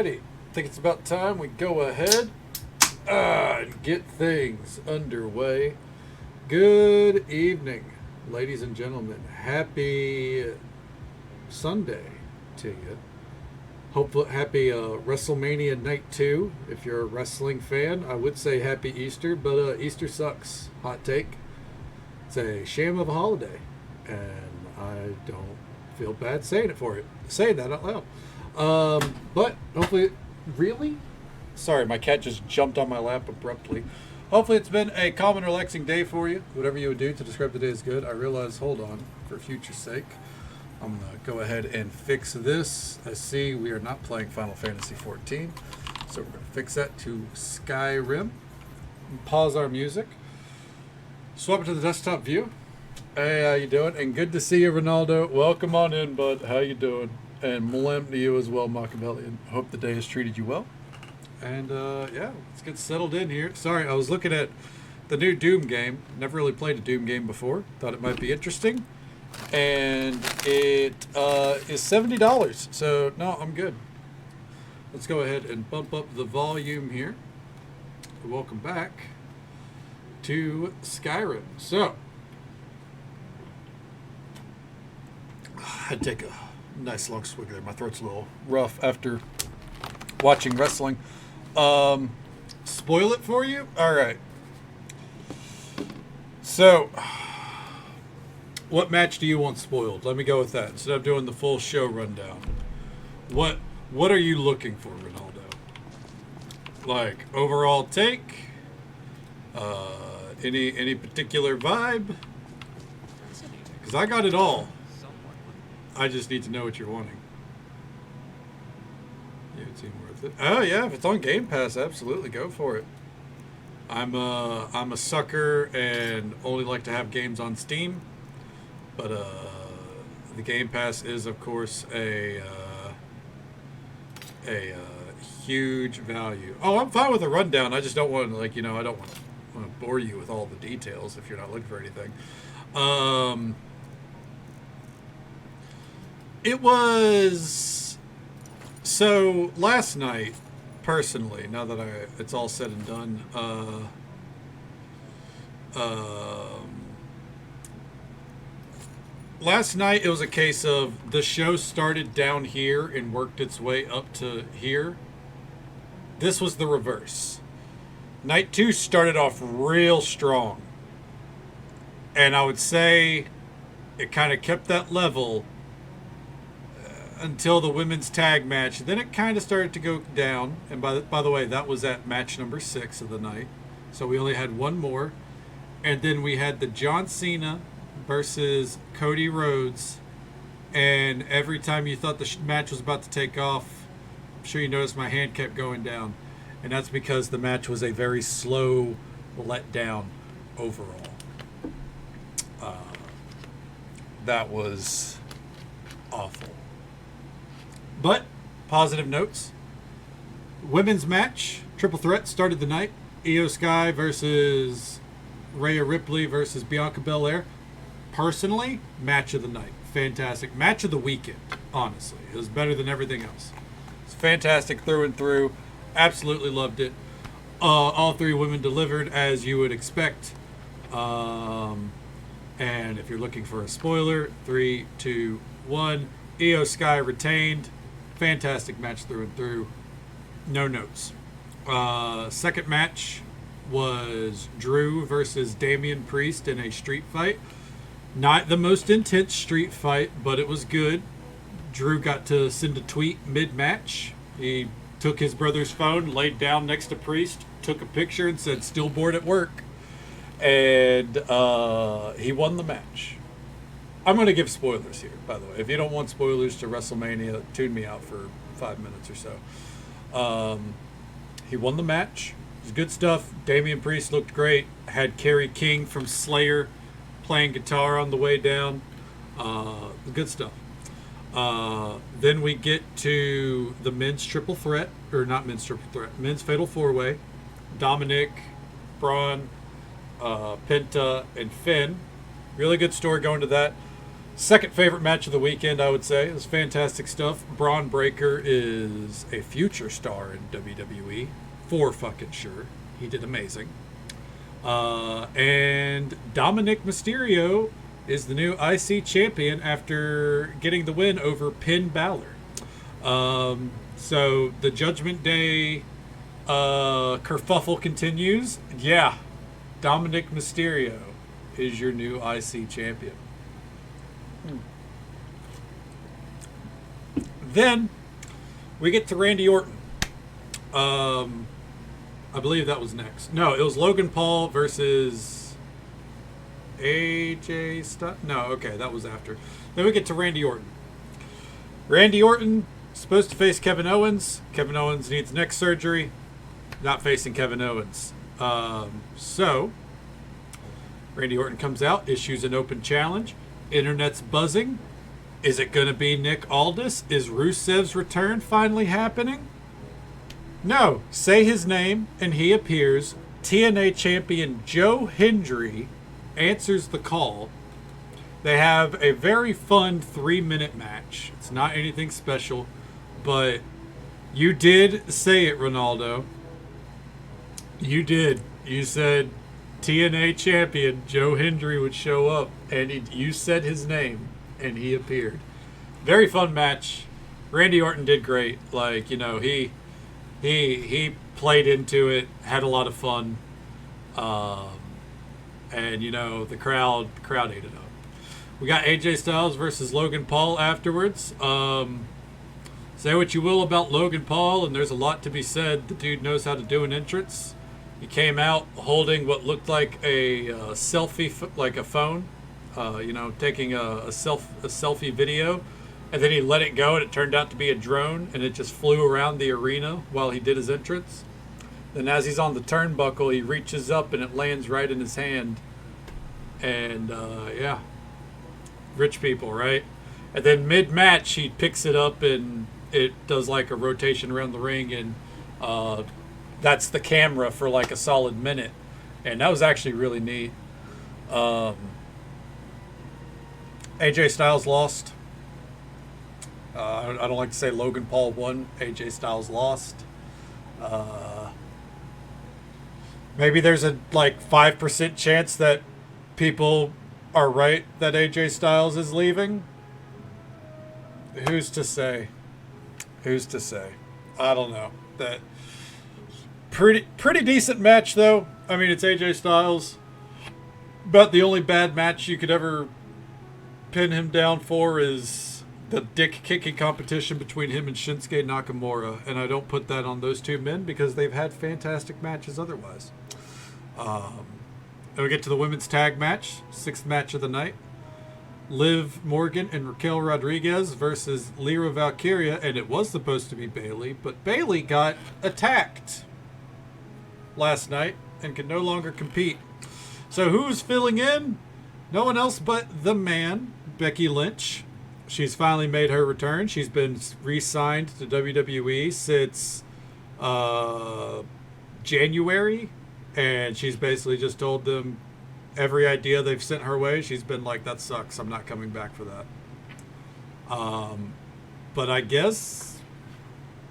Alrighty, I think it's about time we go ahead and get things underway. Good evening, ladies and gentlemen. Happy Sunday to you. Hopefully, happy WrestleMania Night 2. If you're a wrestling fan, I would say happy Easter, but Easter sucks. Hot take. It's a sham of a holiday, and I don't feel bad saying that out loud. But hopefully, really? Sorry, my cat just jumped on my lap abruptly. Hopefully it's been a calm and relaxing day for you. Whatever you would do to describe the day as good. I realize, hold on, for future's sake, I'm going to go ahead and fix this. I see we are not playing Final Fantasy 14, so we're going to fix that to Skyrim. Pause our music. Swap it to the desktop view. Hey, how you doing? And good to see you, Ronaldo. Welcome on in, bud. How you doing? And Millennium to you as well, Machiavellian. Hope the day has treated you well. And yeah, let's get settled in here. Sorry, I was looking at the new Doom game. Never really played a Doom game before. Thought it might be interesting. And it is $70. So, no, I'm good. Let's go ahead and bump up the volume here. Welcome back to Skyrim. So, I'd take a nice long swig there. My throat's a little rough after watching wrestling. Spoil it for you? All right. So, what match do you want spoiled? Let me go with that. Instead of doing the full show rundown. What are you looking for, Ronaldo? Like, overall take? Any particular vibe? Because I got it all. I just need to know what you're wanting. Yeah, it seemed worth it. Oh yeah, if it's on Game Pass, absolutely go for it. I'm a sucker and only like to have games on Steam, but the Game Pass is of course a huge value. Oh, I'm fine with a rundown. I just don't want to I don't want to bore you with all the details if you're not looking for anything. It was so last night, personally. Now that it's all said and done, last night it was a case of the show started down here and worked its way up to here. This was the reverse. Night 2 started off real strong, and I would say it kind of kept that level until the women's tag match. Then it kind of started to go down. And by the way, that was at match number 6 of the night. So we only had one more. And then we had the John Cena versus Cody Rhodes. And every time you thought the match was about to take off, I'm sure you noticed my hand kept going down. And that's because the match was a very slow letdown overall. That was awful. But, positive notes. Women's match, triple threat, started the night. Io Sky versus Rhea Ripley versus Bianca Belair. Personally, match of the night. Fantastic. Match of the weekend, honestly. It was better than everything else. It's fantastic through and through. Absolutely loved it. All three women delivered as you would expect. And if you're looking for a spoiler, 3, 2, 1. Io Sky retained. Fantastic match through and through. No notes. Second match was Drew versus Damian Priest in a street fight. Not the most intense street fight, but it was good. Drew got to send a tweet mid-match. He took his brother's phone, laid down next to Priest, took a picture and said, "Still bored at work." And he won the match. I'm going to give spoilers here, by the way. If you don't want spoilers to WrestleMania, tune me out for 5 minutes or so. He won the match. It was good stuff. Damian Priest looked great. Had Kerry King from Slayer playing guitar on the way down. Good stuff. Then we get to the men's triple threat, or not men's triple threat, men's fatal four-way. Dominic, Braun, Penta, and Finn. Really good story going to that. Second favorite match of the weekend, I would say. It was fantastic stuff. Braun Breaker is a future star in WWE, for fucking sure. He did amazing. And Dominic Mysterio is the new IC champion after getting the win over Finn Balor. So the Judgment Day kerfuffle continues. Yeah, Dominic Mysterio is your new IC champion. Then we get to Randy Orton. I believe that was next. No, it was Logan Paul versus AJ Styles. No, okay, that was after. Then we get to Randy Orton. Randy Orton supposed to face Kevin Owens. Kevin Owens needs neck surgery. Not facing Kevin Owens. So Randy Orton comes out, issues an open challenge. Internet's buzzing. Is it going to be Nick Aldis? Is Rusev's return finally happening? No. Say his name, and he appears. TNA champion Joe Hendry answers the call. They have a very fun 3-minute match. It's not anything special, but you did say it, Ronaldo. You did. You said TNA champion Joe Hendry would show up, and you said his name, and he appeared. Very fun match. Randy Orton did great. Like, you know, he played into it, had a lot of fun, and you know the crowd ate it up. We got AJ Styles versus Logan Paul afterwards. Say what you will about Logan Paul, and there's a lot to be said. The dude knows how to do an entrance. He came out holding what looked like a selfie, like a phone, taking a selfie video, and then he let it go, and it turned out to be a drone, and it just flew around the arena while he did his entrance. Then as he's on the turnbuckle, he reaches up, and it lands right in his hand. And, yeah. Rich people, right? And then mid-match, he picks it up, and it does like a rotation around the ring, and that's the camera for like a solid minute. And that was actually really neat. AJ Styles lost. I don't like to say Logan Paul won. AJ Styles lost. Maybe there's a like 5% chance that people are right that AJ Styles is leaving. Who's to say? Who's to say? I don't know. That pretty decent match though. I mean, it's AJ Styles. But the only bad match you could ever pin him down for is the dick kicking competition between him and Shinsuke Nakamura, and I don't put that on those two men because they've had fantastic matches otherwise. Then we get to the women's tag match, 6th match of the night. Liv Morgan and Raquel Rodriguez versus Lyra Valkyria, and it was supposed to be Bayley, but Bayley got attacked last night and can no longer compete. So who's filling in? No one else but the man, Becky Lynch. She's finally made her return. She's been re-signed to WWE since January, and she's basically just told them every idea they've sent her way. She's been like, that sucks. I'm not coming back for that. But I guess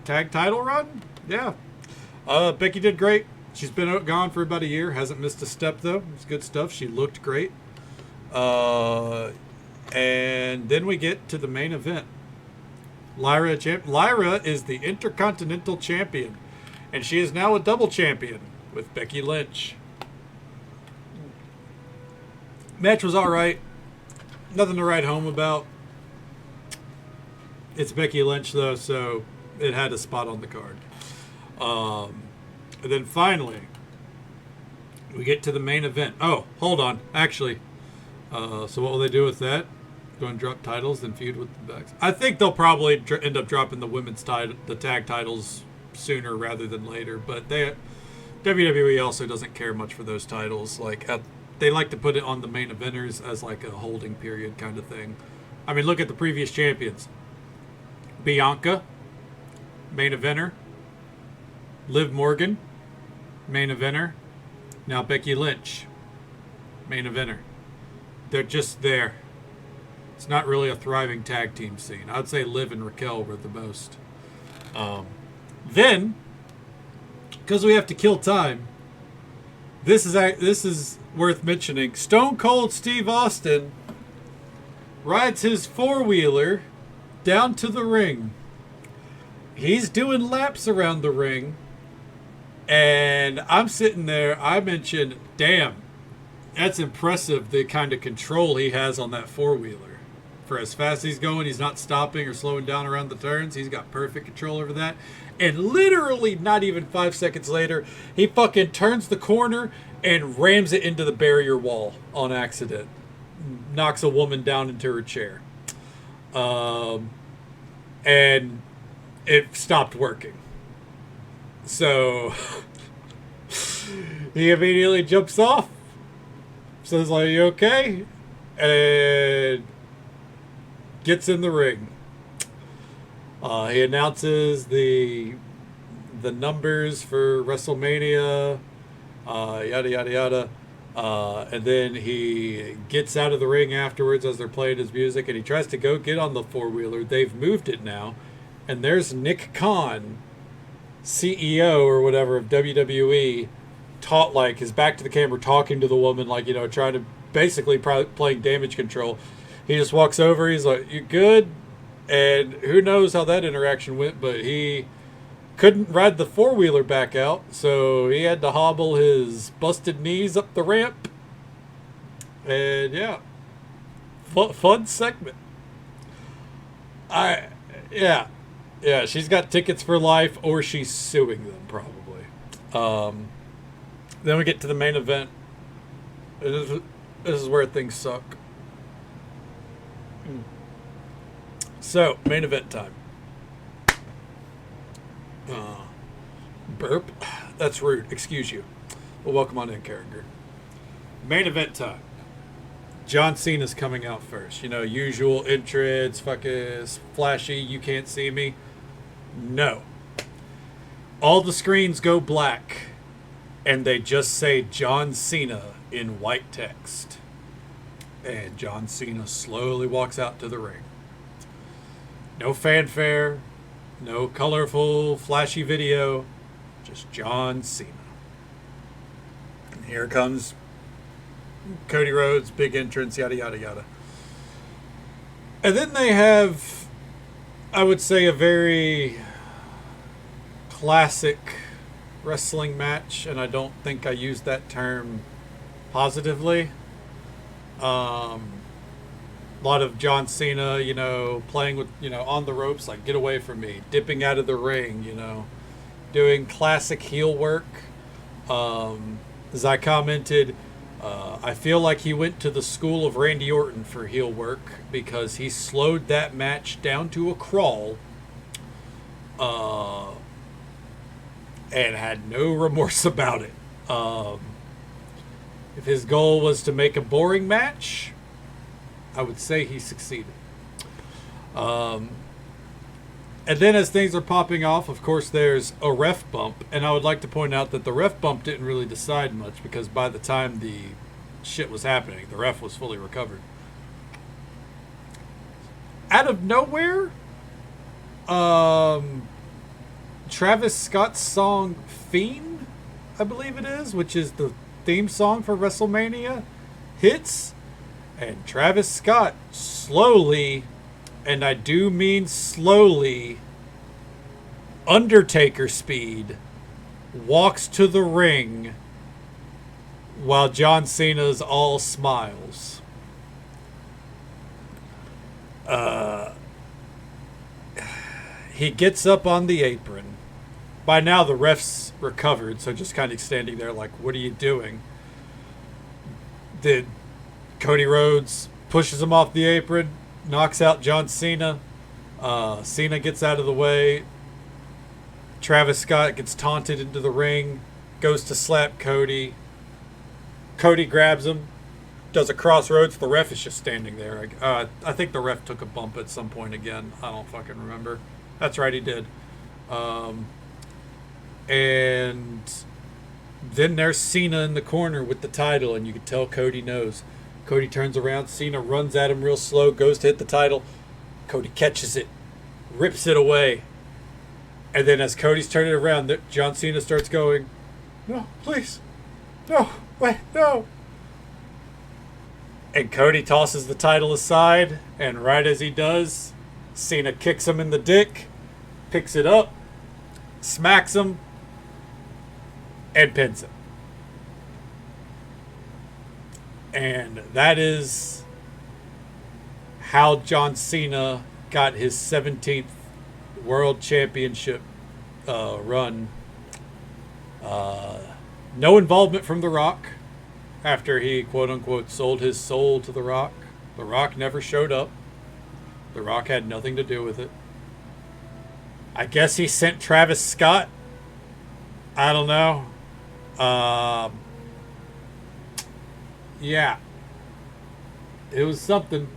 tag title run? Yeah. Becky did great. She's been gone for about a year. Hasn't missed a step, though. It's good stuff. She looked great. And then we get to the main event. Lyra is the Intercontinental Champion. And she is now a double champion with Becky Lynch. Match was alright. Nothing to write home about. It's Becky Lynch, though, so it had a spot on the card. And then finally, we get to the main event. Oh, hold on. Actually, so what will they do with that? Go and drop titles, then feud with the Bucks. I think they'll probably end up dropping the women's title, the tag titles sooner rather than later. But WWE also doesn't care much for those titles. Like they like to put it on the main eventers as like a holding period kind of thing. I mean, look at the previous champions. Bianca, main eventer. Liv Morgan, main eventer. Now Becky Lynch, main eventer. They're just there. It's not really a thriving tag team scene. I'd say Liv and Raquel were the most. Then, because we have to kill time, this is worth mentioning. Stone Cold Steve Austin rides his four-wheeler down to the ring. He's doing laps around the ring, and I'm sitting there. I mentioned, damn, that's impressive, the kind of control he has on that four-wheeler. For as fast as he's going, he's not stopping or slowing down around the turns. He's got perfect control over that. And literally not even 5 seconds later, he fucking turns the corner and rams it into the barrier wall on accident. Knocks a woman down into her chair. And it stopped working. So he immediately jumps off. Says, like, you okay? And gets in the ring. He announces the numbers for WrestleMania, yada yada yada, and then he gets out of the ring afterwards as they're playing his music, and he tries to go get on the four-wheeler. They've moved it now, and there's Nick Khan, CEO or whatever of WWE, his back to the camera, talking to the woman, like, you know, trying to basically playing damage control. He just walks over. He's like, "You good?" And who knows how that interaction went, but he couldn't ride the four-wheeler back out, so he had to hobble his busted knees up the ramp. And yeah, fun segment. Yeah, she's got tickets for life, or she's suing them probably. Then we get to the main event. This is where things suck. So, main event time. Burp. That's rude. Excuse you. Well, welcome on in, character. Main event time. John Cena's coming out first. You know, usual entrance, fucking flashy, you can't see me. No. All the screens go black, and they just say John Cena in white text. And John Cena slowly walks out to the ring. No fanfare, no colorful, flashy video, just John Cena. And here comes Cody Rhodes, big entrance, yada, yada, yada. And then they have, I would say, a very classic wrestling match, and I don't think I used that term positively. A lot of John Cena, you know, playing with, you know, on the ropes, like, get away from me, dipping out of the ring, you know, doing classic heel work. As I commented, I feel like he went to the school of Randy Orton for heel work, because he slowed that match down to a crawl, and had no remorse about it. If his goal was to make a boring match, I would say he succeeded. And then as things are popping off, of course, there's a ref bump. And I would like to point out that the ref bump didn't really decide much, because by the time the shit was happening, the ref was fully recovered. Out of nowhere, Travis Scott's song Fiend, I believe it is, which is the theme song for WrestleMania, hits. And Travis Scott slowly, and I do mean slowly, Undertaker speed, walks to the ring while John Cena's all smiles. He gets up on the apron. By now the ref's recovered, so just kind of standing there like, what are you doing? Cody Rhodes pushes him off the apron, knocks out John Cena. Cena gets out of the way. Travis Scott gets taunted into the ring, goes to slap Cody. Cody grabs him, does a crossroads. The ref is just standing there. I think the ref took a bump at some point again. I don't fucking remember. That's right, he did. And then there's Cena in the corner with the title, and you can tell Cody knows. Cody turns around. Cena runs at him real slow, goes to hit the title. Cody catches it, rips it away. And then as Cody's turning around, John Cena starts going, "No, please. No, wait, no." And Cody tosses the title aside, and right as he does, Cena kicks him in the dick, picks it up, smacks him, and pins him. And that is how John Cena got his 17th World Championship run. No involvement from The Rock after he, quote-unquote, sold his soul to The Rock. The Rock never showed up. The Rock had nothing to do with it. I guess he sent Travis Scott. I don't know. Yeah. It was something.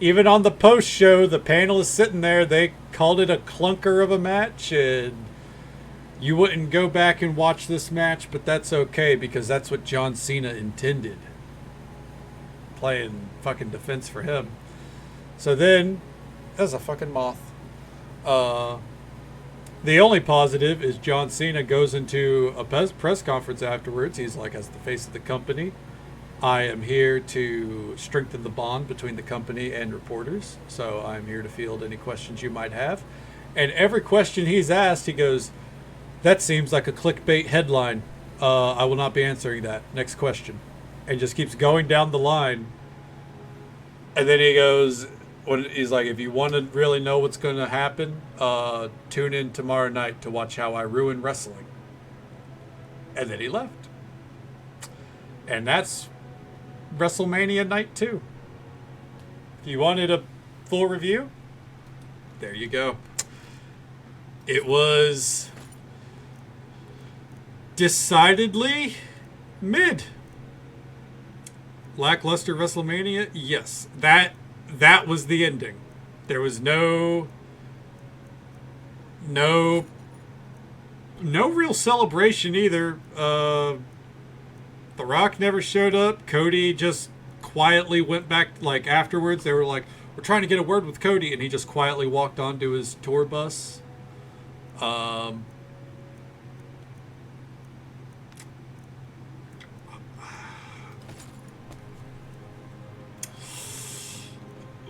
Even on the post show, the panel is sitting there. They called it a clunker of a match, and you wouldn't go back and watch this match, but that's okay because that's what John Cena intended. Playing fucking defense for him. So then, that's a fucking moth. The only positive is John Cena goes into a press conference afterwards. He's like, as the face of the company, I am here to strengthen the bond between the company and reporters. So I'm here to field any questions you might have. And every question he's asked, he goes, "That seems like a clickbait headline. I will not be answering that. Next question." And just keeps going down the line. And then he goes, when he's like, "If you want to really know what's going to happen, tune in tomorrow night to watch how I ruin wrestling." And then he left. And that's WrestleMania Night 2. If you wanted a full review, there you go. It was decidedly mid. Lackluster WrestleMania? Yes. That was the ending. There was no real celebration either. The Rock never showed up. Cody just quietly went back, like, afterwards. They were like, "We're trying to get a word with Cody," and he just quietly walked onto his tour bus.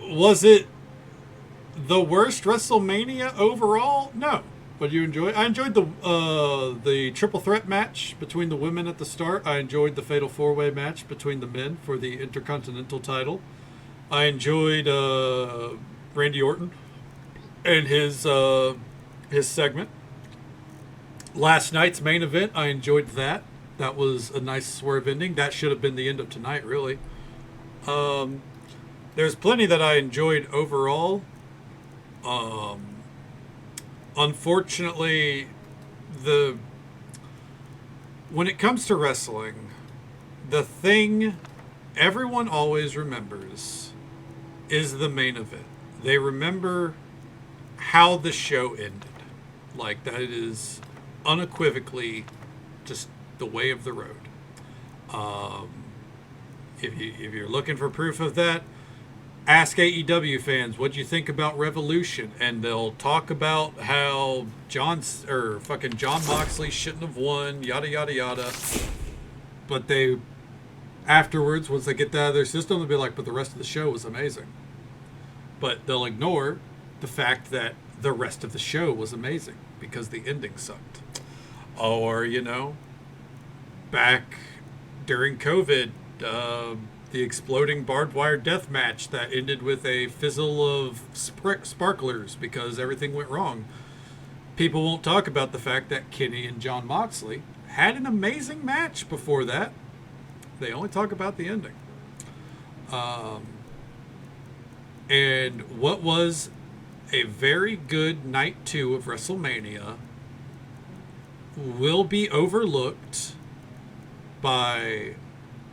Was it the worst WrestleMania overall? No. But you enjoyed? I enjoyed the triple threat match between the women at the start. I enjoyed the fatal four-way match between the men for the Intercontinental title. I enjoyed Randy Orton and his segment. Last night's main event, I enjoyed that. That was a nice swerve ending. That should have been the end of tonight, really. There's plenty that I enjoyed overall. Unfortunately, when it comes to wrestling, the thing everyone always remembers is the main event. They remember how the show ended. Like, that is unequivocally just the way of the road. If you're looking for proof of that, ask AEW fans, what'd you think about Revolution? And they'll talk about how John Moxley shouldn't have won, yada, yada, yada. But they, afterwards, once they get that out of their system, they'll be like, but the rest of the show was amazing. But they'll ignore the fact that the rest of the show was amazing because the ending sucked. Or, back during COVID, the exploding barbed wire death match that ended with a fizzle of sparklers because everything went wrong. People won't talk about the fact that Kenny and John Moxley had an amazing match before that. They only talk about the ending. And what was a very good night 2 of WrestleMania will be overlooked by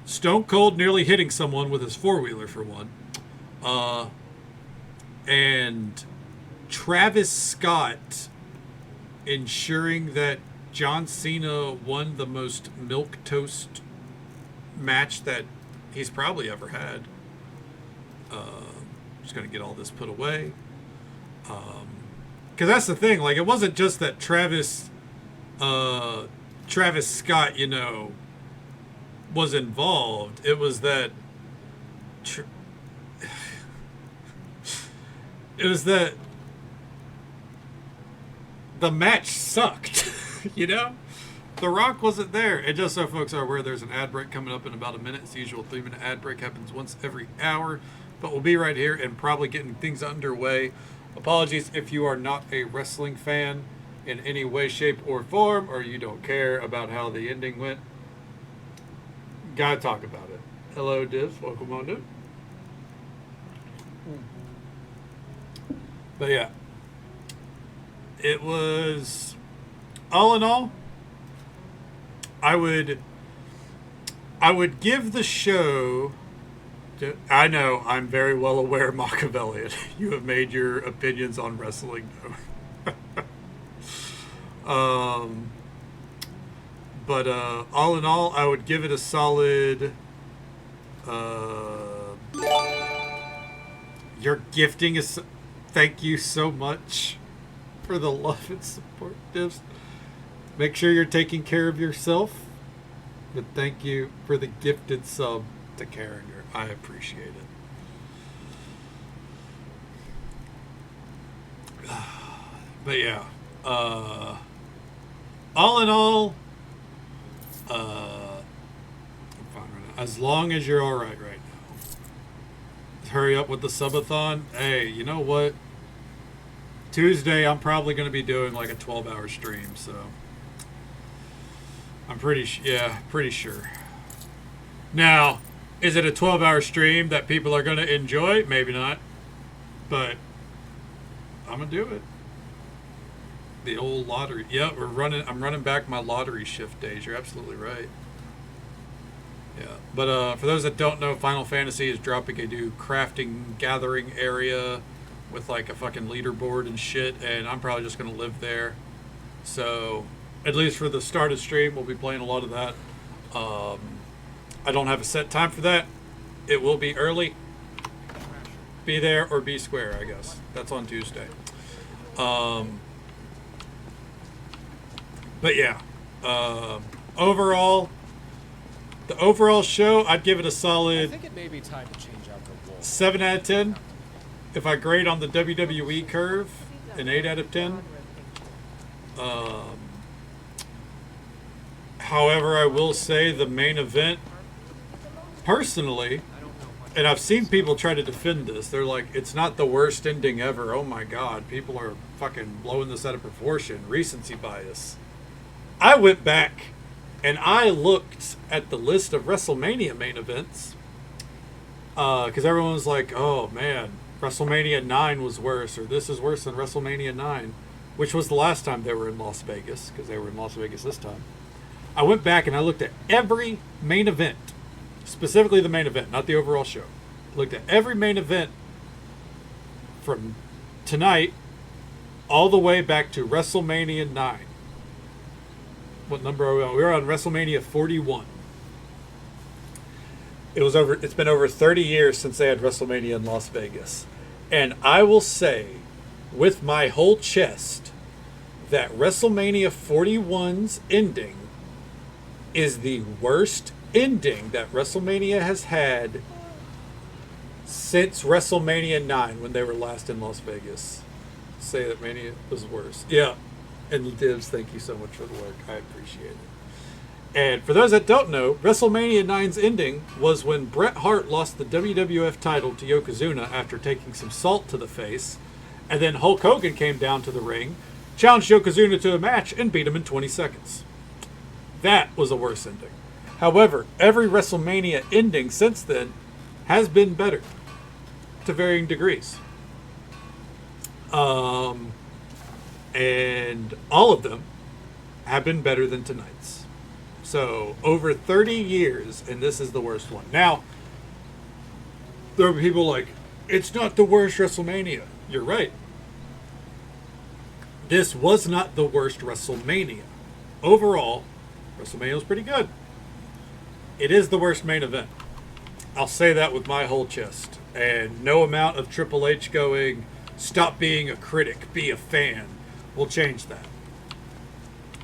Stone Cold nearly hitting someone with his four-wheeler, for one. And Travis Scott ensuring that John Cena won the most milquetoast match that he's probably ever had. Just gonna get all this put away. Because that's the thing. Like, it wasn't just that Travis Scott, was involved. It was that. It was that the match sucked. The Rock wasn't there. And just so folks are aware, there's an ad break coming up in about a minute. It's the usual 3-minute ad break, happens once every hour. But we'll be right here and probably getting things underway. Apologies if you are not a wrestling fan in any way, shape, or form, or you don't care about how the ending went. Gotta talk about it. Hello, Div. Welcome on in. But yeah, it was, all in all, I would give the show. I know, I'm very well aware, Machiavellian. You have made your opinions on wrestling known. But all in all, I would give it a solid. Your gifting is. Thank you so much for the love and support, Divs. Make sure you're taking care of yourself. But thank you for the gifted sub to Carringer. I appreciate it. But yeah. All in all, I'm fine right now. As long as you're alright right now. Hurry up with the subathon. Hey, you know what? Tuesday, I'm probably going to be doing like a 12-hour stream, so I'm pretty sure. Now, is it a 12-hour stream that people are going to enjoy? Maybe not, but I'm going to do it. The old lottery. Yeah, I'm running back my lottery shift days. You're absolutely right. Yeah, but for those that don't know, Final Fantasy is dropping a new crafting gathering area with like a fucking leaderboard and shit, and I'm probably just going to live there. So, at least for the start of stream, we'll be playing a lot of that. I don't have a set time for that. It will be early. Be there or be square, I guess. That's on Tuesday. But yeah, overall, the overall show, I'd give it a solid. I think it may be time to change out the wall. 7 out of 10. If I grade on the WWE curve, an 8 out of 10. However, I will say the main event, personally, and I've seen people try to defend this. They're like, it's not the worst ending ever. Oh my God, people are fucking blowing this out of proportion. Recency bias. I went back and I looked at the list of WrestleMania main events because everyone was like, oh man, WrestleMania 9 was worse, or this is worse than WrestleMania 9, which was the last time they were in Las Vegas, because they were in Las Vegas this time. I went back and I looked at every main event, specifically the main event, not the overall show. Looked at every main event from tonight all the way back to WrestleMania 9. What number are we on? We were on WrestleMania 41. It's been over 30 years since they had WrestleMania in Las Vegas. And I will say, with my whole chest, that WrestleMania 41's ending is the worst ending that WrestleMania has had since WrestleMania 9, when they were last in Las Vegas. Say that Mania was worse. Yeah. And Divs, thank you so much for the work. I appreciate it. And for those that don't know, WrestleMania 9's ending was when Bret Hart lost the WWF title to Yokozuna after taking some salt to the face. And then Hulk Hogan came down to the ring, challenged Yokozuna to a match, and beat him in 20 seconds. That was a worse ending. However, every WrestleMania ending since then has been better to varying degrees. And all of them have been better than tonight's. So, over 30 years, and this is the worst one. Now, there are people like, it's not the worst WrestleMania. You're right. This was not the worst WrestleMania. Overall, WrestleMania was pretty good. It is the worst main event. I'll say that with my whole chest. And no amount of Triple H going, stop being a critic, be a fan, will change that.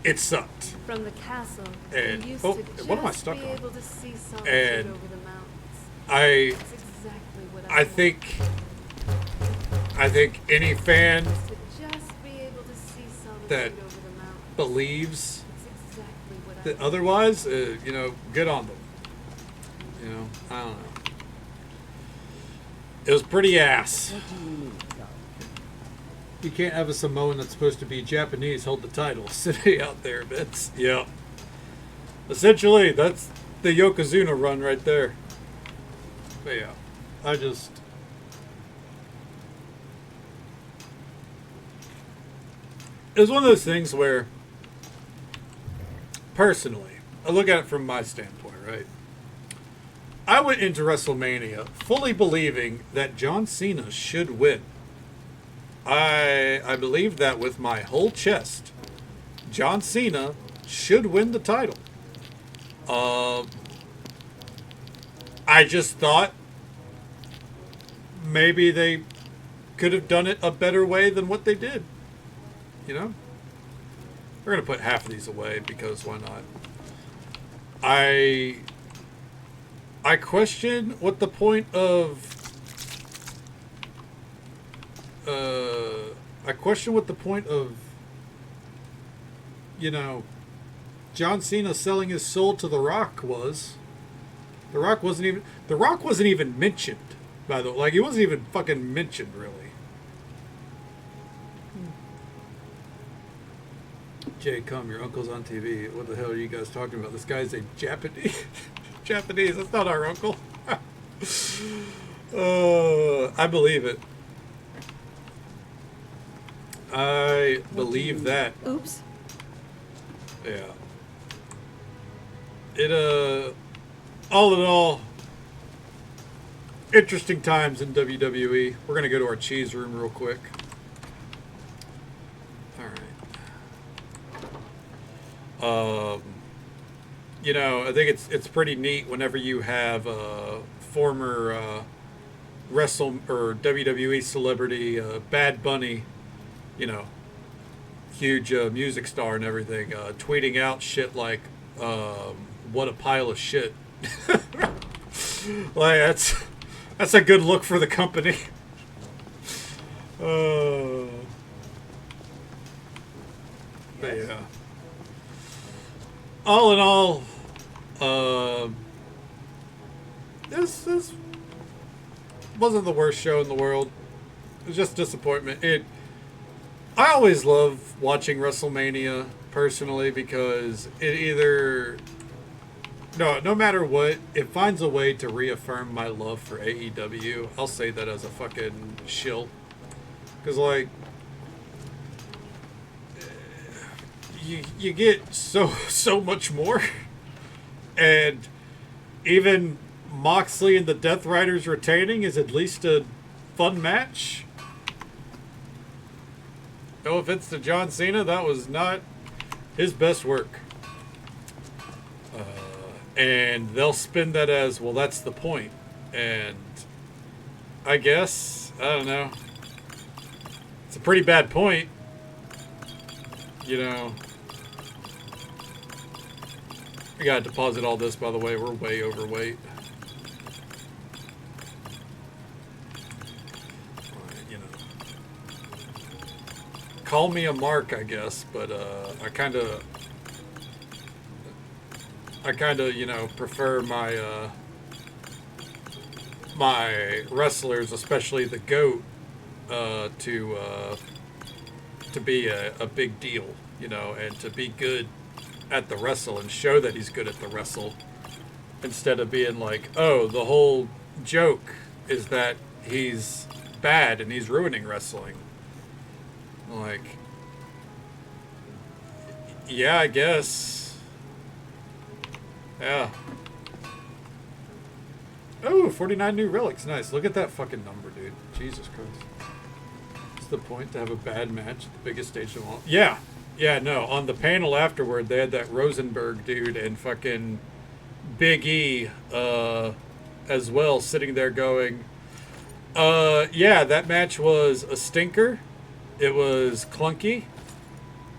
It sucked. From the castle, And you used oh, to just what am I stuck be on? able to see solitude And over the mountains. I That's exactly what I think any fan used to just be able to see solitude that over the mountains. believes That's exactly what that otherwise, good on them. I don't know. It was pretty ass. You can't have a Samoan that's supposed to be Japanese hold the title sitting out there, Vince. Yeah. Essentially, that's the Yokozuna run right there. But yeah, it was one of those things where, personally, I look at it from my standpoint, right? I went into WrestleMania fully believing that John Cena should win. I believed that with my whole chest. John Cena should win the title. I just thought maybe they could have done it a better way than what they did. We're going to put half of these away because why not? I question what the point of John Cena selling his soul to The Rock was. The Rock wasn't even mentioned, by the way. Like, he wasn't even fucking mentioned, really. Jay, come, your uncle's on TV. What the hell are you guys talking about? This guy's a Japanese. Japanese, that's not our uncle. I believe it. I believe that. Oops. Yeah. It, all in all, interesting times in WWE. We're going to go to our cheese room real quick. All right. I think it's pretty neat whenever you have former WWE celebrity Bad Bunny, huge music star and everything, tweeting out shit like, "What a pile of shit." Like that's a good look for the company. But yeah. All in all, this wasn't the worst show in the world. It was just disappointment. I always love watching WrestleMania personally because no matter what, it finds a way to reaffirm my love for AEW. I'll say that as a fucking shill. Because, like, you get so much more. And even Moxley and the Death Riders retaining is at least a fun match. No offense to John Cena, that was not his best work. And they'll spin that as, well, that's the point. And I guess, I don't know. It's a pretty bad point. We gotta deposit all this, by the way. We're way overweight. Call me a mark, I guess, but I kind of prefer my my wrestlers, especially the GOAT, to be a big deal, and to be good at the wrestle and show that he's good at the wrestle, instead of being like, oh, the whole joke is that he's bad and he's ruining wrestling. Like, yeah, I guess. Yeah. Oh, 49 new relics. Nice. Look at that fucking number, dude. Jesus Christ. What's the point to have a bad match at the biggest stage of all? Yeah. Yeah, no. On the panel afterward, they had that Rosenberg dude and fucking Big E as well, sitting there going, yeah, that match was a stinker. It was clunky.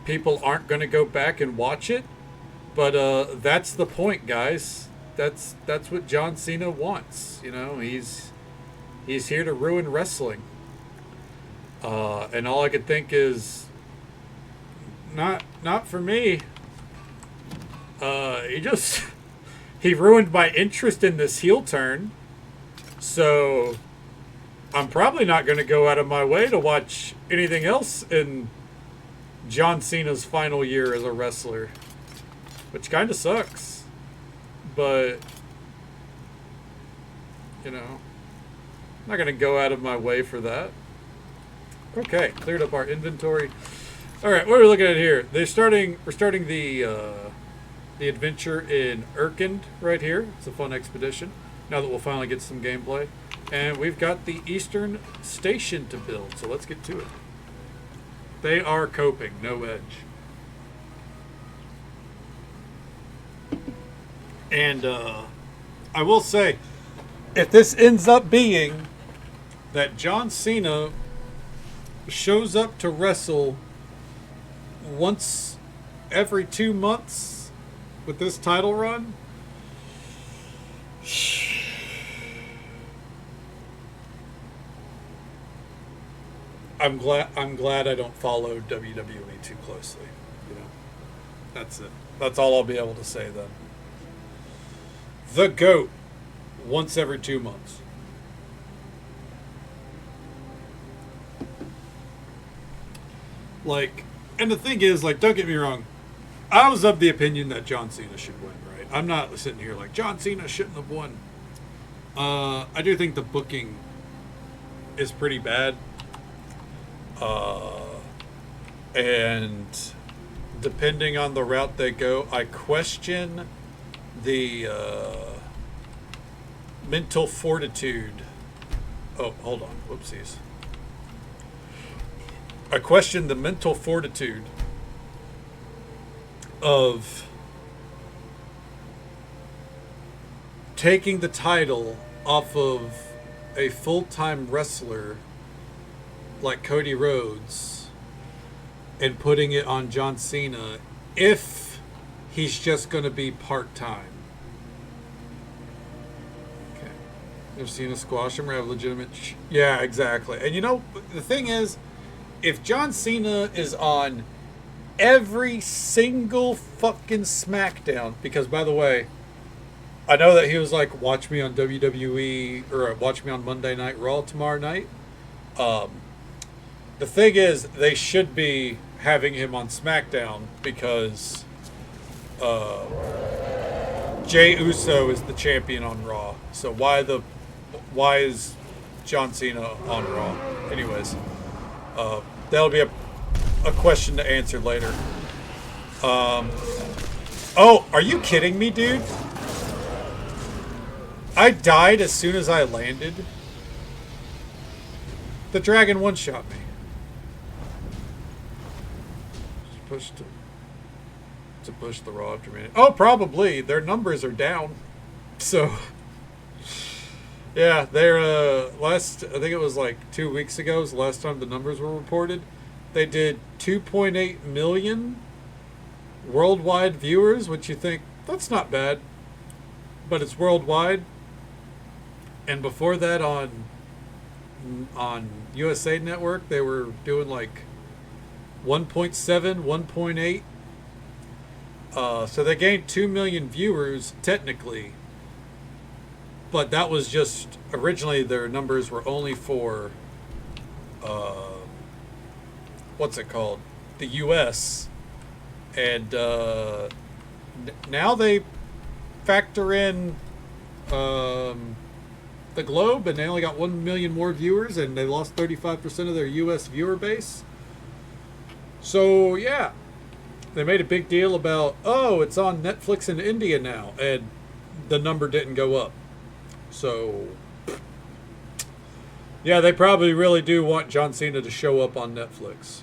People aren't going to go back and watch it. But that's the point, guys. That's what John Cena wants. You know, he's here to ruin wrestling. And all I could think is, not for me. He ruined my interest in this heel turn. So I'm probably not going to go out of my way to watch anything else in John Cena's final year as a wrestler, which kind of sucks. But, you know, I'm not going to go out of my way for that. Okay, cleared up our inventory. All right, what are we looking at here? We're starting the adventure in Erkind right here. It's a fun expedition. Now that we'll finally get some gameplay. And we've got the Eastern Station to build, so let's get to it. They are coping, no edge. And I will say, if this ends up being that John Cena shows up to wrestle once every 2 months with this title run, I'm glad I don't follow WWE too closely. You know, that's it. That's all I'll be able to say then. The GOAT, once every 2 months. Like, and the thing is, like, don't get me wrong, I was of the opinion that John Cena should win, right? I'm not sitting here like, John Cena shouldn't have won. I do think the booking is pretty bad. And depending on the route they go, I question the mental fortitude. Oh, hold on. Whoopsies. I question the mental fortitude of taking the title off of a full-time wrestler like Cody Rhodes and putting it on John Cena if he's just going to be part-time. Okay. Never seen a squash him or have legitimate... yeah, exactly. And you know, the thing is, if John Cena is on every single fucking SmackDown, because, by the way, I know that he was like, watch me on WWE, or watch me on Monday Night Raw tomorrow night. The thing is, they should be having him on SmackDown because Jey Uso is the champion on Raw. So why is John Cena on Raw? Anyways, that'll be a question to answer later. Oh, are you kidding me, dude? I died as soon as I landed. The dragon one-shot me. Push to push the Raw after me. Oh, probably. Their numbers are down. So, yeah, they're I think it was like 2 weeks ago was the last time the numbers were reported. They did 2.8 million worldwide viewers, which you think, that's not bad. But it's worldwide. And before that on USA Network, they were doing like 1.7, 1.8. So they gained 2 million viewers, technically. But that was just, originally their numbers were only for, what's it called? The US. And now they factor in the globe, and they only got 1 million more viewers, and they lost 35% of their US viewer base. So, yeah, they made a big deal about, oh, it's on Netflix in India now, and the number didn't go up. So, yeah, they probably really do want John Cena to show up on Netflix.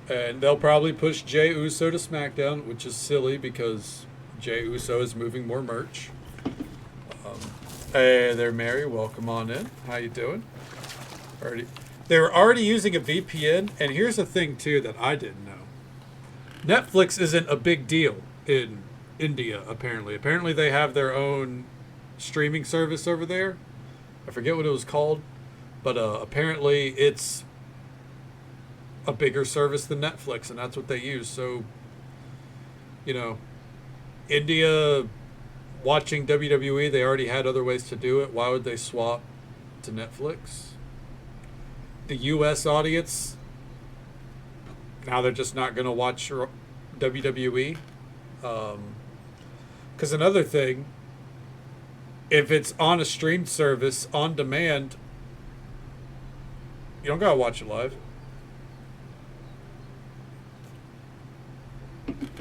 And they'll probably push Jey Uso to SmackDown, which is silly because Jey Uso is moving more merch. Hey there, Mary. Welcome on in. How you doing? They were already using a VPN, and here's the thing too that I didn't know. Netflix isn't a big deal in India, apparently. Apparently they have their own streaming service over there. I forget what it was called, but apparently it's a bigger service than Netflix, and that's what they use. So, you know, India watching WWE, they already had other ways to do it. Why would they swap to Netflix? The US audience, now they're just not going to watch WWE. Because another thing, if it's on a streamed service on demand, you don't got to watch it live.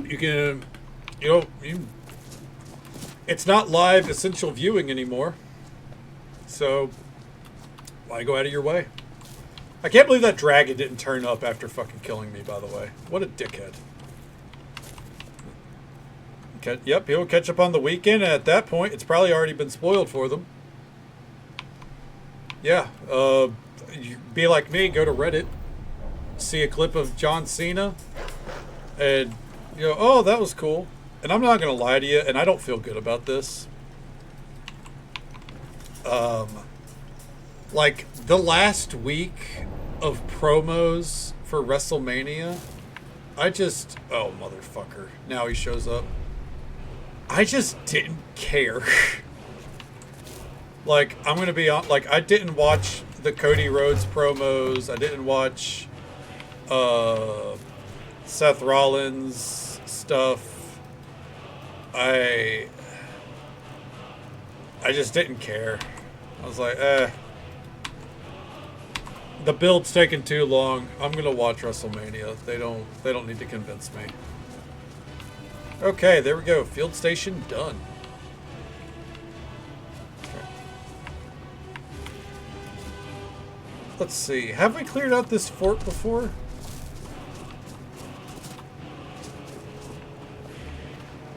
You can, it's not live essential viewing anymore. So, why go out of your way? I can't believe that dragon didn't turn up after fucking killing me, by the way. What a dickhead. Yep, he'll catch up on the weekend, and at that point, it's probably already been spoiled for them. Yeah, you be like me, go to Reddit, see a clip of John Cena, and you go, oh, that was cool. And I'm not going to lie to you, and I don't feel good about this. Like, the last week of promos for WrestleMania, oh, motherfucker. Now he shows up. I just didn't care. Like, I'm going to be on, like, I didn't watch the Cody Rhodes promos. I didn't watch, Seth Rollins stuff. I just didn't care. I was like, the build's taking too long. I'm gonna watch WrestleMania. They don't need to convince me. Okay, there we go. Field station done. Okay. Let's see. Have we cleared out this fort before?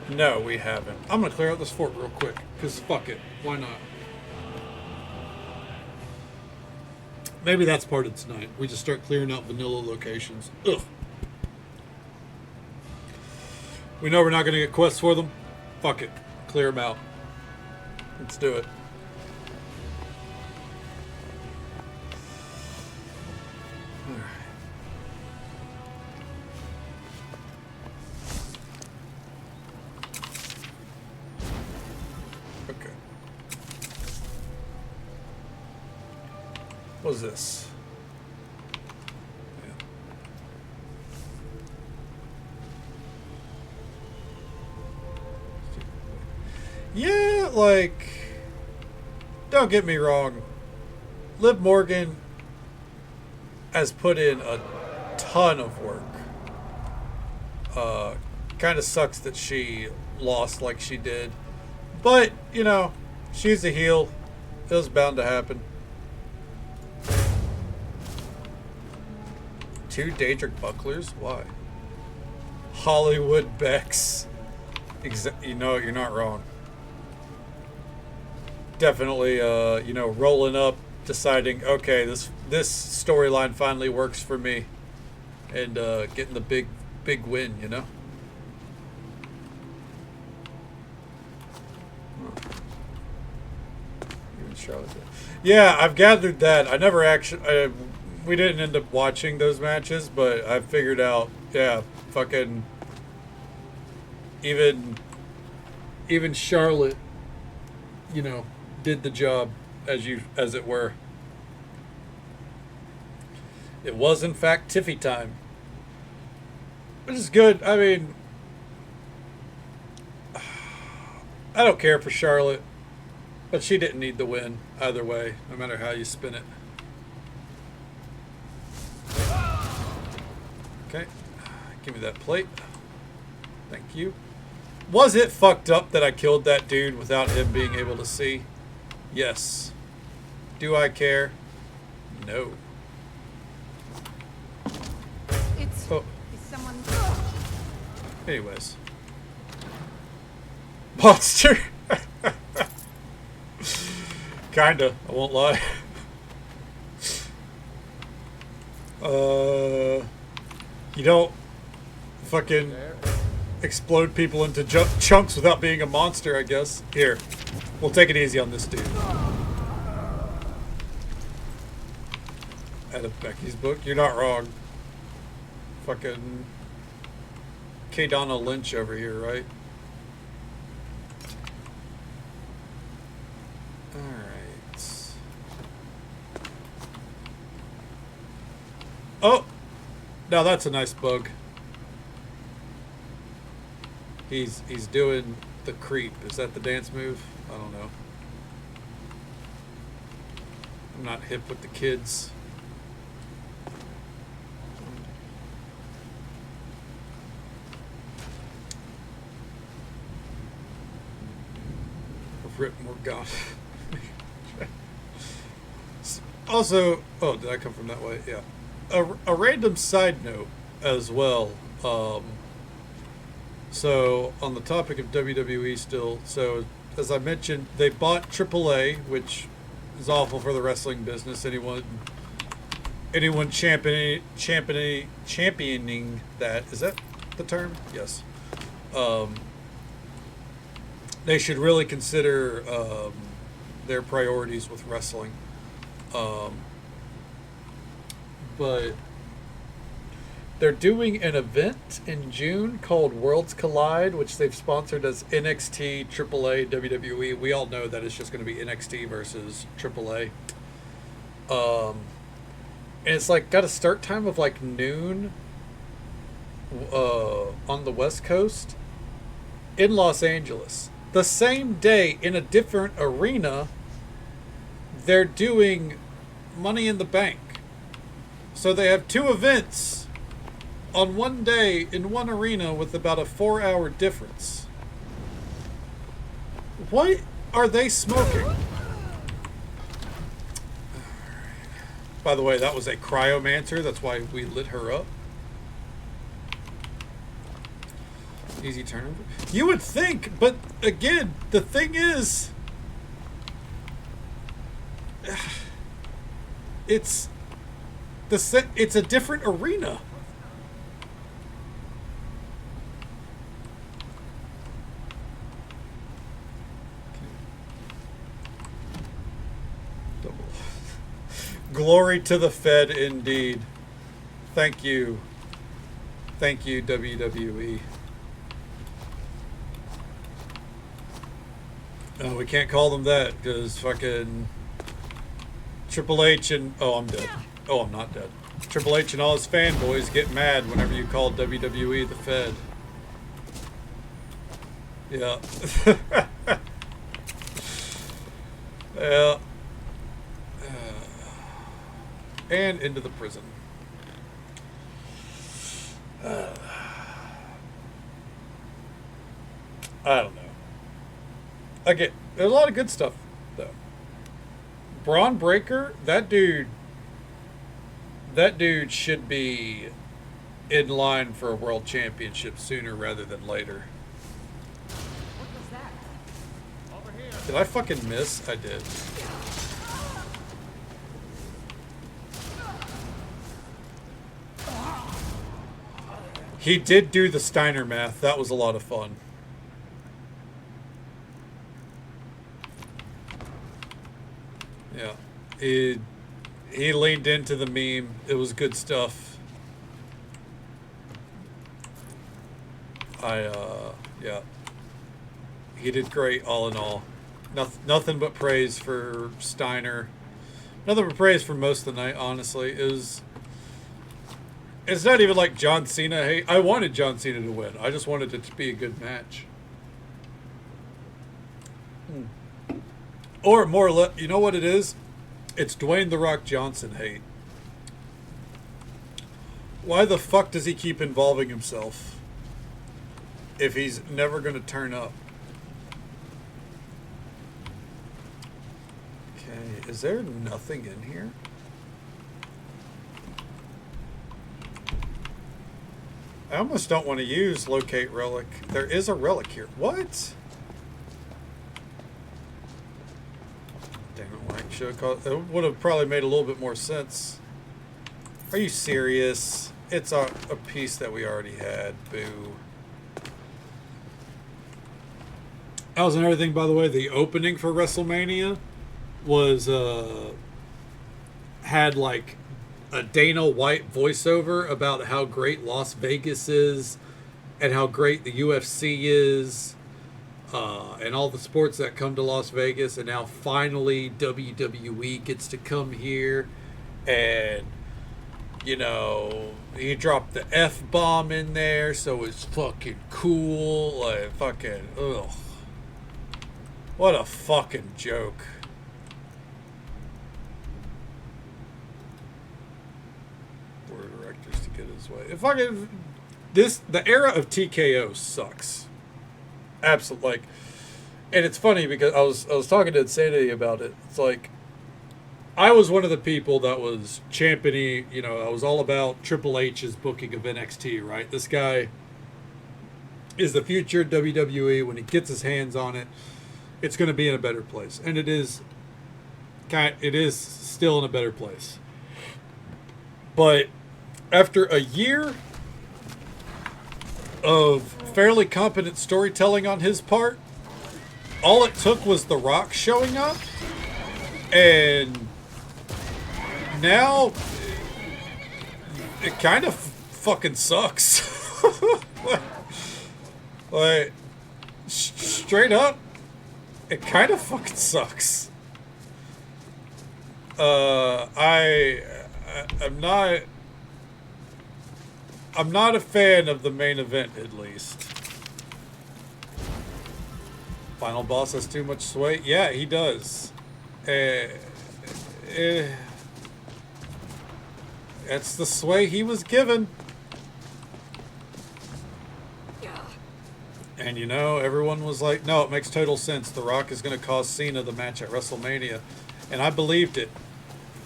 No, we haven't. I'm gonna clear out this fort real quick, because fuck it. Why not? Maybe that's part of tonight. We just start clearing out vanilla locations. Ugh. We know we're not gonna get quests for them. Fuck it. Clear them out. Let's do it. What was this? Yeah, like, don't get me wrong. Liv Morgan has put in a ton of work. Kind of sucks that she lost like she did. But, you know, she's a heel. It was bound to happen. 2 Daedric bucklers? Why? Hollywood Becks. You know, you're not wrong. Definitely, rolling up, deciding, okay, this storyline finally works for me, and getting the big win, you know. Even Charlotte. Yeah, I've gathered that. I never actually. We didn't end up watching those matches, but I figured out, yeah, fucking even Charlotte, you know, did the job as it were. It was in fact Tiffy time. Which is good. I mean, I don't care for Charlotte, but she didn't need the win either way, no matter how you spin it. Okay, give me that plate. Thank you. Was it fucked up that I killed that dude without him being able to see? Yes. Do I care? No. Is someone... Anyways. Monster! Kinda, I won't lie. You don't fucking explode people into chunks without being a monster, I guess. Here, we'll take it easy on this dude. Out of Becky's book, you're not wrong. Fucking K. Donna Lynch over here, right? Alright. Oh! Now that's a nice bug. He's doing the creep. Is that the dance move? I don't know. I'm not hip with the kids. Rip more God. Also, oh, did I come from that way? Yeah. A random side note as well. So on the topic of WWE still, so as I mentioned, they bought AAA, which is awful for the wrestling business. Anyone championing that, is that the term? Yes. They should really consider their priorities with wrestling. But they're doing an event in June called Worlds Collide, which they've sponsored as NXT, AAA, WWE. We all know that it's just going to be NXT versus AAA. And it's like got a start time of like noon on the West Coast in Los Angeles. The same day, in a different arena, they're doing Money in the Bank. So they have two events on one day in one arena with about a 4-hour difference. What are they smoking? By the way, that was a cryomancer. That's why we lit her up. Easy turnover. You would think, but again, the thing is, it's a different arena. Double. Glory to the Fed, indeed. Thank you. Thank you, WWE. We can't call them that because fucking Triple H and I'm dead. Oh, I'm not dead. Triple H and all his fanboys get mad whenever you call WWE the Fed. Yeah. Yeah. And into the prison. I don't know. Again, there's a lot of good stuff, though. Braun Breaker, that dude should be in line for a world championship sooner rather than later. What was that? Over here. Did I fucking miss? I did. He did do the Steiner math. That was a lot of fun. Yeah, he leaned into the meme. It was good stuff. Yeah, he did great all in all. Nothing but praise for Steiner. Nothing but praise for most of the night. Honestly, it's not even like John Cena. Hey, I wanted John Cena to win. I just wanted it to be a good match. Or more or less, you know what it is? It's Dwayne "The Rock" Johnson hate. Why the fuck does he keep involving himself if he's never going to turn up? Okay, is there nothing in here? I almost don't want to use locate relic. There is a relic here. What? Damn it, Should have called. It would have probably made a little bit more sense. Are you serious? It's a piece that we already had. Boo. That was another thing, by the way. The opening for WrestleMania was had like a Dana White voiceover about how great Las Vegas is and how great the UFC is, and all the sports that come to Las Vegas, and now finally WWE gets to come here, and you know, he dropped the F-bomb in there, so it's fucking cool. Like, fucking, ugh. What a fucking joke. Board of directors to get his way. If fucking, the era of TKO sucks. Absolutely. Like, and it's funny because I was talking to Insanity about it. It's like, I was one of the people that was championing, you know, I was all about Triple H's booking of NXT, right? This guy is the future of WWE. When he gets his hands on it, it's going to be in a better place. And it is still in a better place. But after a year of fairly competent storytelling on his part, all it took was The Rock showing up, and now it kind of fucking sucks. like straight up, it kind of fucking sucks. I'm not a fan of the main event, at least. Final boss has too much sway. Yeah, he does. That's the sway he was given. And you know, everyone was like, no, it makes total sense. The Rock is going to cause Cena the match at WrestleMania. And I believed it.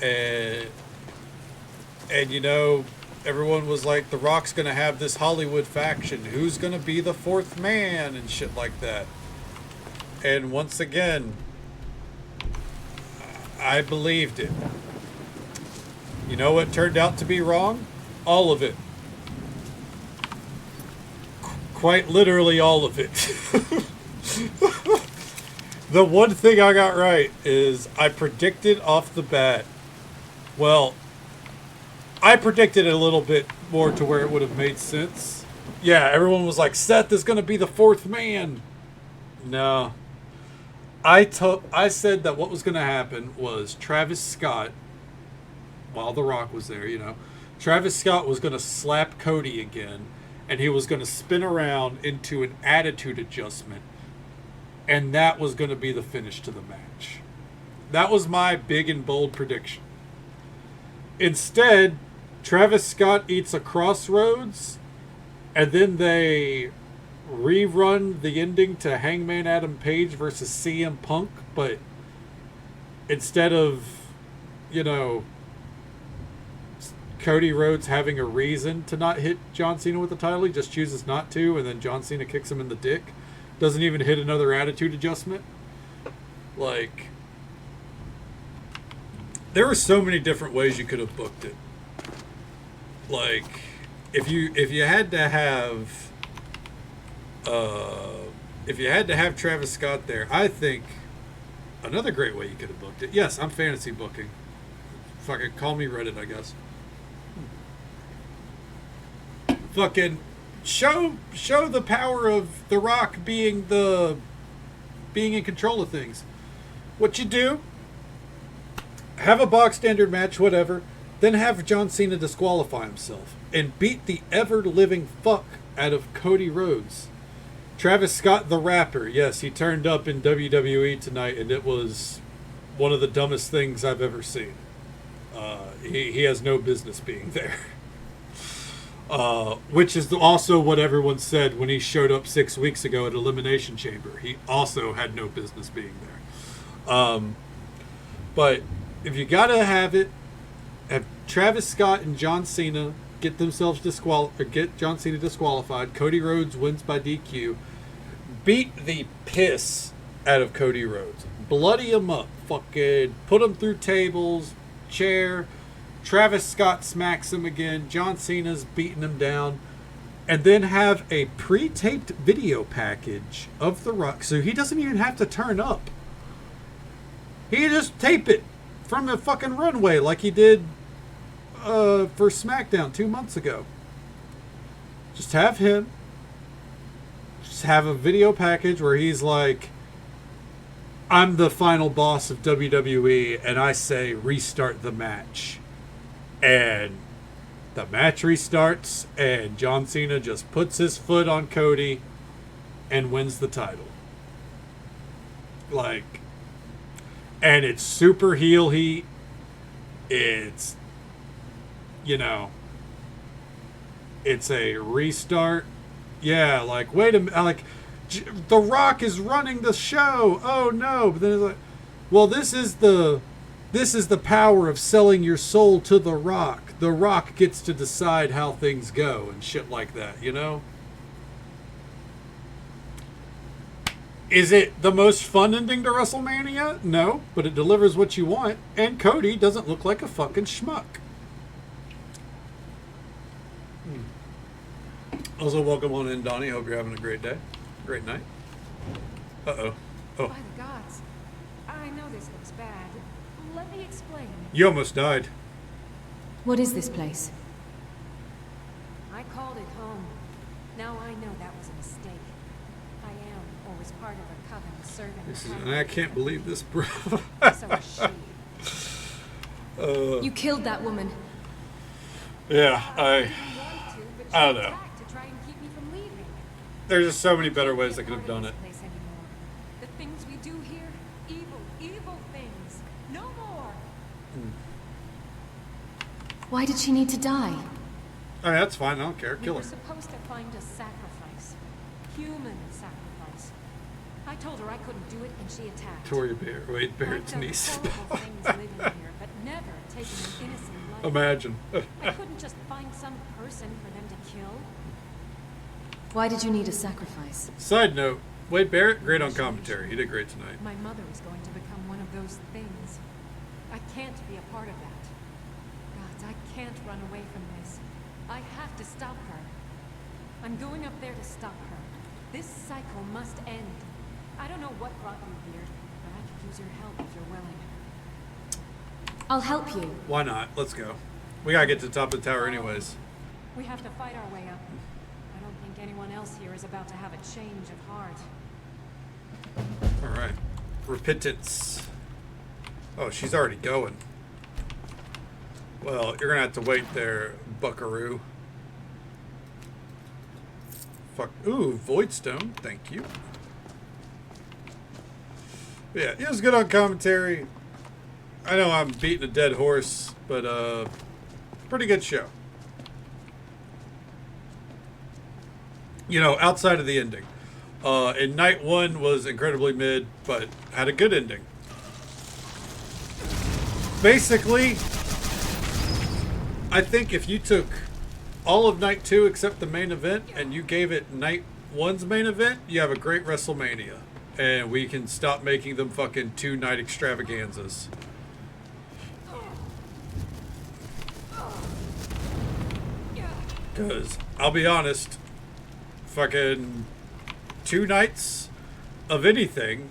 And you know, everyone was like, The Rock's going to have this Hollywood faction. Who's going to be the fourth man and shit like that. And once again, I believed it. You know what turned out to be wrong? All of it. Quite literally all of it. The one thing I got right is I predicted off the bat. Well, I predicted it a little bit more to where it would have made sense. Yeah, everyone was like, Seth is going to be the fourth man. No. I said that what was going to happen was Travis Scott, while The Rock was there, you know, Travis Scott was going to slap Cody again, and he was going to spin around into an attitude adjustment, and that was going to be the finish to the match. That was my big and bold prediction. Instead, Travis Scott eats a crossroads, and then they rerun the ending to Hangman Adam Page versus CM Punk, but instead of, you know, Cody Rhodes having a reason to not hit John Cena with the title, he just chooses not to, and then John Cena kicks him in the dick. Doesn't even hit another attitude adjustment. Like, there were so many different ways you could have booked it. Like, if you had to have Travis Scott there, I think another great way you could have booked it. Yes, I'm fantasy booking. Fucking call me Reddit, I guess. Fucking show the power of The Rock being in control of things. What you do? Have a box standard match, whatever. Then have John Cena disqualify himself and beat the ever living fuck out of Cody Rhodes. Travis Scott, the rapper, yes, he turned up in WWE tonight, and it was one of the dumbest things I've ever seen. He has no business being there. Which is also what everyone said when he showed up 6 weeks ago at Elimination Chamber. He also had no business being there. But if you gotta have it, have Travis Scott and John Cena get themselves get John Cena disqualified. Cody Rhodes wins by DQ. Beat the piss out of Cody Rhodes. bloody him up. Fucking put him through tables, chair. Travis Scott smacks him again. John Cena's beating him down. And then have a pre-taped video package of The Rock. So he doesn't even have to turn up. He can just tape it from the fucking runway like he did for SmackDown 2 months ago. Just have him. Just have a video package where he's like, I'm the final boss of WWE and I say restart the match. And the match restarts and John Cena just puts his foot on Cody and wins the title. Like, and it's super heel heat. It's, you know, it's a restart. Yeah, like, wait a minute, like, The Rock is running the show. Oh no! But then it's like, well, this is the power of selling your soul to The Rock. The Rock gets to decide how things go and shit like that. You know? Is it the most fun ending to WrestleMania? No, but it delivers what you want, and Cody doesn't look like a fucking schmuck. Also, welcome on in, Donnie. Hope you're having a great day. Great night. Uh-oh. Oh. By the gods. I know this looks bad. Let me explain. You almost died. What is this place? I called it home. Now I know that was a mistake. I am, or was part of a coven serving This is, the and I can't believe this, bro. So was she. You killed that woman. Yeah, I didn't want to, but she I don't know. attacked to try and keep me from leaving. There's just so many better ways they could have done it. The things we do here, evil things. No more. Why did she need to die? I mean, that's fine. I don't care. We Kill were her. supposed to find a sacrifice. Human sacrifice. I told her I couldn't do it, and she attacked. Toria Wade Barrett's I've done niece. horrible things living here, but never taken an innocent life. Imagine. I couldn't just find some person for them to kill. Why did you need a sacrifice? Side note, Wade Barrett, great on commentary. He did great tonight. My mother is going to become one of those things. I can't be a part of that. Gods, I can't run away from this. I have to stop her. I'm going up there to stop her. This cycle must end. I don't know what brought you here, but I could use your help if you're willing. I'll help you. Why not? Let's go. We gotta get to the top of the tower anyways. We have to fight our way up. I don't think anyone else here is about to have a change of heart. Alright. Repentance. Oh, she's already going. Well, you're gonna have to wait there, buckaroo. Fuck. Ooh, Voidstone. Thank you. Yeah, it was good on commentary. I know I'm beating a dead horse, but pretty good show. You know, outside of the ending. And night one was incredibly mid, but had a good ending. Basically, I think if you took all of night two except the main event and you gave it night one's main event, you have a great WrestleMania. And we can stop making them fucking 2-night extravaganzas. Because, I'll be honest, fucking 2 nights of anything,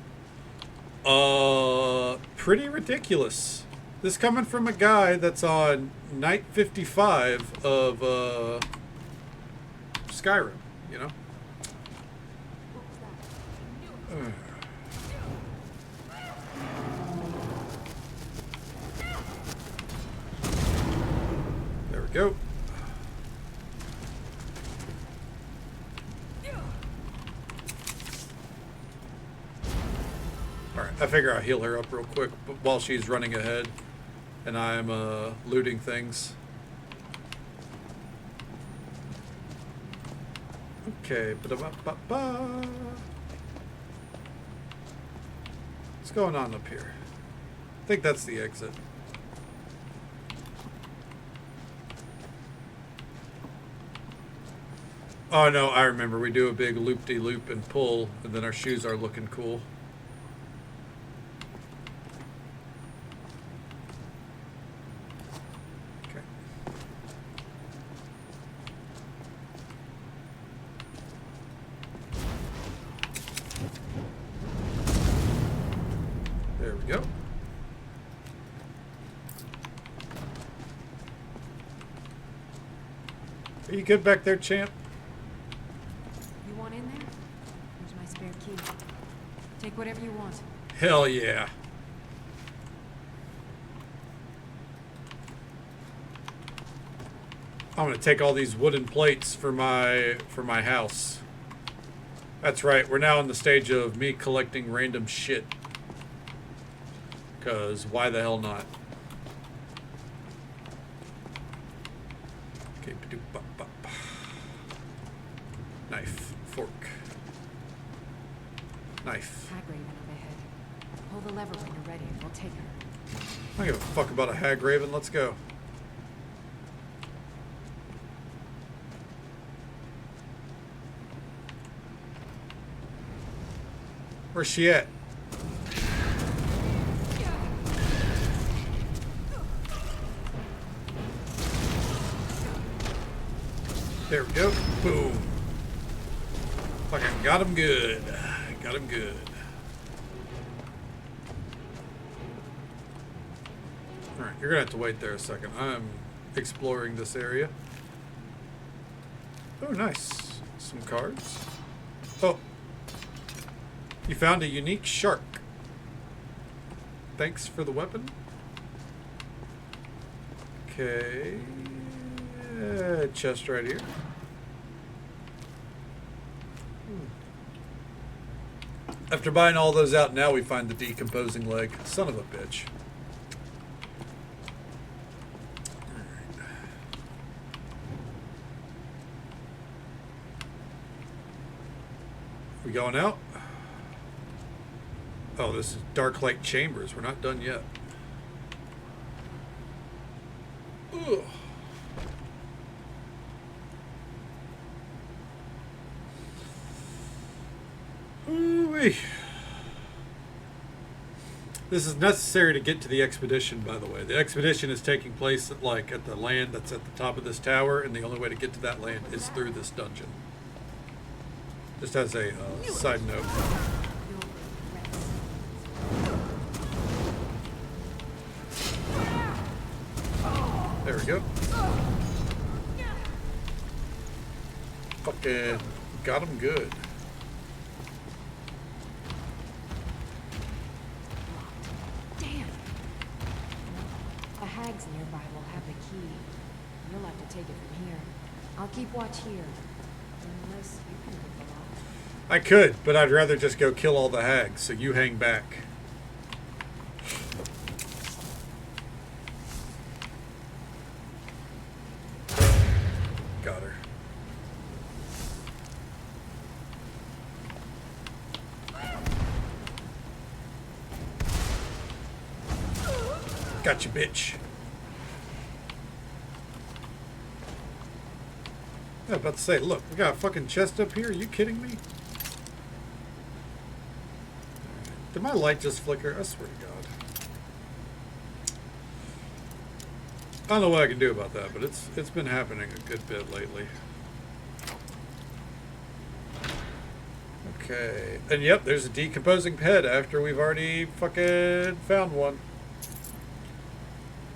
pretty ridiculous. This coming from a guy that's on night 55 of, Skyrim, you know? There we go. Alright, I figure I'll heal her up real quick while she's running ahead and I'm looting things. Okay, ba-da-ba-ba-ba. What's going on up here? I think that's the exit. Oh no, I remember. We do a big loop-de-loop and pull, and then our shoes are looking cool. You good back there, champ? You want in there? Here's my spare key. Take whatever you want. Hell yeah. I'm gonna take all these wooden plates for my house. That's right, we're now in the stage of me collecting random shit. Cause why the hell not? Okay, knife, fork. Knife. Hag Raven overhead. Pull the lever when you're ready and we'll take her. I don't give a fuck about a hag raven, let's go. Where's she at? There we go. Boom. Fucking got him good. Got him good. Alright, you're gonna have to wait there a second. I'm exploring this area. Oh, nice. Some cards. Oh. You found a unique shark. Thanks for the weapon. Okay. Chest right here. After buying all those out, now we find the decomposing leg. Son of a bitch. Alright. We going out? Oh, this is Dark Light Chambers. We're not done yet. Ugh. Ooh-wee. This is necessary to get to the expedition, by the way. The expedition is taking place at, at the land that's at the top of this tower, and the only way to get to that land is through this dungeon. Just as a side note. There we go. Fucking got him good. Damn. The hags nearby will have the key. You'll have to take it from here. I'll keep watch here. Unless you can pick the lock. I could, but I'd rather just go kill all the hags, so you hang back. Got her. Gotcha, bitch. I was about to say, look, we got a fucking chest up here. Are you kidding me? Did my light just flicker? I swear to God. I don't know what I can do about that, but it's been happening a good bit lately. Okay. And yep, there's a decomposing head after we've already fucking found one.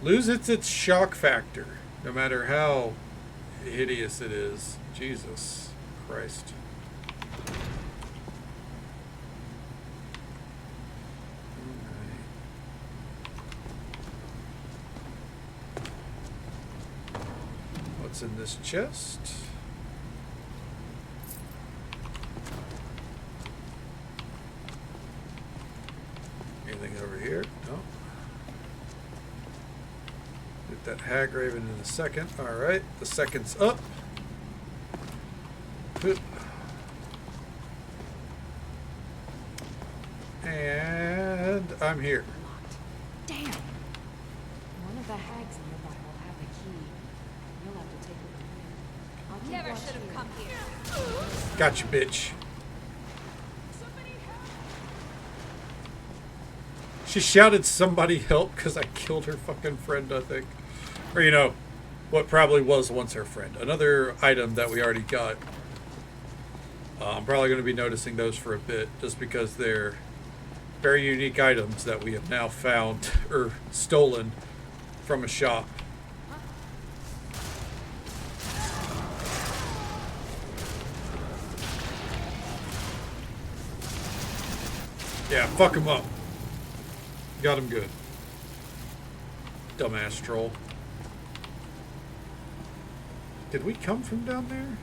Loses its shock factor, no matter how hideous it is. Jesus Christ. What's in this chest? Anything over here? No. Get that hag raven in a second. Alright, the second's up. And I'm here. Damn. One of the hags nearby will have the key. You'll have to take it from here. I'll keep Never watch should have here. come here. Gotcha, bitch. She shouted somebody help because I killed her fucking friend, I think. Or, you know, what probably was once her friend. Another item that we already got. I'm probably going to be noticing those for a bit just because they're very unique items that we have now found or stolen from a shop. Yeah, fuck him up. Got him good. Dumbass troll. Did we come from down there?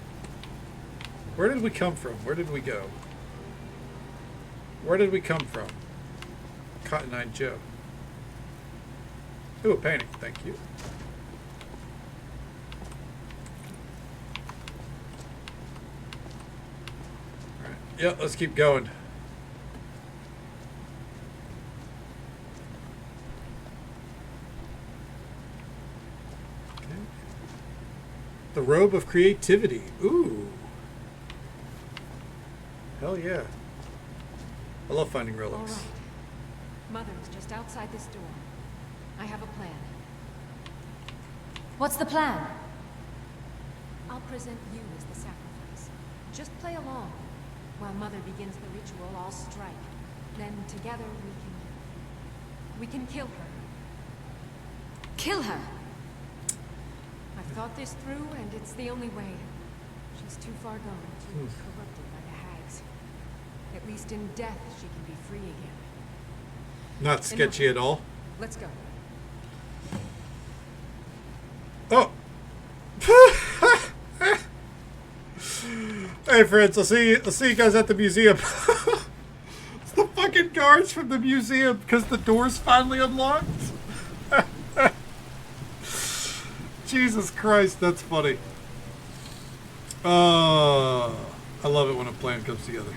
Where did we come from? Where did we go? Where did we come from? Cotton Eye Joe. Ooh, a painting. Thank you. Alright. Yeah, let's keep going. Okay. The Robe of Creativity. Ooh. Hell yeah. I love finding relics. All right. Mother is just outside this door. I have a plan. What's the plan? I'll present you as the sacrifice. Just play along. While Mother begins the ritual, I'll strike. Then together we can kill her. Kill her? I've thought this through, and it's the only way. She's too far gone, too corrupted by the hags. At least in death, she can be free again. Not sketchy at all. Let's go. Oh. Hey friends, I'll see you guys at the museum. It's the fucking guards from the museum because the door's finally unlocked. Jesus Christ, that's funny. I love it when a plan comes together.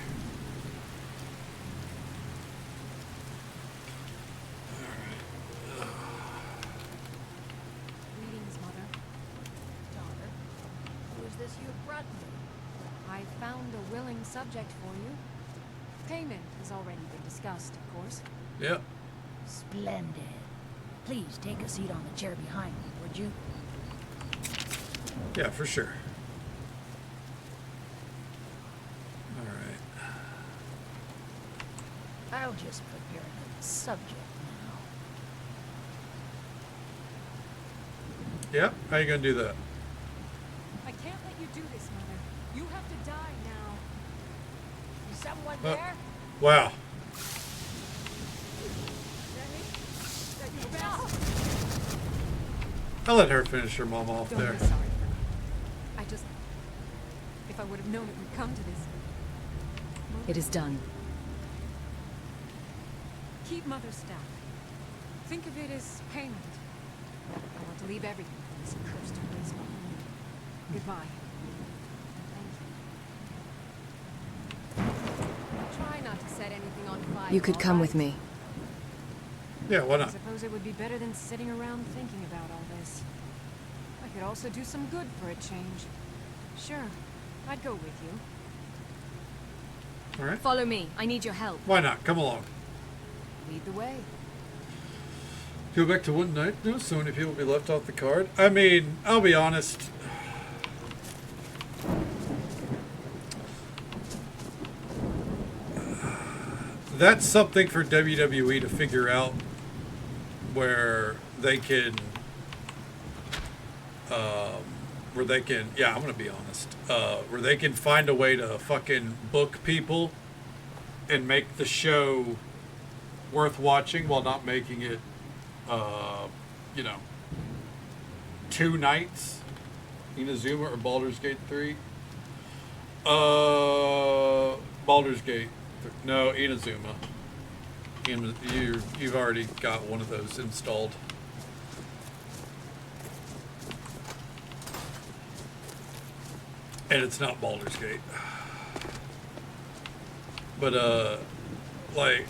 Greetings, Mother. Daughter, who is this you have brought me? I found a willing subject for you. Payment has already been discussed, of course. Yep. Splendid. Please take a seat on the chair behind me, would you? Yeah, for sure. Alright. I'll just prepare the subject now. Yep. How you gonna do that? I can't let you do this, Mother. You have to die now. Is someone Oh. there? Wow. I'll let her finish her mom off Don't there. be sorry for me. I just... If I would have known it would come to this... It is done. Keep Mother's staff. Think of it as payment. I want to leave everything from this cursed place behind. Goodbye. Thank you. Try not to set anything on fire. You could come with me. Yeah, why I not? suppose it would be better than sitting around thinking about all this. I could also do some good for a change. Sure, I'd go with you. Alright. Follow me. I need your help. Why not? Come along. Lead the way. Go back to one night? No, so many people will be left off the card. I mean, I'll be honest. That's something for WWE to figure out where they can, yeah, I'm going to be honest, where they can find a way to fucking book people and make the show worth watching while not making it, you know, 2 nights. Inazuma or Baldur's Gate 3? Baldur's Gate. No, Inazuma. You've already got one of those installed. And it's not Baldur's Gate. But, like...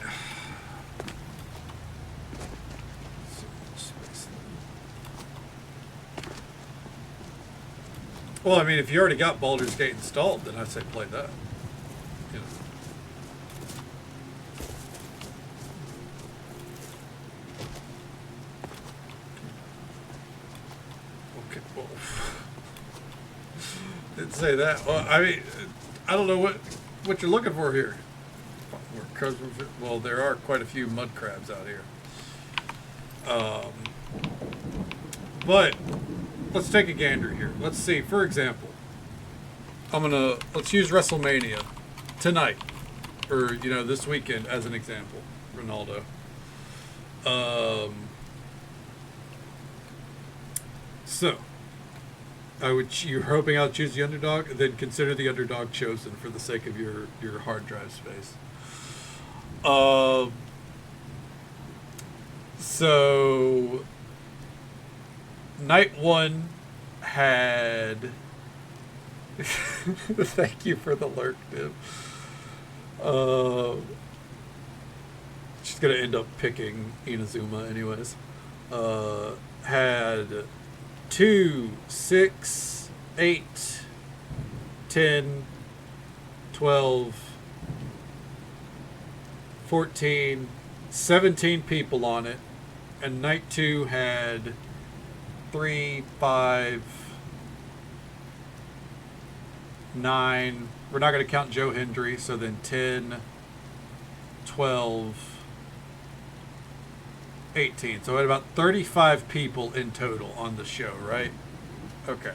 Well, I mean, if you already got Baldur's Gate installed, then I'd say play that. You know. Okay, well, didn't say that. Well, I mean, I don't know what you're looking for here. Well, there are quite a few mud crabs out here. But let's take a gander here. Let's see. For example, let's use WrestleMania tonight. or this weekend as an example, Ronaldo. So you're hoping I'll choose the underdog, then consider the underdog chosen for the sake of your hard drive space. So night one had thank you for the lurk, dude. She's gonna end up picking Inazuma anyways. Had 2, 6, 8, 10, 12, 14, 17 people on it, and night 2 had 3, 5, 9. We're not going to count Joe Hendry, so then 10, 12, 18. So we had about 35 people in total on the show, right? Okay.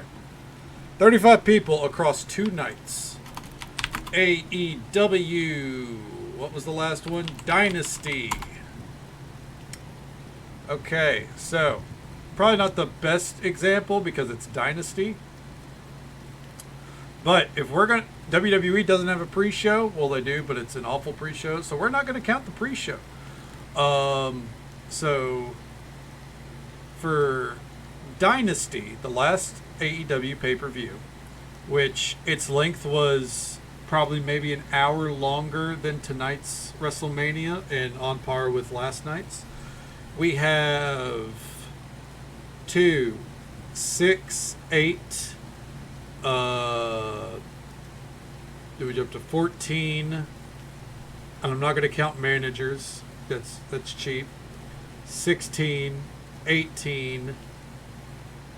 35 people across 2 nights. AEW. What was the last one? Dynasty. Okay, so probably not the best example because it's Dynasty. But if we're going to... WWE doesn't have a pre-show. Well, they do, but it's an awful pre-show. So we're not going to count the pre-show. So for Dynasty, the last AEW pay-per-view, which its length was probably maybe an hour longer than tonight's WrestleMania and on par with last night's, we have 2, 6, 8, do we jump to 14? And I'm not going to count managers. That's cheap. 16, 18,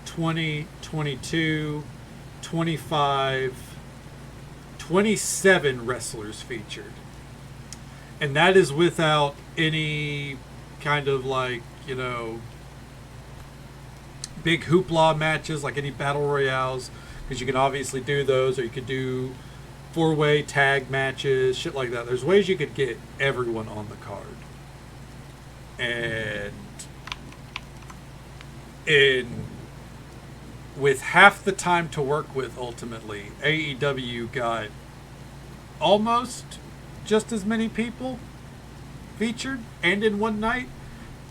20, 22, 25, 27 wrestlers featured. And that is without any kind of big hoopla matches, like any battle royales, because you can obviously do those, or you could do 4-way tag matches, shit like that. There's ways you could get everyone on the card. And with half the time to work with, ultimately, AEW got almost just as many people featured, and in one night,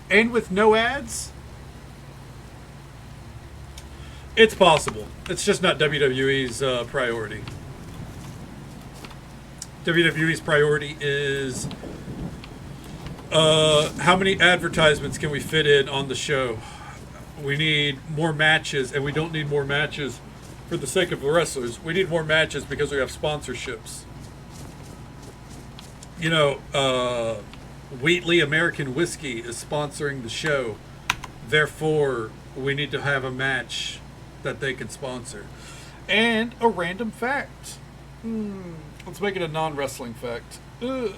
and with no ads. It's possible. It's just not WWE's priority. WWE's priority is how many advertisements can we fit in on the show? We need more matches, and we don't need more matches for the sake of the wrestlers. We need more matches because we have sponsorships. Wheatley American Whiskey is sponsoring the show. Therefore, we need to have a match that they can sponsor. And a random fact. Let's make it a non-wrestling fact. Ugh.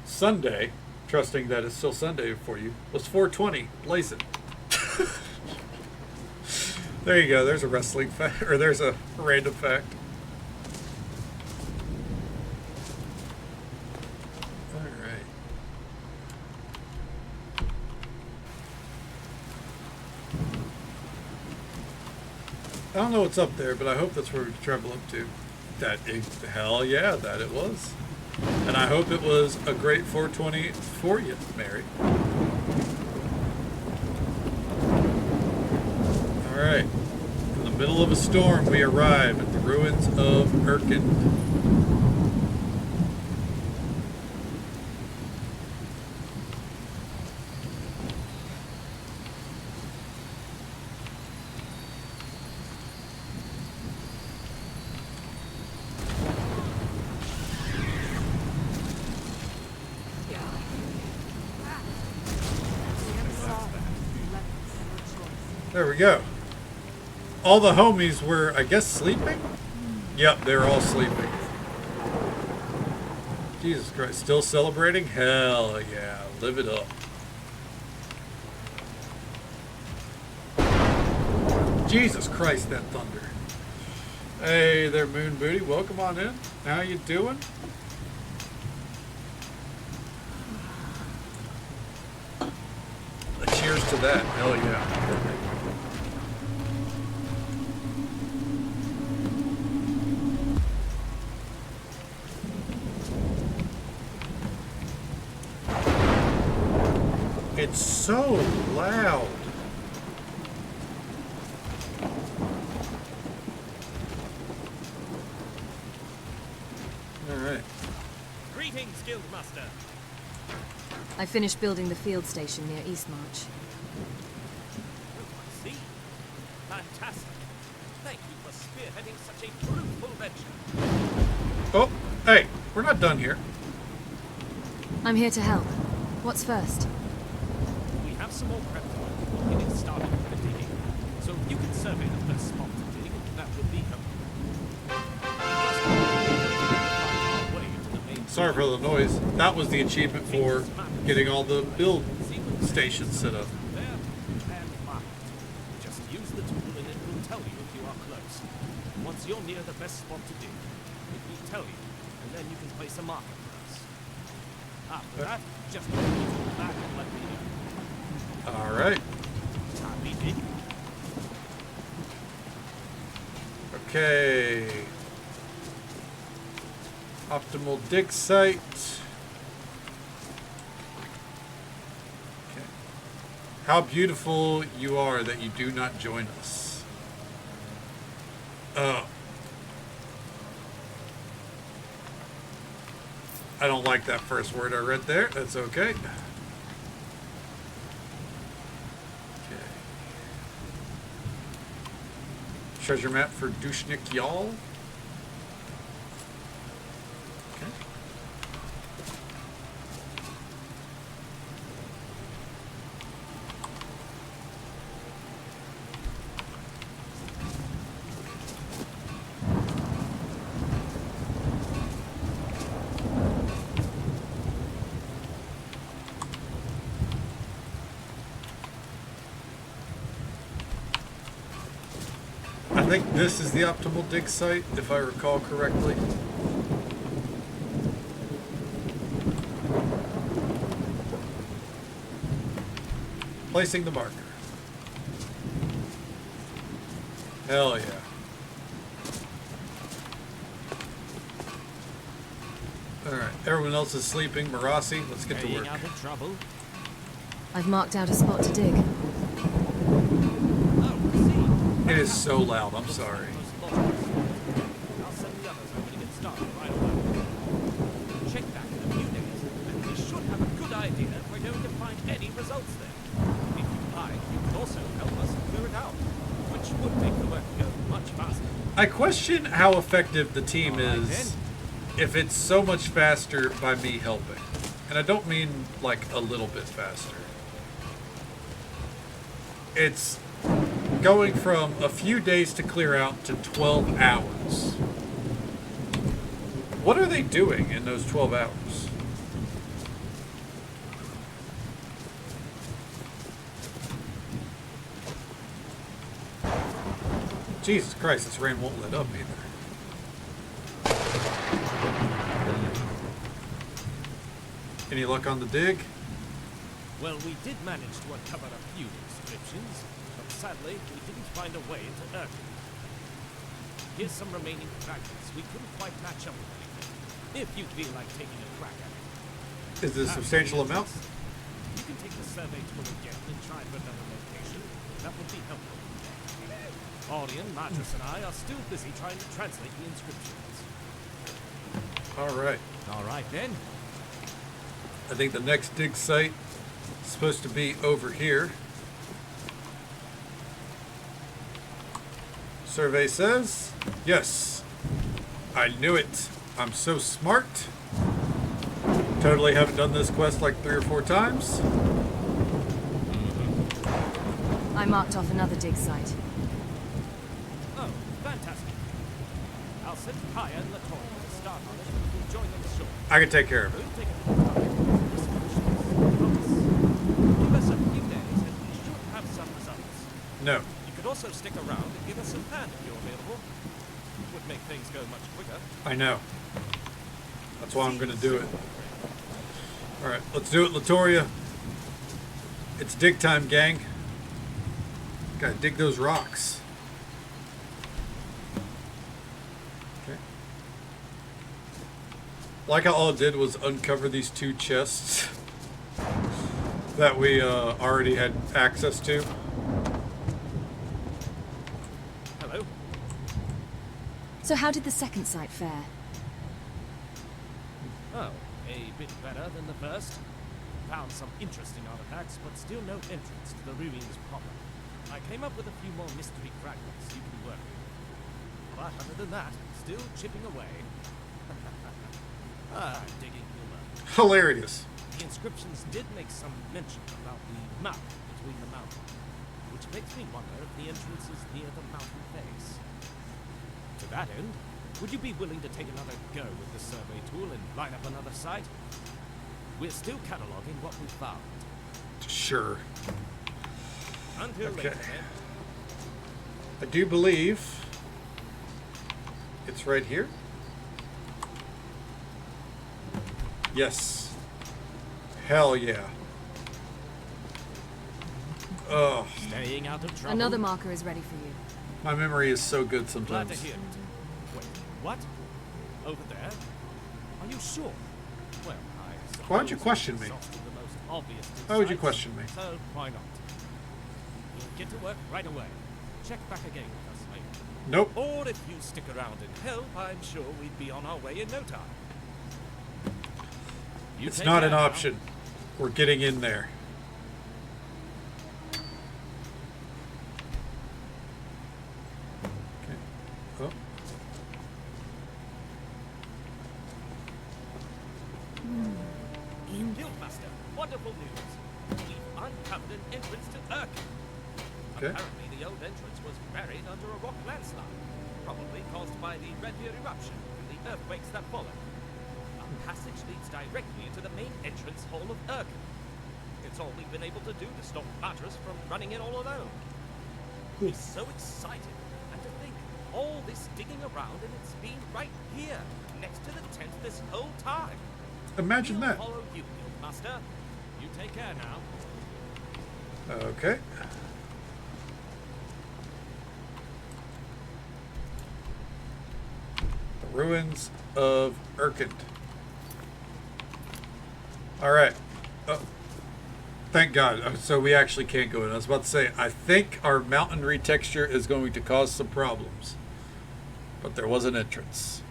Sunday, trusting that it's still Sunday for you, was 420. Blaze it. There you go. There's a wrestling fact, or there's a random fact. All right. I don't know what's up there, but I hope that's where we travel up to. Hell yeah, that it was. And I hope it was a great 420 for you, Mary. Alright. In the middle of a storm, we arrive at the ruins of Erkin. There we go. All the homies were, I guess, sleeping? Yep, they're all sleeping. Jesus Christ, still celebrating? Hell yeah, live it up. Jesus Christ, that thunder. Hey there, Moon Booty. Welcome on in. How you doing? Cheers to that. Hell yeah. It's so loud. All right. Greetings, Guildmaster. I finished building the field station near Eastmarch. Oh, I see. Fantastic. Thank you for spearheading such a fruitful venture. Oh, hey, we're not done here. I'm here to help. What's first? We have some more prep work before getting started with the digging. So if you can survey the best spot to dig, that would be helpful. Sorry for the noise. That was the achievement for getting all the build stations set up. There and mark it. Just use the tool and it will tell you if you are close. Once you're near the best spot to dig, it will tell you, and then you can place a marker for us. After that, just put the tool back and let me know. All right. Time we dig. Okay. Optimal dig site. Okay. How beautiful you are that you do not join us. I don't like that first word I read there. That's okay. Okay. Treasure map for Dushnik Y'all. Okay. I think this is the optimal dig site, if I recall correctly. Placing the marker. Hell yeah. Alright, everyone else is sleeping. Marasi, let's get to Staying work. out of trouble. I've marked out a spot to dig. Oh, I see. It is so loud, I'm sorry. I'll send the others over to get started right away. Check back in a few days, and we should have a good idea if we're going to find any results there. If you like, you could also help us clear it out, which would make the work go much faster. I question how effective the team All right, is if it's so much faster by me helping. And I don't mean like a little bit faster. It's going from a few days to clear out to 12 hours. What are they doing in those 12 hours? Jesus Christ, this rain won't let up either. Any luck on the dig? Well, we did manage to uncover a few inscriptions, but sadly, we didn't find a way into Earth. Here's some remaining fragments we couldn't quite match up with anything, if you feel like taking a crack at it. Is it a substantial amount? You can take the survey tool again and try for another location. That would be helpful. Orion, Matras, and I are still busy trying to translate the inscriptions. All right. All right, then. I think the next dig site is supposed to be over here. Survey says, yes. I knew it. I'm so smart. Totally haven't done this quest like 3 or 4 times. I marked off another dig site. Oh, fantastic. I'll send Kaya and Latoya to start on it and we'll join them shortly. I can take care of it. We'll take a look at the solutions. Give us a few days and we should have some results. No. You could also stick around and give us a hand if you're available. Would make things go much quicker. I know. That's why I'm going to do it. Alright, let's do it, Latoria. It's dig time, gang. Gotta dig those rocks. Okay. Like how all it did was uncover these 2 chests that we already had access to. Hello? So how did the second site fare? Oh, a bit better than the first. Found some interesting artifacts, but still no entrance to the ruins proper. I came up with a few more mystery fragments you can work with. But other than that, still chipping away. Digging humor. Hilarious. The inscriptions did make some mention about the mouth between the mountains, which makes me wonder if the entrance is near the mountain face. To that end, would you be willing to take another go with the survey tool and line up another site? We're still cataloging what we found. Sure. Until Okay. later, then. I do believe it's right here. Yes. Hell yeah. Oh, Staying out of trouble. Another marker is ready for you. my memory is so good Glad to sometimes. hear it. Wait, what? Over there? Are you sure? Well, I suppose Why would you question me? exhausted the most obvious Why would you sites, question me? So why not? We'll get to work right away. Check back again with us later. Nope. Or if you stick around and help, I'm sure we'd be on our way in no time. You It's take not care an now. option. We're getting in there. Okay. Oh. Guildmaster, wonderful news. We've uncovered an entrance to Urk. Okay. Apparently the old entrance was buried under a rock landslide, probably caused by the Red Deer eruption and the earthquakes that followed. A passage leads directly into the main entrance hall of Urk. It's all we've been able to do to stop Patras from running in all alone. He's so excited, and to think, all this digging around and it's been right here, next to the tent this whole time. Imagine We'll that. follow you, Guildmaster. You take care now. Okay. The ruins of Urkend. All right. Oh, thank God. So we actually can't go in. I was about to say, I think our mountain retexture is going to cause some problems. But there was an entrance.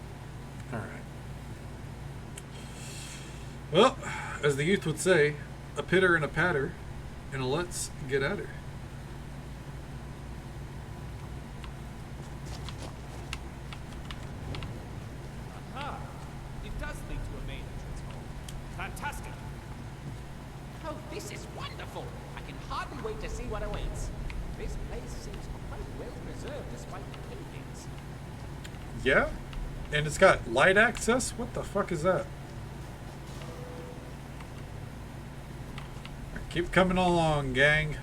All right. Well, as the youth would say, a pitter and a patter, and a let's get at her. Aha! It does lead to a main entrance hall. Fantastic! Oh, this is wonderful! I can hardly wait to see what awaits. This place seems quite well preserved despite the paintings. Yeah? And it's got light access? What the fuck is that? Keep coming along, gang.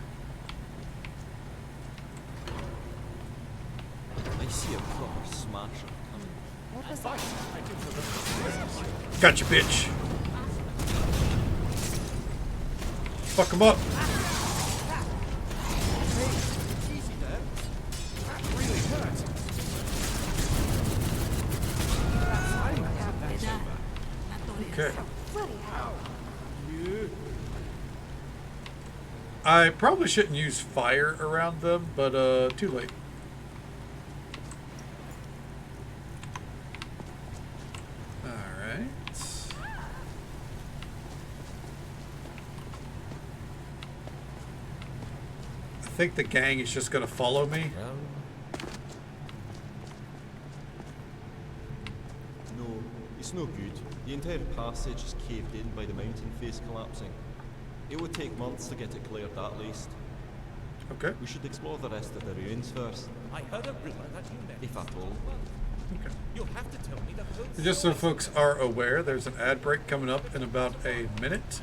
I see a proper smasher coming. What was that? Gotcha, bitch. Fuck him up. Easy there. That really hurt. Okay. I probably shouldn't use fire around them, but too late. Alright. I think the gang is just gonna follow me. No, it's no good. The entire passage is caved in by the mountain face collapsing. It would take months to get it cleared at least. Okay. We should explore the rest of the ruins first, I heard a rumor that you met. if at all. Okay. You'll have to tell me the whole Just so story. folks are aware, there's an ad break coming up in about a minute.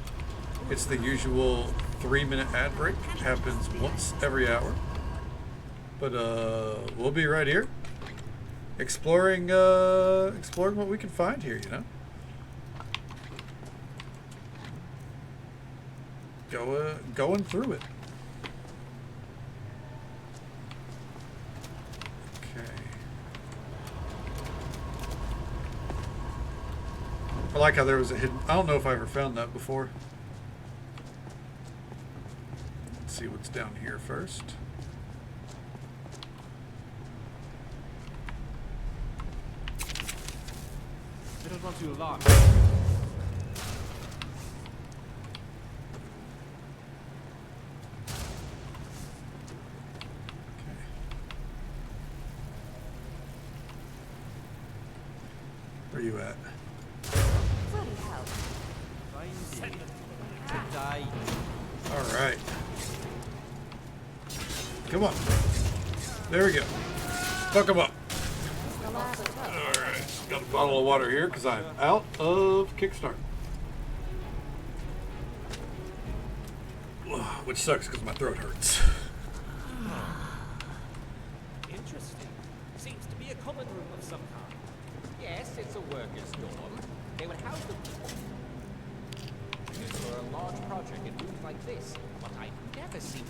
It's the usual 3-minute ad break. It happens once every hour. But we'll be right here, exploring what we can find here. You know, going through it. Okay. I like how there was a hidden. I don't know if I ever found that before. Let's see what's down here first. I don't want to alarm. Where you at? Bloody hell. Send them to die. All right. Come on. There we go. Fuck them up. All right. Got a bottle of water here because I'm out of Kickstart. Which sucks because my throat hurts. Interesting. Seems to be a common room of some kind. Yes, it's a workers' dorm. They would house the people. For a large project in rooms like this, but I've never seen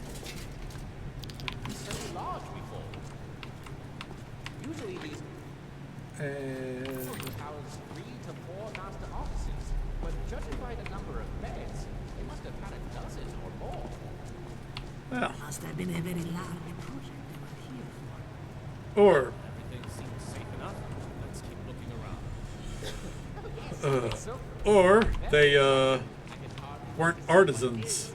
so large before. Usually these house 3 to 4 master offices, but judging by the number of beds, they must have had a dozen or more. Well, Must have been a very large project they were here for. or Everything seems safe enough. Let's keep looking around. or they weren't artisans.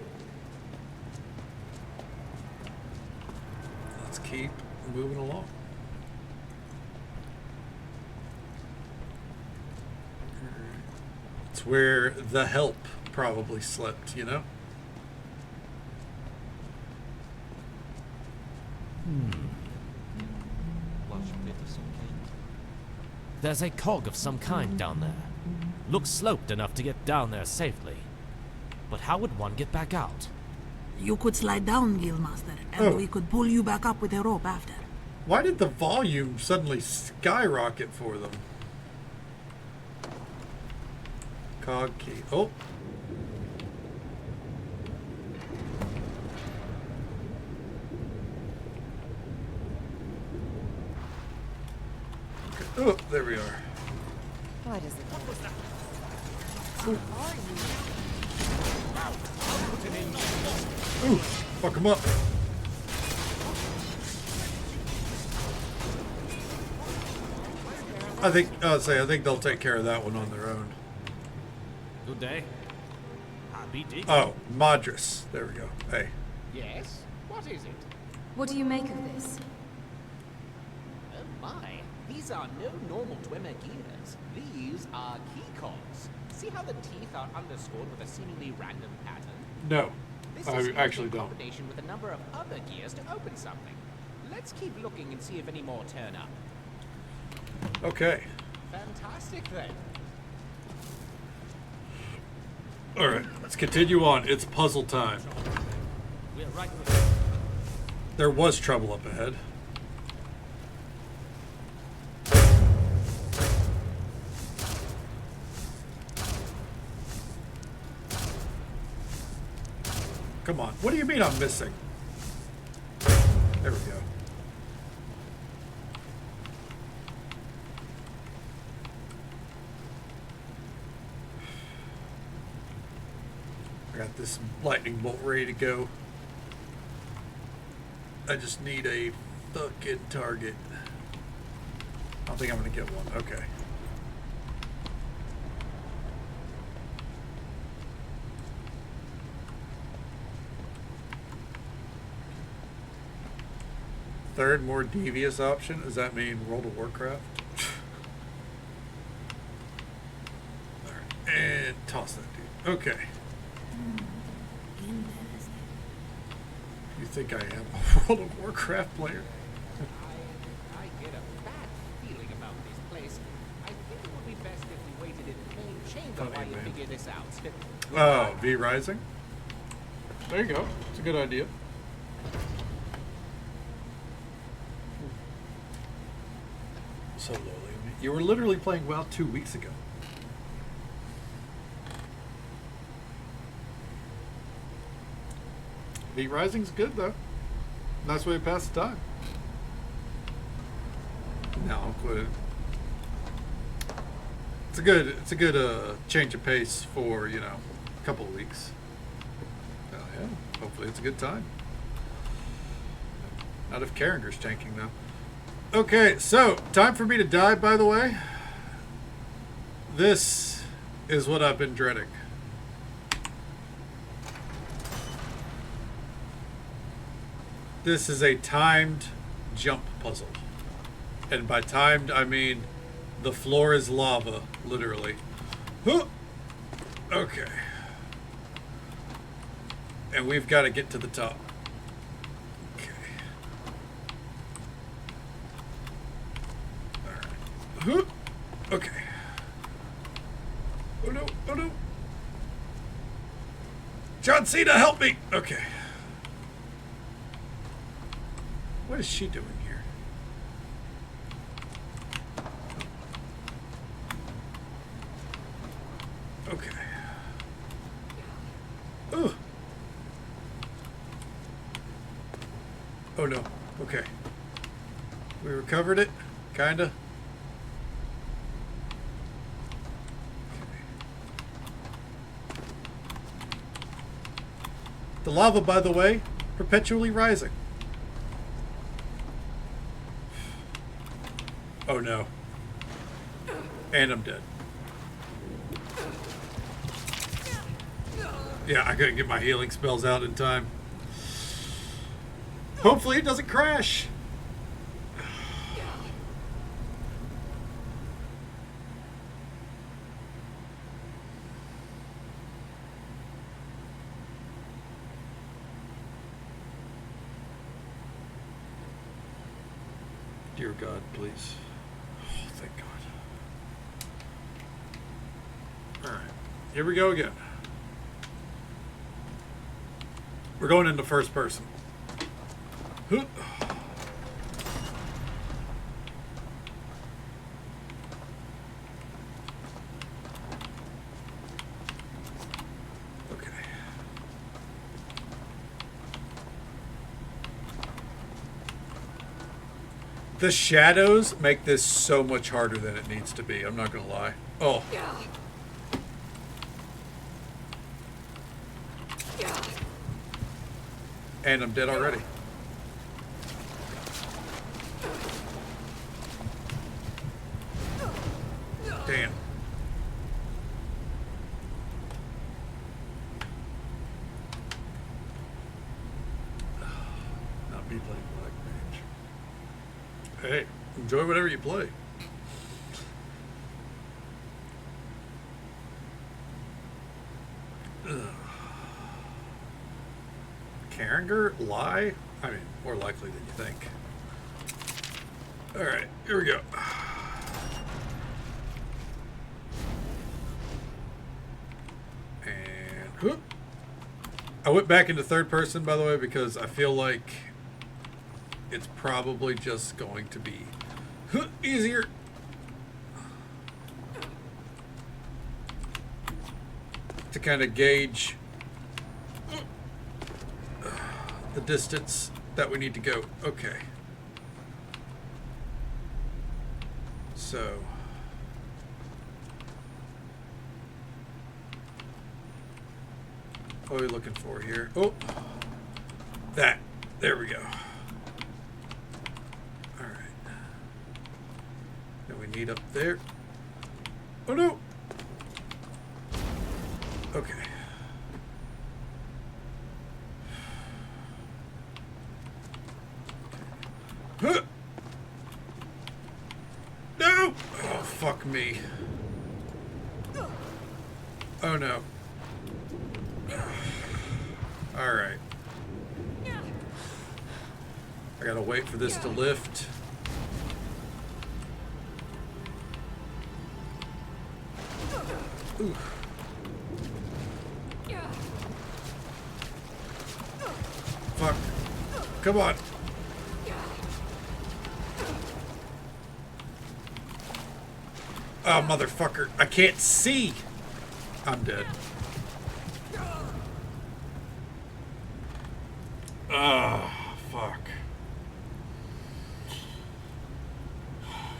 Let's keep moving along. It's where the help probably slept, you know? Large pit of some kind. There's a cog of some kind down there. Looks sloped enough to get down there safely. But how would one get back out? You could slide down, Guildmaster, and Oh. we could pull you back up with a rope after. Why did the volume suddenly skyrocket for them? Cog key. Oh. Okay. Oh, there we are. Why does it matter? Ooh, fuck him up. I think they'll take care of that one on their own. Good day. Happy digging. Oh, Madras. There we go. Hey. Yes? What is it? What do you make of this? Oh my, these are no normal Dwemer gears. These are key cogs. See how the teeth are underscored with a seemingly random pattern? No, This I is actually in don't. combination with a number of other gears to open something. Let's keep looking and see if any more turn up. Okay. Fantastic then. All right, let's continue on. It's puzzle time. We're right with you. There was trouble up ahead. Come on. What do you mean I'm missing? There we go. I got this lightning bolt ready to go. I just need a fucking target. I don't think I'm gonna get one. Okay. Third, more devious option. Does that mean World of Warcraft? Alright, and toss that dude. Okay. Interesting. You think I am a World of Warcraft player? I get a bad feeling about this place. I think it would be best if we waited in the main chamber Funny, while you man. figure this out. Oh, V Rising? There you go. It's a good idea. So lowly. You were literally playing WoW 2 weeks ago. V Rising's good though. Nice way to pass the time. No, I'll quit. It's a good change of pace for, you know, a couple of weeks. Oh yeah. Hopefully it's a good time. Not if Carringer's tanking though. Okay, so time for me to die, by the way. This is what I've been dreading. This is a timed jump puzzle. And by timed, I mean the floor is lava, literally. Okay. And we've got to get to the top. Okay. Alright. Okay. Oh no, oh no. John Cena, help me! Okay. What is she doing here? Okay. Ooh. Oh no. Okay. We recovered it, kinda. Okay. The lava, by the way, perpetually rising. Oh no. And I'm dead. Yeah, I couldn't get my healing spells out in time. Hopefully it doesn't crash. Dear God, please. Oh, thank God. Alright, here we go again. We're going into first person. Okay. The shadows make this so much harder than it needs to be. I'm not gonna lie. Oh. And I'm dead already. Damn. Not me playing Black Mage. Hey, enjoy whatever you play. Carringer? Lie? I mean, more likely than you think. Alright, here we go. And whoop. I went back into third person, by the way, because I feel like it's probably just going to be easier. To kind of gauge the distance that we need to go. Okay. So what are we looking for here? Oh, that. There we go. All right. Then we need up there. Oh no. Okay. Huh. No! Oh, fuck me. Oh no. Alright. I gotta wait for this to lift. Ooh. Fuck. Come on. Oh, motherfucker. I can't see. I'm dead. Ah, fuck.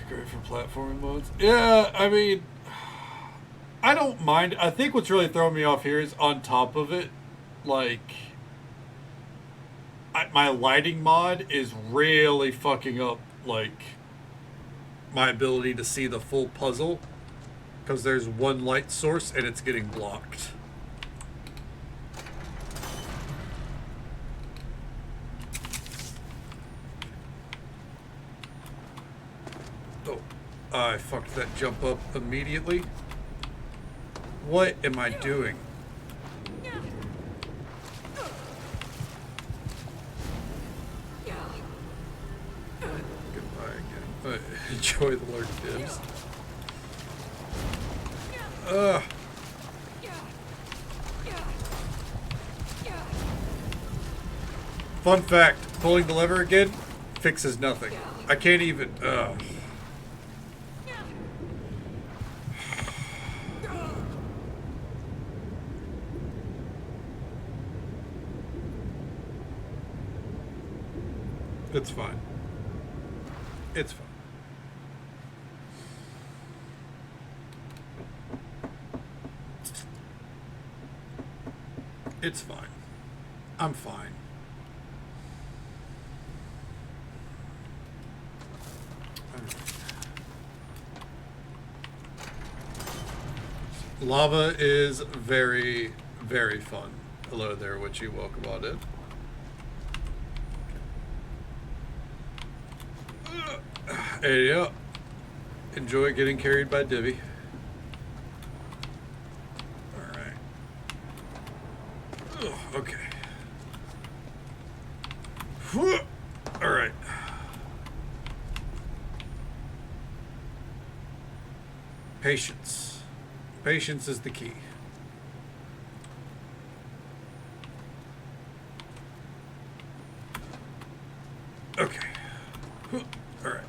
Great for platforming modes. Yeah, I mean, I don't mind. I think what's really throwing me off here is on top of it, like, my lighting mod is really fucking up, like, my ability to see the full puzzle, because there's one light source and it's getting blocked. Oh, I fucked that jump up immediately. What am I doing? Goodbye again. Enjoy the Lord Dibs. Ugh. Fun fact, pulling the lever again fixes nothing. I can't even... It's fine. It's fine. It's fine. I'm fine. Lava is very, very fun. Hello there, Witchy. Welcome on in. Hey, yeah. Enjoy getting carried by Divvy. Alright. Okay. Alright. Patience. Patience is the key. Okay. Alright.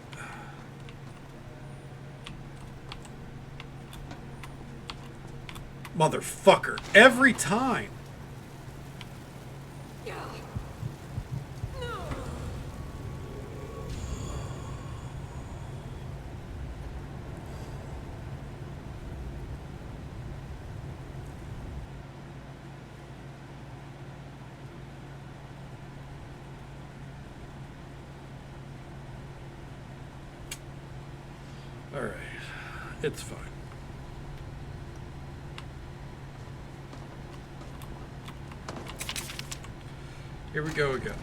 Motherfucker. Every time. Alright. It's fine. Here we go again.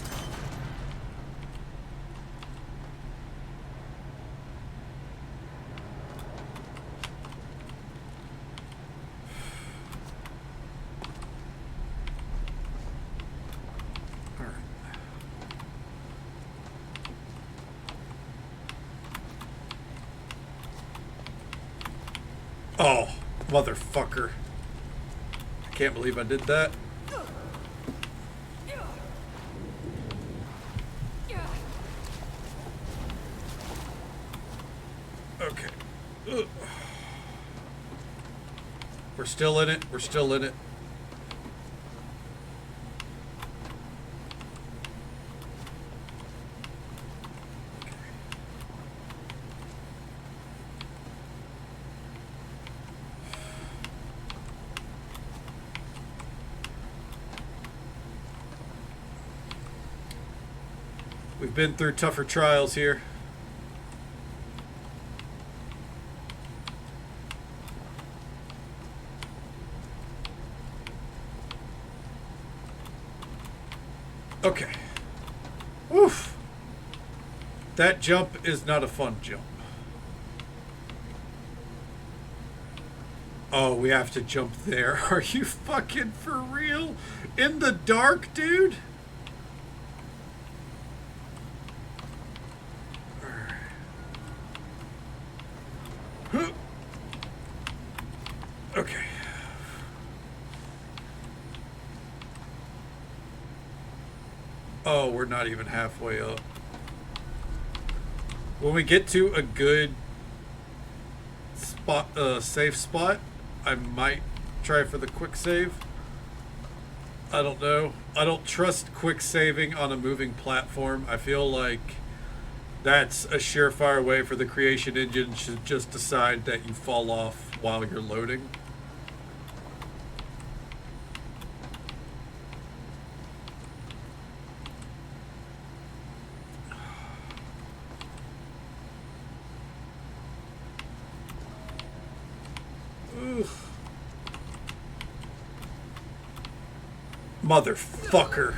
All right. Oh, motherfucker. I can't believe I did that. Okay. Ugh. We're still in it. We're still in it. We've been through tougher trials here. Okay. Oof. That jump is not a fun jump. Oh, we have to jump there. Are you fucking for real? In the dark, dude? Okay. Oh, we're not even halfway up. When we get to a good safe spot, I might try for the quick save. I don't know. I don't trust quick saving on a moving platform. I feel like that's a surefire way for the creation engine to just decide that you fall off while you're loading. Motherfucker.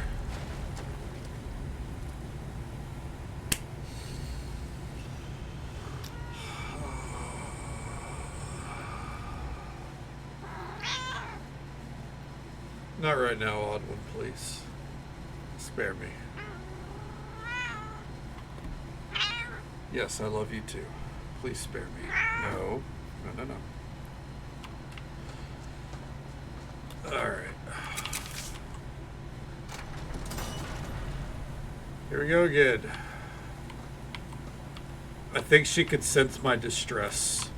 Not right now, odd one, please. Spare me. Yes, I love you too. Please spare me. No. No, no, no. Alright. Here we go again. I think she could sense my distress.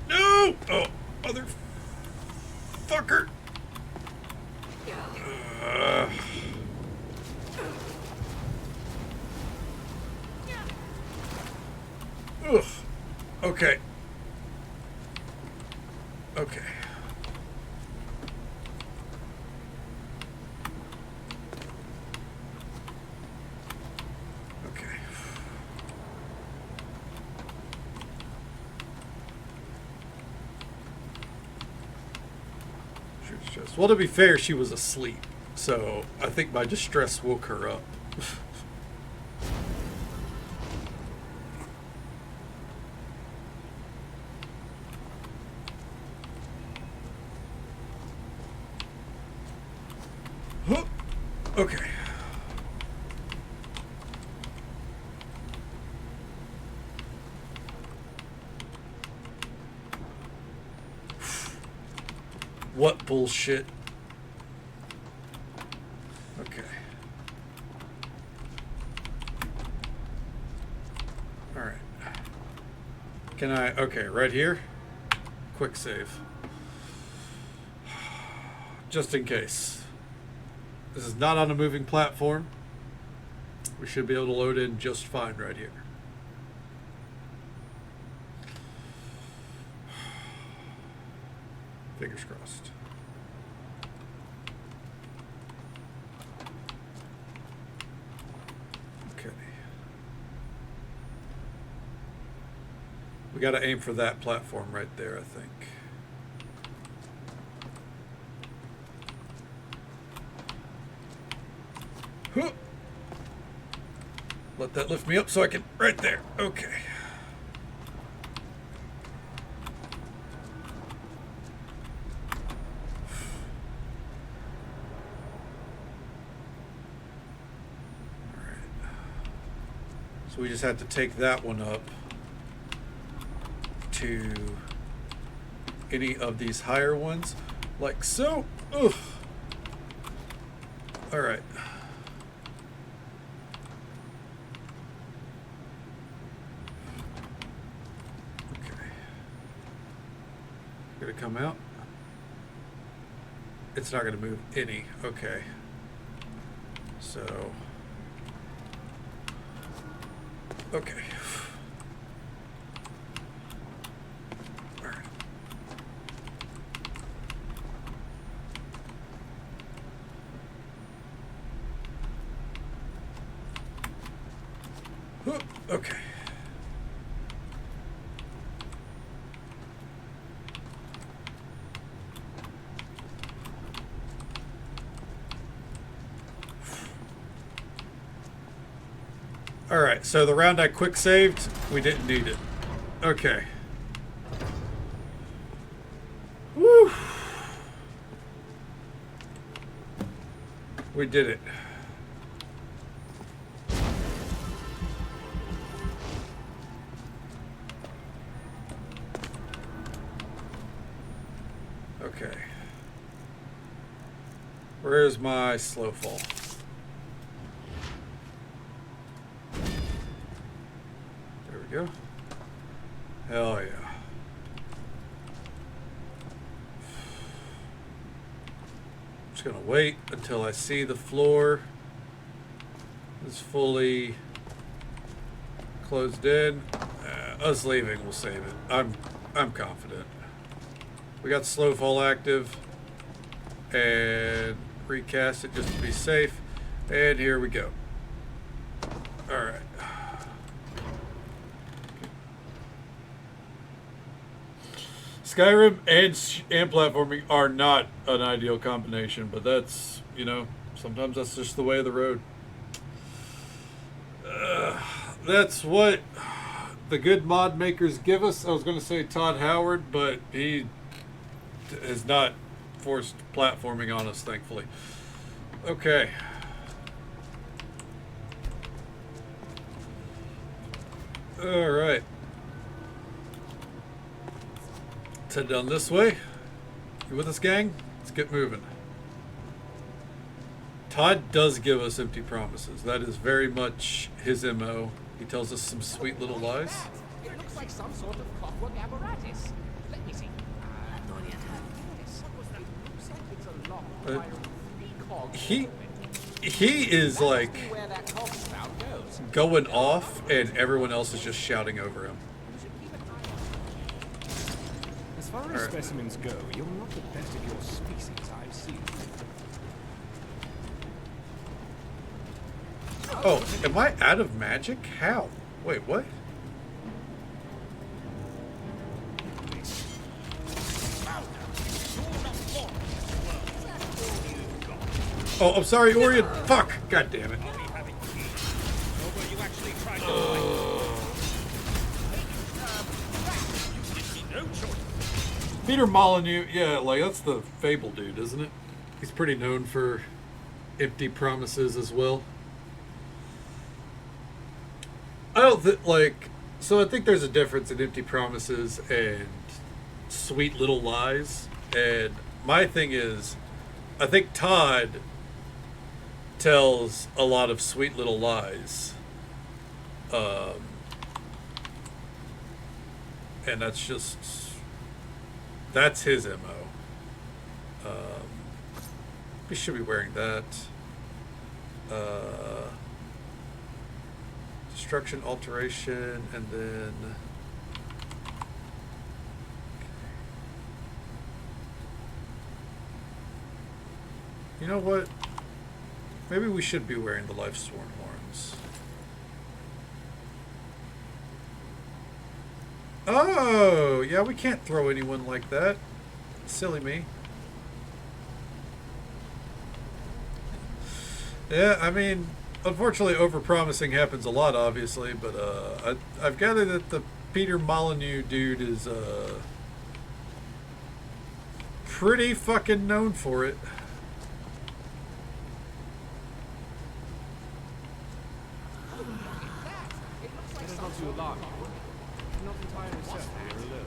No! Oh, motherfucker! Ugh. Okay. Okay. Okay. Well, to be fair, she was asleep, so I think my distress woke her up. Okay. What bullshit? Okay. All right. Can I? Okay, right here. Quick save. Just in case. This is not on a moving platform. We should be able to load in just fine right here. Fingers crossed. Okay. We got to aim for that platform right there, I think. Let that lift me up so I can... Right there. Okay. Alright. So we just had to take that one up to any of these higher ones. Like so. Ugh. Alright. Gonna come out. It's not gonna move any. Okay. So. Okay. All right. Okay. Alright, so the round I quick saved, we didn't need it. Okay. Woo! We did it. Okay. Where's my slow fall? There we go. Hell yeah. Just gonna wait until I see the floor is fully closed in. Us leaving will save it. I'm confident. We got slow fall active and recast it just to be safe. And here we go. All right. Skyrim and platforming are not an ideal combination, but that's, you know, sometimes that's just the way of the road. That's what the good mod makers give us. I was going to say Todd Howard, but he has not forced platforming on us, thankfully. Okay. All right. Let's head down this way. You with us, gang? Let's get moving. Todd does give us empty promises. That is very much his MO. He tells us some sweet little lies. It looks like some sort of clockwork apparatus. Let me see. Looks like it's a lock requiring 3 cogs. He is like Where that cog spout goes. going off, and everyone else is just shouting over him. As far as specimens go, you're not the best of your species I've seen. Oh, am I out of magic? How? Wait, what? Oh, I'm sorry, Orion. Fuck. God damn it. Peter Molyneux, yeah, like that's the Fable dude, isn't it? He's pretty known for empty promises as well. I don't like. So I think there's a difference in empty promises and sweet little lies. And my thing is, I think Todd tells a lot of sweet little lies. And that's just, that's his MO. We should be wearing that. Destruction, alteration, and then you know what? Maybe we should be wearing the Life Sworn horns. Oh, yeah, we can't throw anyone like that. Silly me. Yeah, I mean, unfortunately, overpromising happens a lot, obviously, but I've gathered that the Peter Molyneux dude is pretty fucking known for it. It is not too alarming. Not entirely certain you're alone.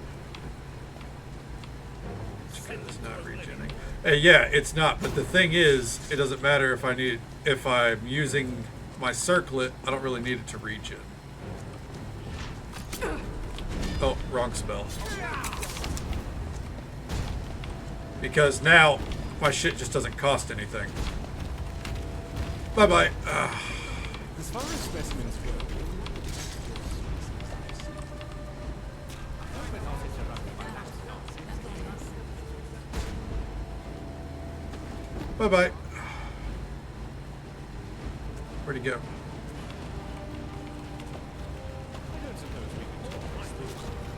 It's not regening. Yeah, it's not. But the thing is, it doesn't matter if I'm using my circlet. I don't really need it to regen. Oh, wrong spell. Because now my shit just doesn't cost anything. Bye bye. As far as specimens go, Bye bye. Where'd he go?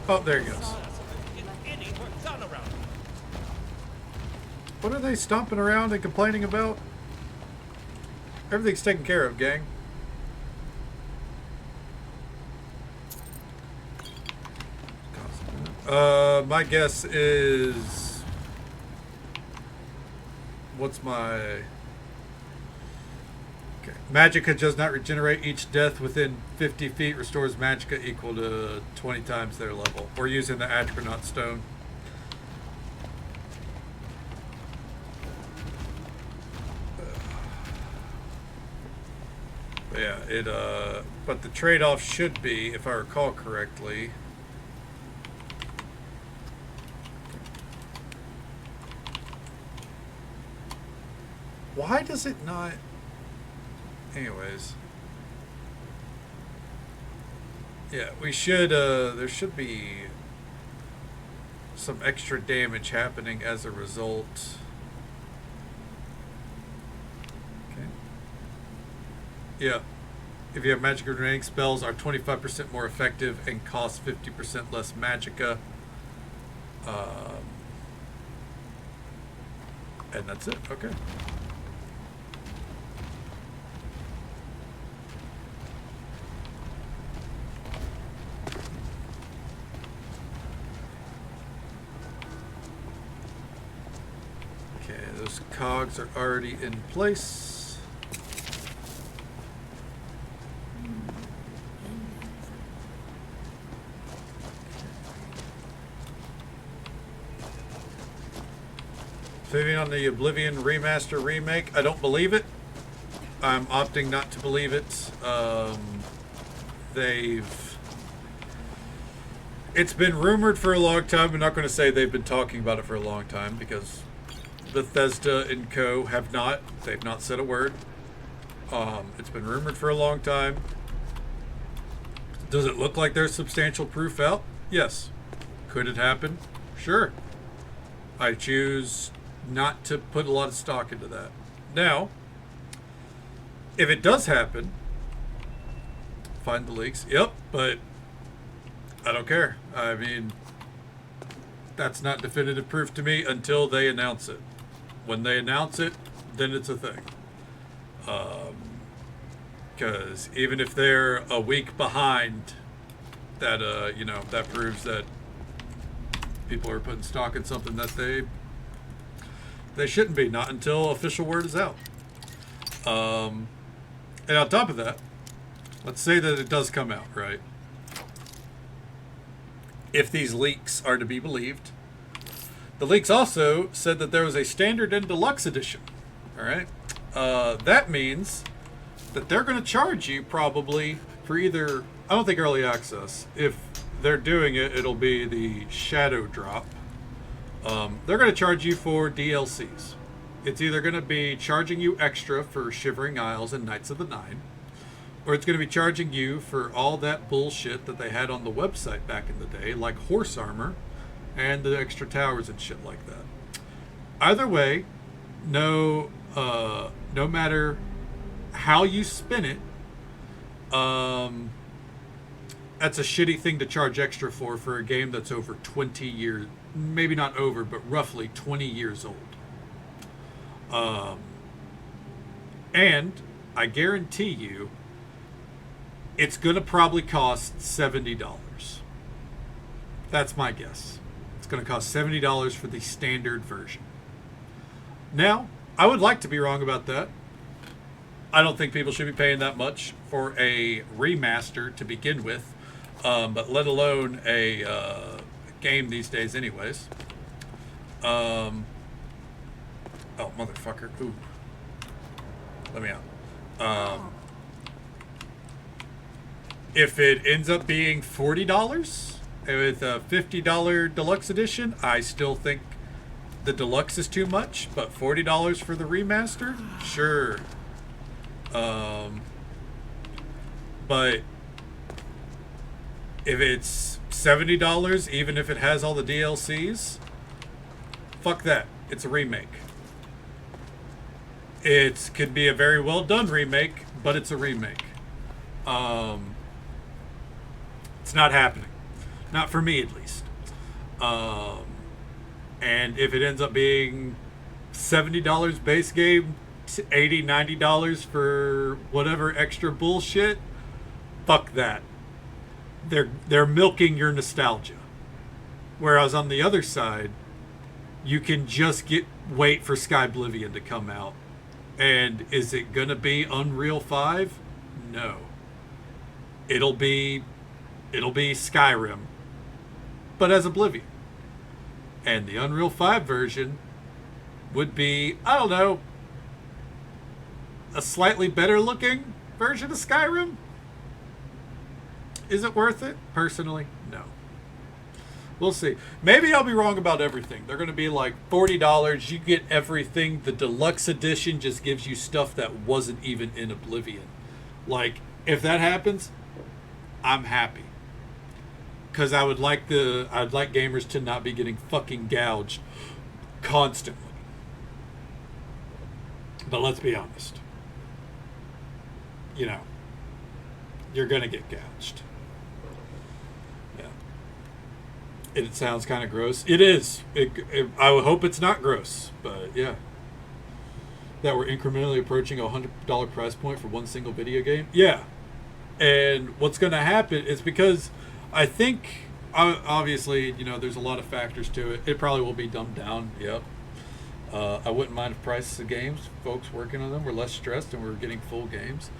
Oh, there he goes. What are they stomping around and complaining about? Everything's taken care of, gang. My guess is... What's my... Okay. Magicka does not regenerate. Each death within 50 feet restores Magicka equal to 20 times their level. We're using the Astronaut Stone. Yeah, but the trade-off should be, if I recall correctly, why does it not, anyways, yeah, we should, there should be some extra damage happening as a result. Okay. Yeah. If you have magic remaining spells are 25% more effective and cost 50% less magicka. And that's it. Okay. Okay, those cogs are already in place. Moving on the Oblivion remaster remake, I don't believe it. I'm opting not to believe it. It's been rumored for a long time. I'm not going to say they've been talking about it for a long time because Bethesda and co. They've not said a word. It's been rumored for a long time. Does it look like there's substantial proof out? Yes. Could it happen? Sure. I choose not to put a lot of stock into that. Now, if it does happen, find the leaks. Yep, but I don't care. I mean, that's not definitive proof to me until they announce it. When they announce it, then it's a thing. Because even if they're a week behind, that that proves that people are putting stock in something that they shouldn't be. Not until official word is out. And on top of that, let's say that it does come out, right? If these leaks are to be believed, the leaks also said that there was a standard and deluxe edition. All right, that means that they're going to charge you probably for either. I don't think early access. If they're doing it, it'll be the Shadow Drop. They're going to charge you for DLCs. It's either going to be charging you extra for Shivering Isles and Knights of the Nine, or it's going to be charging you for all that bullshit that they had on the website back in the day, like horse armor and the extra towers and shit like that. Either way, no matter how you spin it, that's a shitty thing to charge extra for a game that's over 20 years, maybe not over, but roughly 20 years old. And I guarantee you, it's going to probably cost $70. That's my guess. It's going to cost $70 for the standard version. Now, I would like to be wrong about that. I don't think people should be paying that much for a remaster to begin with, but let alone a game these days anyways. Oh, motherfucker. Ooh. Let me out. If it ends up being $40 with a $50 deluxe edition, I still think the deluxe is too much, but $40 for the remaster? Sure. But if it's $70, even if it has all the DLCs, fuck that. It's a remake. It could be a very well done remake, but it's a remake. It's not happening. Not for me, at least. And if it ends up being $70 base game, $80, $90 for whatever extra bullshit, fuck that. They're milking your nostalgia. Whereas on the other side, you can just wait for Skyblivion to come out. And is it gonna be Unreal 5? No. It'll be Skyrim, but as Oblivion. And the Unreal 5 version would be, I don't know, a slightly better looking version of Skyrim. Is it worth it? Personally, no. We'll see. Maybe I'll be wrong about everything. They're going to be like $40. You get everything. The deluxe edition just gives you stuff that wasn't even in Oblivion. Like, if that happens, I'm happy. Because I'd like gamers to not be getting fucking gouged constantly. But let's be honest. You know, you're going to get gouged. Yeah. It sounds kind of gross. It is. I would hope it's not gross, but yeah. That we're incrementally approaching a $100 price point for one single video game. Yeah. And what's going to happen is because I think, obviously, you know, there's a lot of factors to it. It probably will be dumbed down. Yep. I wouldn't mind if prices of games, folks working on them, were less stressed and we were getting full games.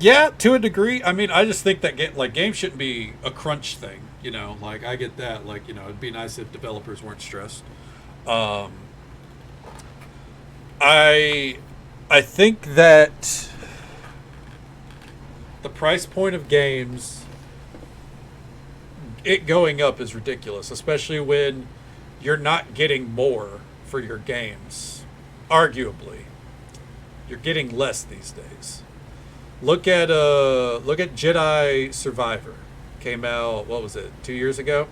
Yeah, to a degree. I mean, I just think that games shouldn't be a crunch thing. You know, like I get that. Like, you know, it'd be nice if developers weren't stressed. I think that the price point of games, it going up is ridiculous, especially when you're not getting more for your games. Arguably, you're getting less these days. Look at Jedi Survivor. Came out, what was it, 2 years ago?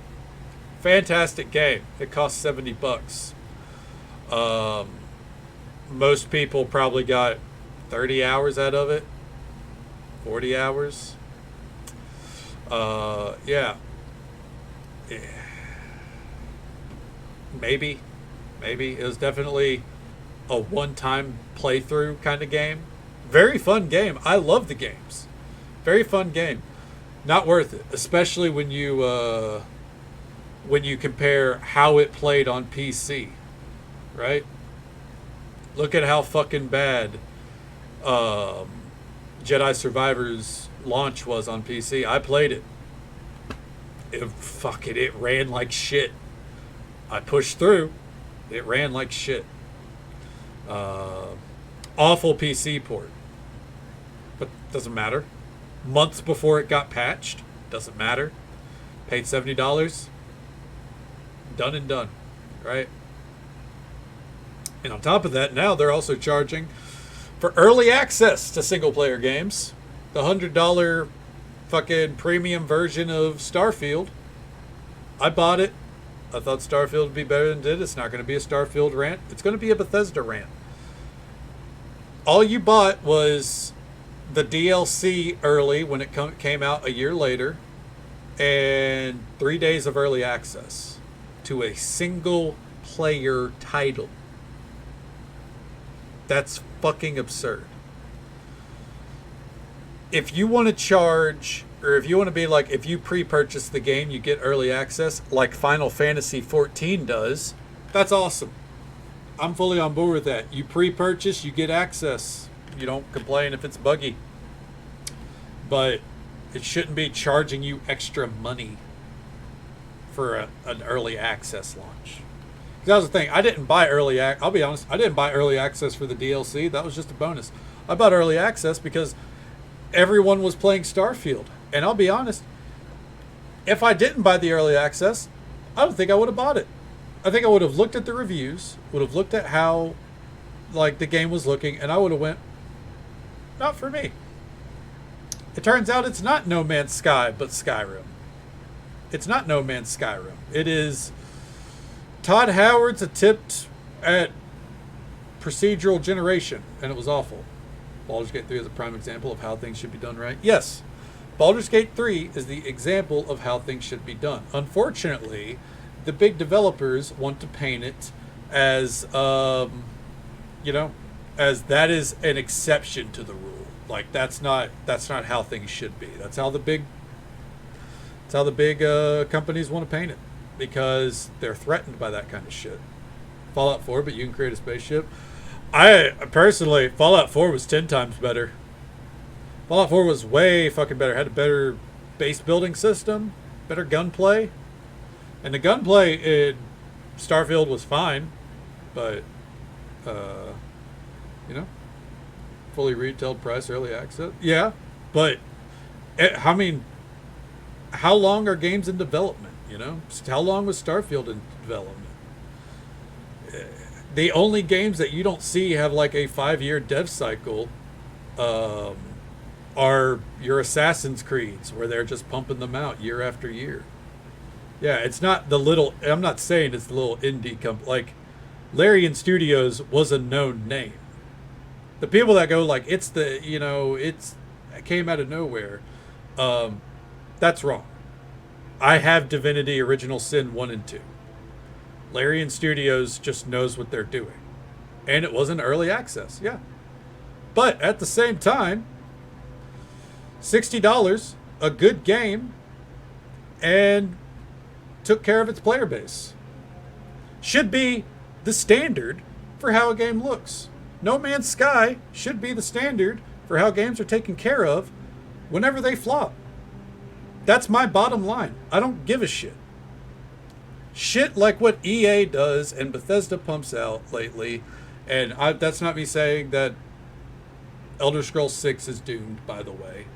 Fantastic game. It cost $70. Most people probably got 30 hours out of it. 40 hours. Yeah. Maybe. It was definitely a one-time playthrough kind of game. Very fun game. I love the games. Very fun game. Not worth it, especially when you compare how it played on PC, right? Look at how fucking bad Jedi Survivor's launch was on PC. I played it. It ran like shit. I pushed through. It ran like shit. Awful PC port. But doesn't matter. Months before it got patched. Doesn't matter. Paid $70. Done and done. Right? And on top of that, now they're also charging for early access to single-player games. The $100 fucking premium version of Starfield. I bought it. I thought Starfield would be better than it did. It's not going to be a Starfield rant. It's going to be a Bethesda rant. All you bought was the DLC early when it came out a year later, and 3 days of early access to a single-player title. That's fucking absurd. If you want to charge, or if you want to be like, if you pre-purchase the game, you get early access, like Final Fantasy XIV does, that's awesome. I'm fully on board with that. You pre-purchase, you get access. You don't complain if it's buggy. But it shouldn't be charging you extra money for an early access launch. Because that was the thing. I didn't buy I'll be honest, I didn't buy early access for the DLC. That was just a bonus. I bought early access because everyone was playing Starfield. And I'll be honest, if I didn't buy the early access, I don't think I would have bought it. I think I would have looked at the reviews, would have looked at how like the game was looking, and I would have went, not for me. It turns out it's not No Man's Sky, but Skyrim. It's not No Man's Skyrim. It is Todd Howard's attempt at procedural generation, and it was awful. Baldur's Gate 3 is a prime example of how things should be done right. Yes, Baldur's Gate 3 is the example of how things should be done. Unfortunately, the big developers want to paint it as, as that is an exception to the rule. Like that's not how things should be. That's how the big companies want to paint it, because they're threatened by that kind of shit. Fallout 4, but you can create a spaceship. I personally, Fallout 4 was 10 times better. Fallout 4 was way fucking better. Had a better base building system, better gunplay. And the gunplay in Starfield was fine, but, fully retailed price early access. Yeah, but I mean, how long are games in development? You know, how long was Starfield in development? The only games that you don't see have like a 5-year dev cycle are your Assassin's Creeds, where they're just pumping them out year after year. Yeah, it's not the little. I'm not saying it's the little indie company. Like Larian Studios was a known name. The people that go like it came out of nowhere. That's wrong. I have Divinity Original Sin 1 and 2. Larian Studios just knows what they're doing. And it wasn't early access, yeah. But at the same time, $60, a good game, and took care of its player base. Should be the standard for how a game looks. No Man's Sky should be the standard for how games are taken care of whenever they flop. That's my bottom line. I don't give a shit. Shit like what EA does and Bethesda pumps out lately, and that's not me saying that Elder Scrolls 6 is doomed, by the way.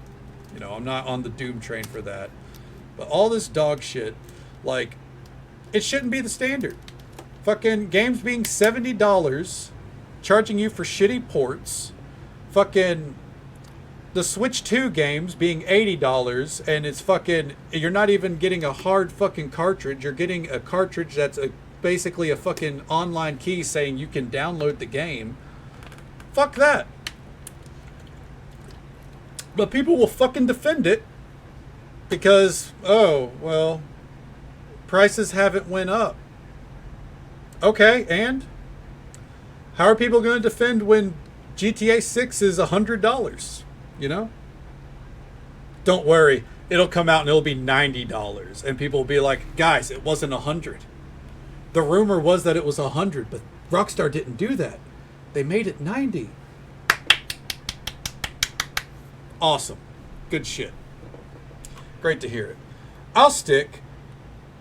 You know, I'm not on the doom train for that. But all this dog shit, like, it shouldn't be the standard. Fucking games being $70, charging you for shitty ports, fucking the Switch 2 games being $80, and it's fucking, you're not even getting a hard fucking cartridge. You're getting a cartridge that's basically a fucking online key saying you can download the game. Fuck that. But people will fucking defend it because, oh, well, prices haven't went up. Okay, and? How are people going to defend when GTA 6 is $100? You know? Don't worry. It'll come out and it'll be $90. And people will be like, guys, it wasn't $100. The rumor was that it was $100, but Rockstar didn't do that. They made it $90. Awesome. Good shit. Great to hear it. I'll stick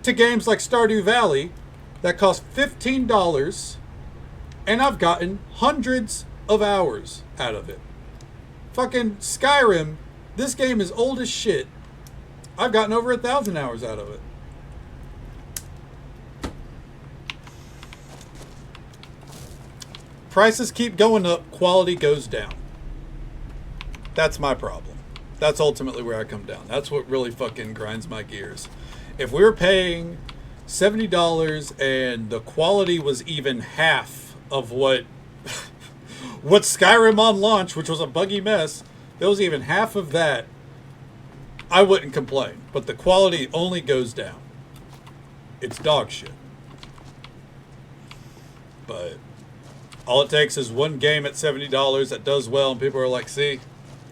to games like Stardew Valley that cost $15, and I've gotten hundreds of hours out of it. Fucking Skyrim, this game is old as shit. I've gotten over 1,000 hours out of it. Prices keep going up, quality goes down. That's my problem. That's ultimately where I come down. That's what really fucking grinds my gears. If we were paying $70 and the quality was even half of what Skyrim on launch, which was a buggy mess, it was even half of that, I wouldn't complain. But the quality only goes down. It's dog shit. But all it takes is one game at $70 that does well, and people are like, see,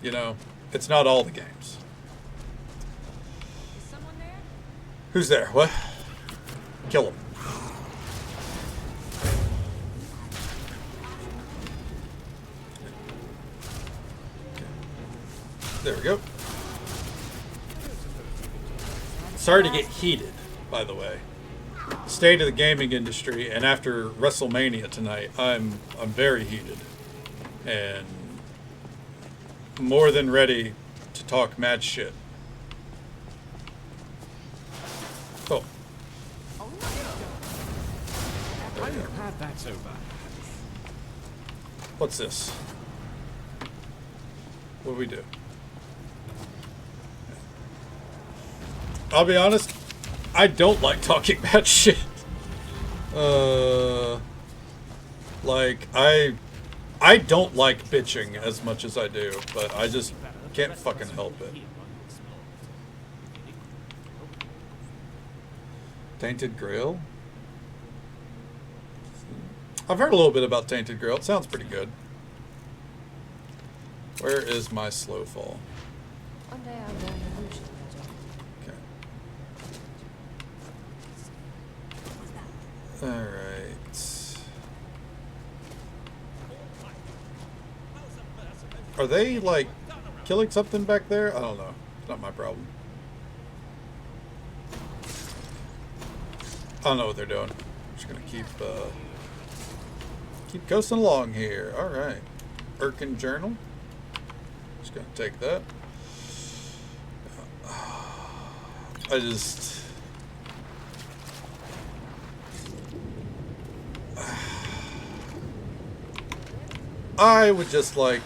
you know, it's not all the games. Is someone there? Who's there? What? Kill him. Okay. There we go. Sorry to get heated, by the way. State of the gaming industry, and after WrestleMania tonight, I'm very heated. And more than ready to talk mad shit. Oh. I'm glad that's over. What's this? What do we do? I'll be honest, I don't like talking bad shit. Like, I don't like bitching as much as I do, but I just can't fucking help it. Tainted Grail? I've heard a little bit about Tainted Grail. It sounds pretty good. Where is my slow fall? One day I'll learn illusion. Okay. Alright. Are they, like, killing something back there? I don't know. It's not my problem. I don't know what they're doing. I'm just gonna keep coasting along here. Alright. Irken Journal. Just gonna take that. I just... I would just like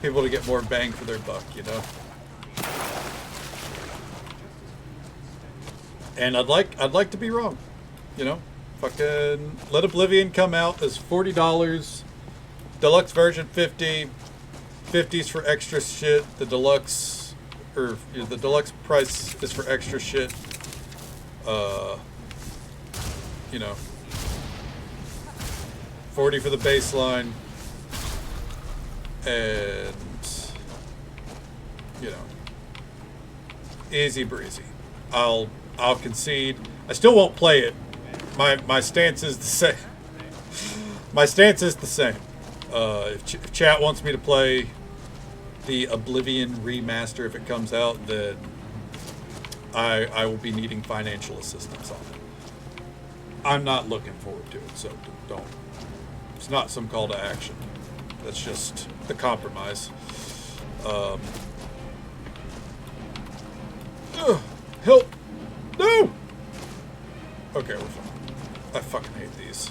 people to get more bang for their buck, you know? And I'd like to be wrong, you know? Fucking let Oblivion come out as $40, deluxe version 50, 50s for extra shit. The deluxe, or the deluxe price is for extra shit. You know, 40 for the baseline, and you know, easy breezy. I'll concede. I still won't play it. My stance is the same. My stance is the same. If chat wants me to play the Oblivion remaster if it comes out, then I will be needing financial assistance on it. I'm not looking forward to it, so don't. It's not some call to action. That's just the compromise. Help! No! Okay, we're fine. I fucking hate these.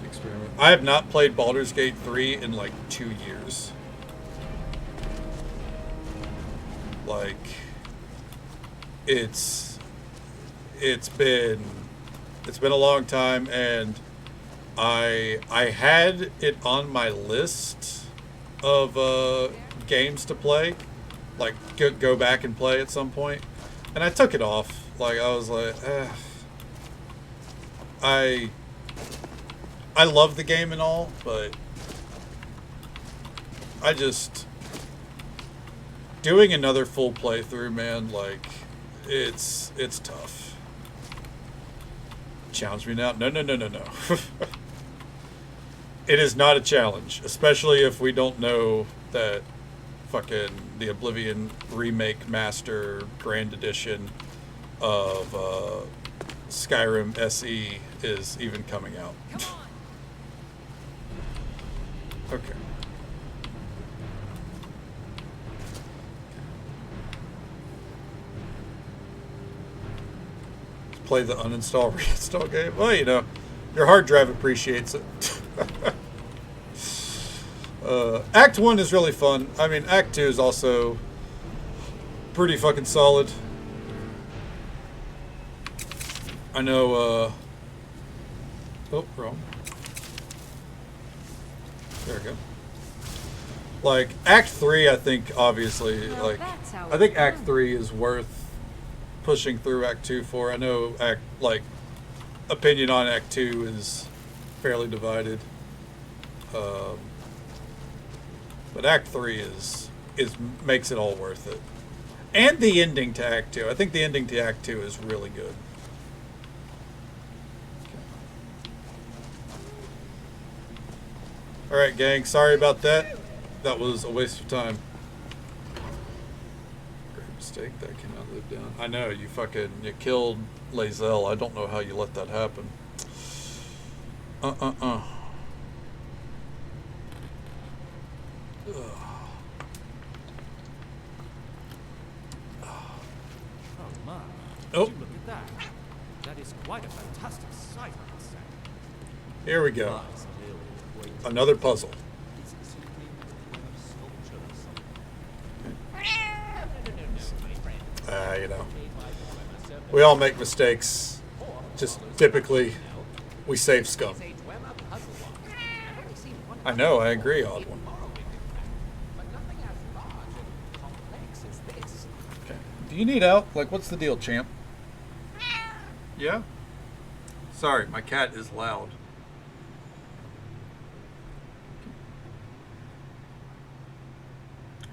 Experiment. I have not played Baldur's Gate 3 in like 2 years. Like, it's been a long time, and I had it on my list of games to play, like go back and play at some point, and I took it off. Like, I was like, I love the game and all, but I just doing another full playthrough, man. Like, it's tough. Challenge me now? No. It is not a challenge, especially if we don't know that fucking the Oblivion Remake Master Grand Edition of Skyrim SE is even coming out. Okay. Play the uninstall, reinstall game. Well, you know, your hard drive appreciates it. Act 1 is really fun. I mean, Act 2 is also pretty fucking solid. I know, oh, wrong. There we go. Like, Act 3, I think, obviously, Well, like, that's how I think it's Act done. 3 is worth pushing through Act 2 for. I know, opinion on Act 2 is fairly divided. But Act 3 is makes it all worth it. And the ending to Act 2. I think the ending to Act 2 is really good. Alright, gang, sorry about that. That was a waste of time. Great mistake, that cannot live down. I know, you killed Lae'zel. I don't know how you let that happen. Oh my. Oh. Would you look at that? That is quite a fantastic sight, I must say. Here we go. Another puzzle. You know, we all make mistakes. Just typically, we save scum. I know, I agree, Odd One. Okay. Do you need help? Like, what's the deal, champ? Yeah? Sorry, my cat is loud.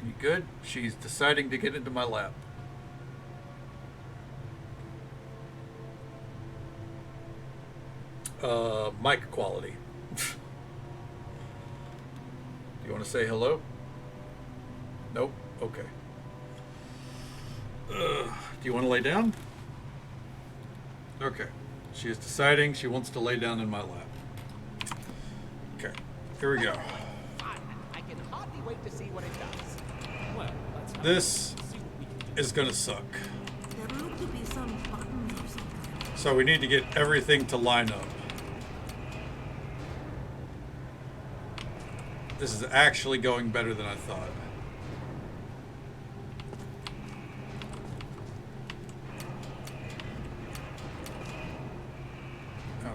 You good? She's deciding to get into my lap. Mic quality. Do you want to say hello? Nope. Okay. Do you want to lay down? Okay. She is deciding she wants to lay down in my lap. Okay. Here we go. I can hardly wait to see see what it does. Well, let's have This see what we can do. is gonna suck. There look to be some buttons or something. So we need to get everything to line up. This is actually going better than I thought.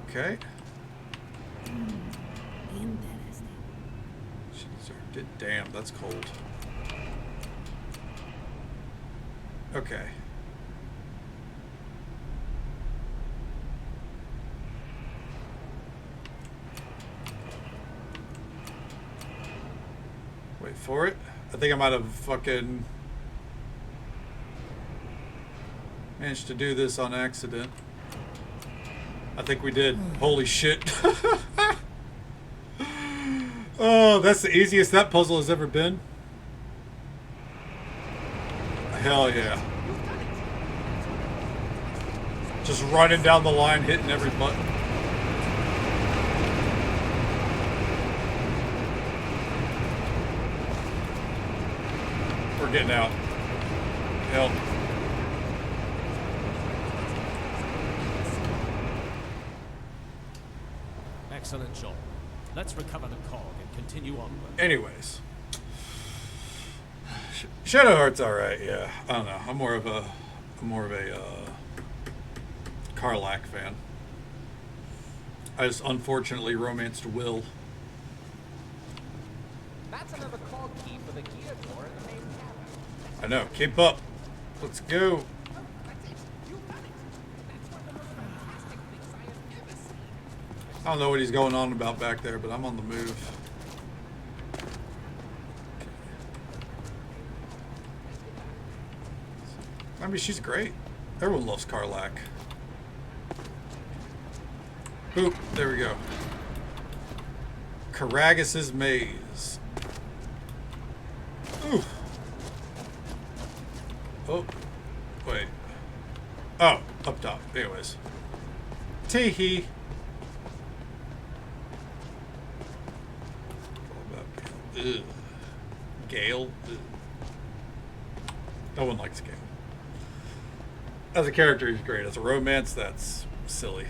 Okay. Interesting. Damn, that's cold. Okay. Wait for it. I think I might have fucking managed to do this on accident. I think we did. Holy shit. Oh, that's the easiest that puzzle has ever been. Hell yeah. Just running down the line, hitting every button. We're getting out. Help. Excellent job. Let's recover the cog and continue onward. Anyways. Shadowheart's alright, yeah. I don't know. I'm more of a Karlach fan. I just unfortunately romanced Will. That's another cog key for the gear door in the main cabin. I know. Keep up. Let's go. That's it. You got it. That's one of the most fantastic things I have ever seen. I don't know what he's going on about back there, but I'm on the move. I mean, she's great. Everyone loves Karlach. Boop. There we go. Karagus's Maze. Ooh. Oh. Wait. Oh. Up top. Anyways. Tee-hee. Ugh. Gale. Ugh. No one likes Gale. As a character, he's great. As a romance, that's silly.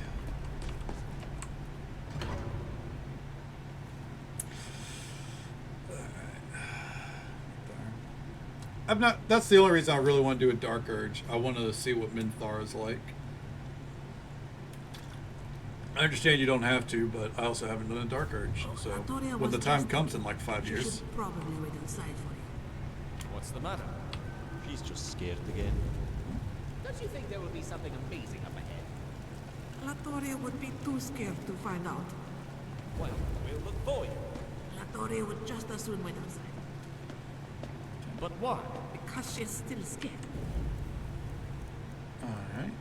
I'm not. That's the only reason I really want to do a Dark Urge. I want to see what Minthar is like. I understand you don't have to, but I also haven't done a Dark Urge. So when the time comes in like 5 She years. should probably wait inside for you. What's the matter? She's just scared again. Don't you think there will be something amazing up ahead? Latoria would be too scared to find out. Well, we'll look for you. Latoria would just as soon wait outside. But why? Because she's still scared. Alright.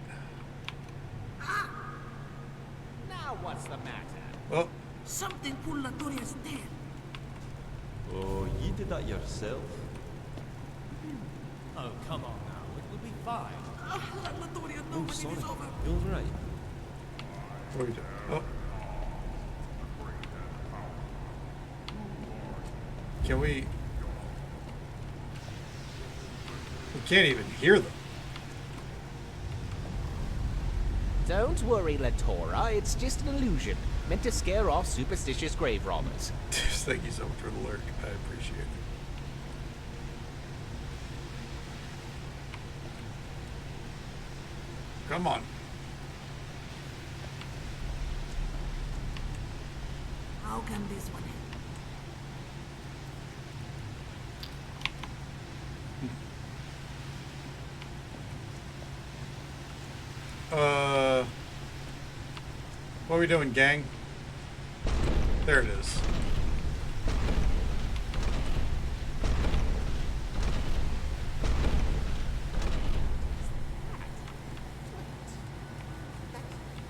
Now what's the matter? Well, Something pulled Latoria's tail. Oh, you did that yourself? Oh, come on now. It will be fine. Let Latoria know Oh, when sorry. it is over. You alright? what are we doing? Oh. Can we... We can't even hear them. Don't worry, Latora. It's just an illusion, meant to scare off superstitious grave robbers. Thank you so much for the lurk. I appreciate it. Come on. How can this one help? What are we doing, gang? There it is.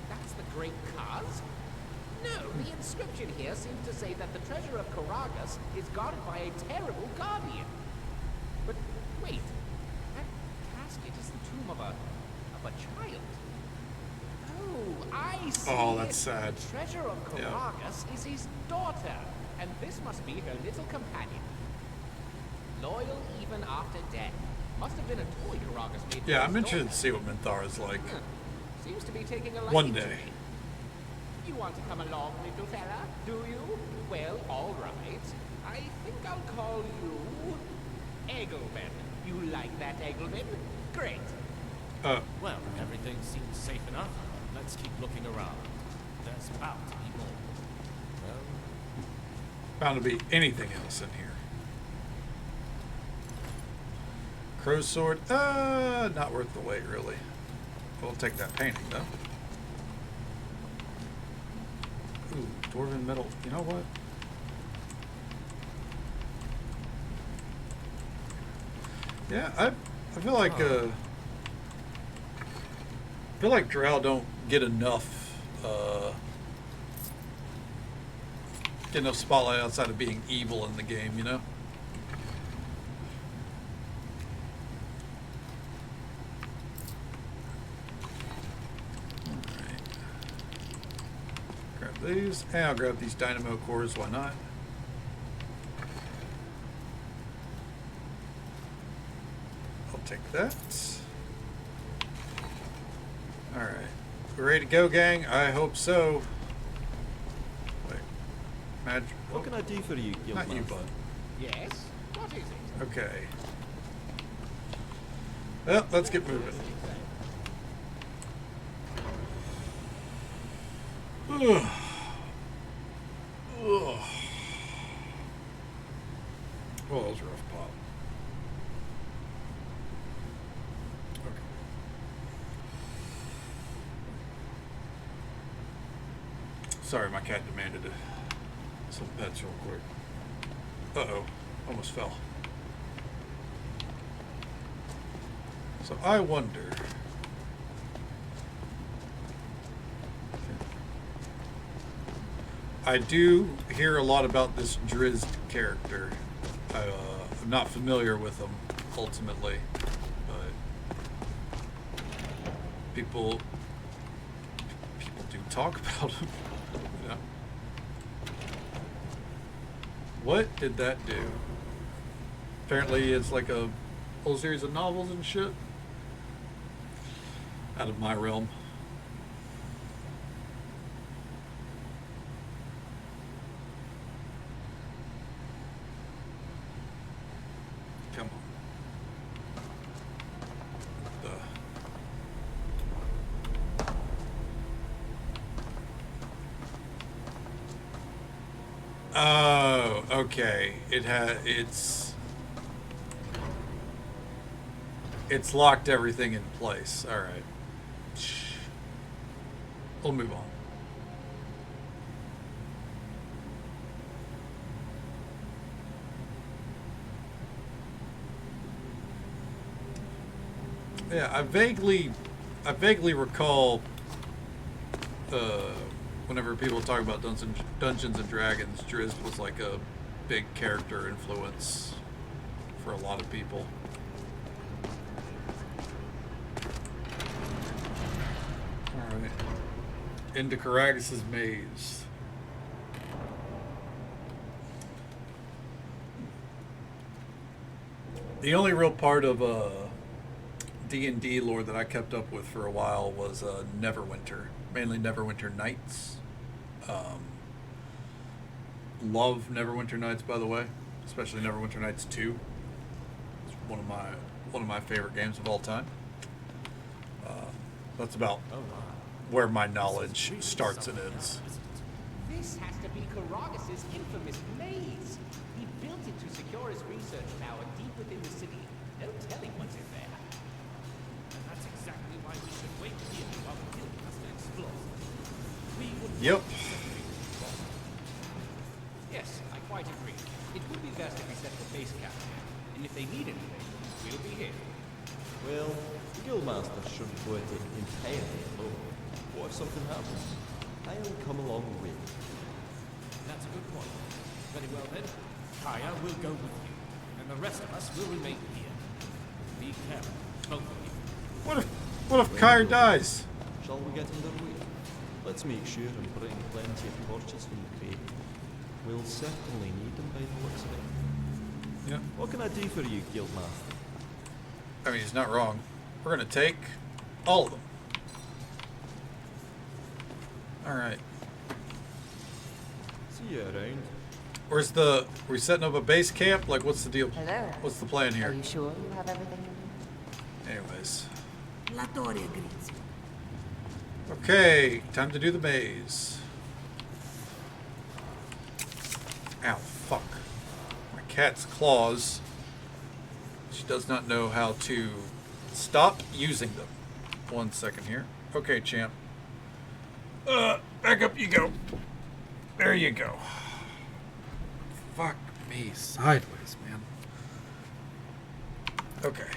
That's the Great Cause? No, the inscription here seems to say that the treasure of Karagas is guarded by a terrible guardian. But wait, that casket is the tomb of a child. Oh, I see. Oh, that's sad. The treasure of Yeah. Karagas is his daughter, and this must be her little companion. Loyal even after death. Must have been a toy Karagas made. Yeah, I'm interested to see what Minthara is like. Seems to be taking a liking One to day. me. You want to come along, little fella? Do you? Well, all right. I think I'll call you Egelman. You like that, Egelman? Great. Well, everything seems safe enough. Let's keep looking around. There's bound to be more. Well, Bound to be anything else in here. Crow's sword. Not worth the wait, really. We'll take that painting, though. Ooh, dwarven metal. You know what? Yeah, I feel like Drow don't get enough spotlight outside of being evil in the game, you know? Alright. Grab these. And I'll grab these dynamo cores, why not? I'll take that. Alright. We're ready to go, gang? I hope so. Wait. What can I do for you, Not you, Guildmaster? bud. Yes? What is it? Okay. Well, let's get moving. Ugh. Ugh. Well, that was a rough pop. Okay. Sorry, my cat demanded some pets real quick. Uh-oh. Almost fell. So I wonder... I do hear a lot about this Drizzt character. I'm not familiar with him, ultimately, but people do talk about him. Yeah. What did that do? Apparently it's like a whole series of novels and shit. Out of my realm. Come on. Oh, okay. It's locked everything in place. All right. We'll move on. Yeah, I vaguely recall whenever people talk about Dungeons and Dragons, Drizzt was like a big character influence for a lot of people. Alright. Into Karagas' maze. The only real part of D&D lore that I kept up with for a while was Neverwinter. Mainly Neverwinter Nights. Love Neverwinter Nights, by the way. Especially Neverwinter Nights 2. It's one of my favorite games of all time. That's about where my knowledge starts and ends. This has to be Karagas' infamous maze. He built it to secure his research tower deep within the city. No telling what's in there. And that's exactly why we should wait here while the guild has to explore. We would Yep. Yes, I quite agree. It would be best if we set the base camp here. And if they need anything, we'll be here. Well, the Guildmaster shouldn't go at it entirely alone. What if something happens? I'll come along with you. That's a good point. Very well then. Kaya will go with you. And the rest of us will remain here. Be careful, both of you. What if Kyre dies? Shall we get underway? Let's make sure and bring plenty of torches from the crate. We'll certainly need them by the looks of it. Yeah. What can I do for you, Guildmaster? I mean, he's not wrong. We're gonna take all of them. All right. See you around. Where's the? Are we setting up a base camp? Like, what's the deal? Hello. What's the plan Are here? you sure you have everything you need? Anyways. La Torre greets you. Okay, time to do the maze. Ow, fuck. My cat's claws. She does not know how to stop using them. 1 second here. Okay, champ. Back up you go. There you go. Fuck me sideways, man. Okay.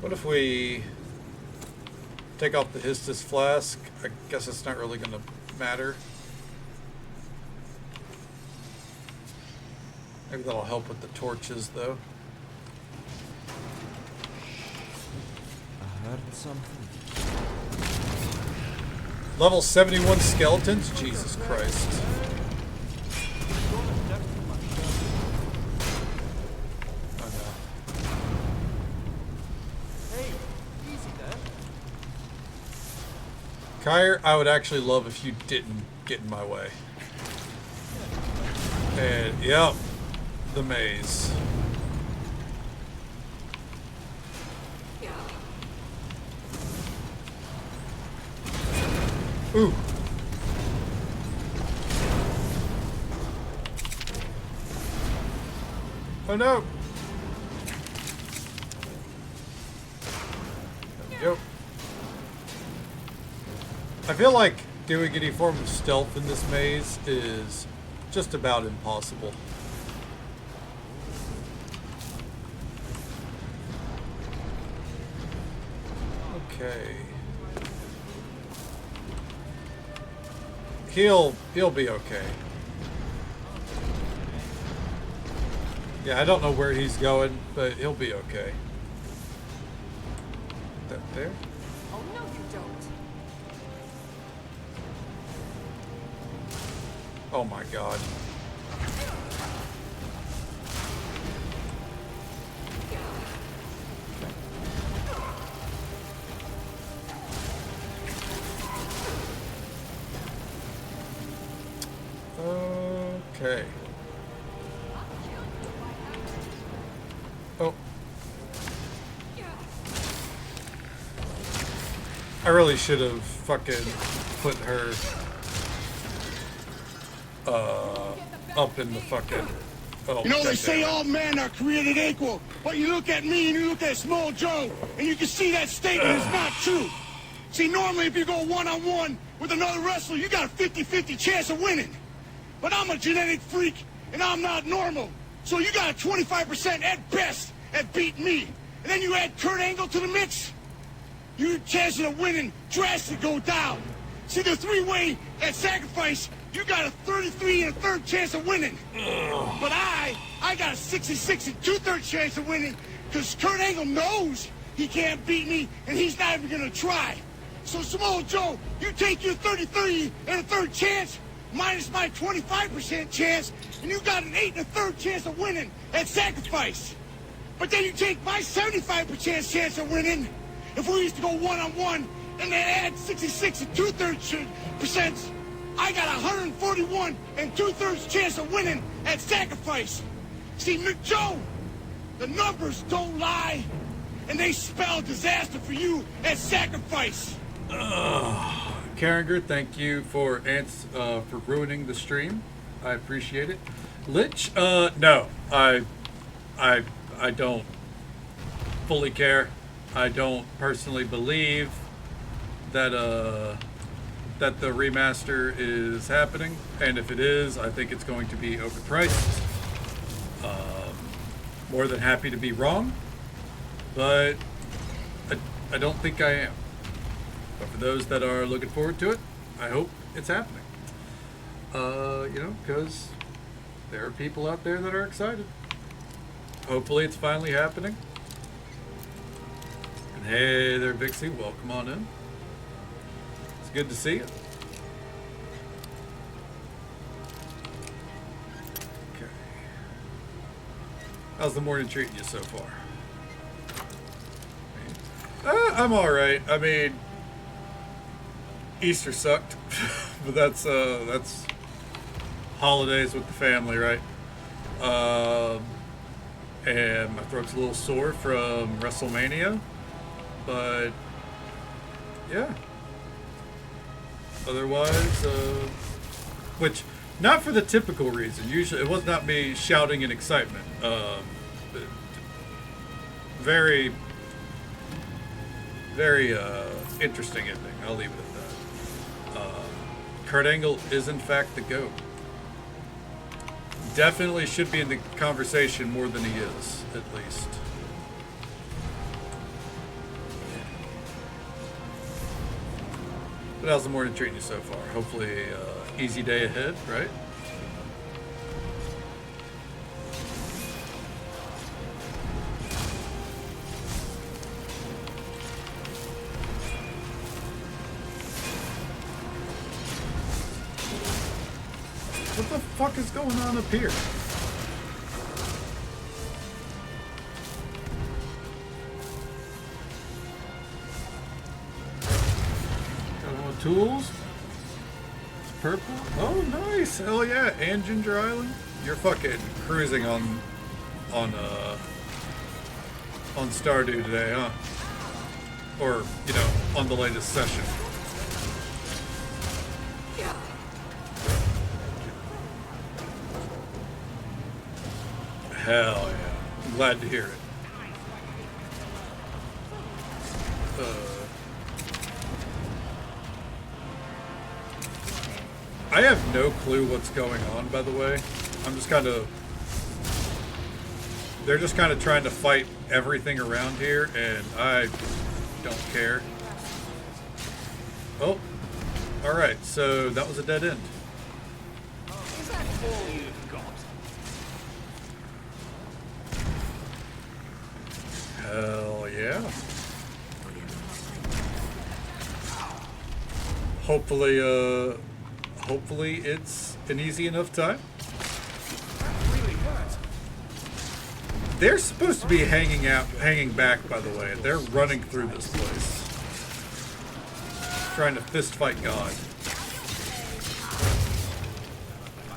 What if we take off the Histus flask? I guess it's not really going to matter. Maybe that'll help with the torches, though. I heard something. Level 71 skeletons? Jesus Christ. Oh no. Hey, easy there. Kyre, I would actually love if you didn't get in my way. And, yep, the maze. Ooh. Oh no. Yep. I feel like doing any form of stealth in this maze is just about impossible. Okay. He'll be okay. Yeah, I don't know where he's going, but he'll be okay. That there? Oh, no, you don't. Oh my god. Okay. Oh. I really should have fucking put her up in the fucking. Oh, you know, they say all men are created equal, but you look at me and you look at Small Joe, and you can see that statement is not true. See, normally if you go one-on-one with another wrestler, you got a 50-50 chance of winning. But I'm a genetic freak, and I'm not normal. So you got a 25% at best at beating me. And then you add Kurt Angle to the mix, your chances of winning drastically go down. See, the three-way at sacrifice, you got a 33 and a third chance of winning. But I got a 66 and 2/3 chance of winning, because Kurt Angle knows he can't beat me, and he's not even gonna try. So Samoa Joe, you take your 33 and a third chance, minus my 25% chance, and you got an 8 and a third chance of winning at sacrifice. But then you take my 75% chance of winning, if we used to go one-on-one, and then add 66 and 2/3%, I got 141 and 2/3 chance of winning at sacrifice. See, Joe, the numbers don't lie, and they spell disaster for you at sacrifice. Carringer, thank you for ruining the stream. I appreciate it. Lich, no, I don't fully care. I don't personally believe that that the remaster is happening, and if it is, I think it's going to be overpriced. More than happy to be wrong, but I don't think I am. But for those that are looking forward to it, I hope it's happening. You know, because there are people out there that are excited. Hopefully it's finally happening. And hey there, Vixie, welcome on in. It's good to see you. How's the morning treating you so far? I'm alright. I mean, Easter sucked. But that's holidays with the family, right? And my throat's a little sore from WrestleMania. But, yeah. Otherwise, which, not for the typical reason. Usually, it was not me shouting in excitement. Very interesting ending. I'll leave it at that. Kurt Angle is, in fact, the GOAT. Definitely should be in the conversation more than he is, at least. But how's the morning treating you so far? Hopefully, easy day ahead, right? What the fuck is going on up here? Got more tools. It's purple. Oh, nice. Hell yeah. And Ginger Island. You're fucking cruising on Stardew today, huh? Or, you know, on the latest session. Hell yeah. I'm glad to hear it. I have no clue what's going on, by the way. I'm just kind of... They're just kind of trying to fight everything around here, and I don't care. Oh. Alright, so that was a dead end. Is that all you've got? Hell yeah. Hopefully it's an easy enough time. They're supposed to be hanging back, by the way. They're running through this place. Trying to fist fight God.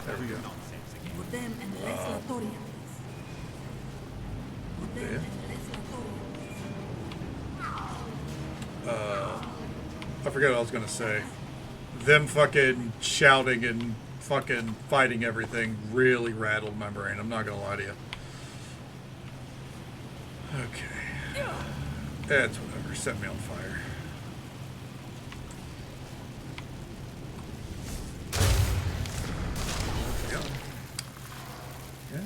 There we go. I forget what I was gonna say. Them fucking shouting and fucking fighting everything really rattled my brain. I'm not gonna lie to you. Okay. That's whatever. Set me on fire. Yeah. Yeah.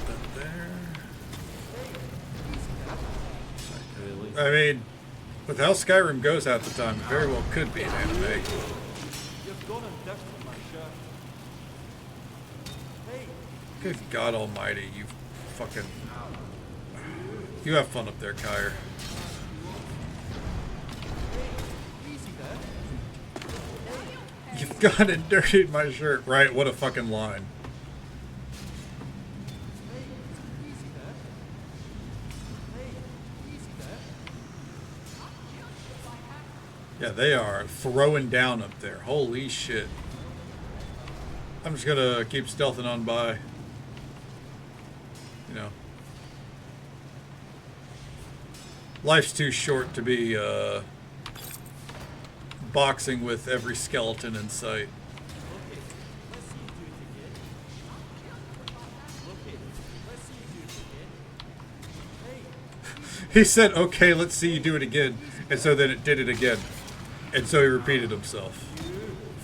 That there. I mean, with how Skyrim goes at the time, it very well could be an anime. Good God Almighty, you fucking... You have fun up there, Kyre. You've gone and dirtied my shirt. Right, what a fucking line. Yeah, they are throwing down up there. Holy shit. I'm just gonna keep stealthing on by. You know. Life's too short to be boxing with every skeleton in sight. He said, okay, let's see you do it again. And so then it did it again. And so he repeated himself.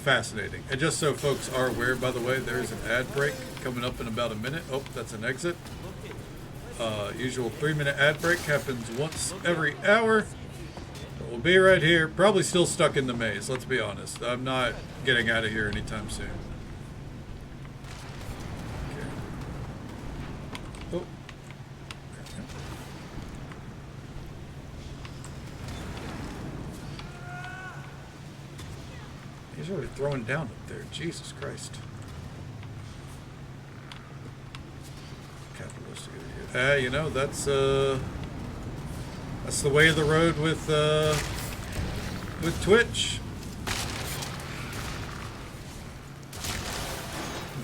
Fascinating. And just so folks are aware, by the way, there's an ad break coming up in about a minute. Oh, that's an exit. Usual 3-minute ad break happens once every hour. We'll be right here. Probably still stuck in the maze, let's be honest. I'm not getting out of here anytime soon. Okay. Oh. Who's already throwing down up there? Jesus Christ. Capitalistic. You know, that's the way of the road with Twitch.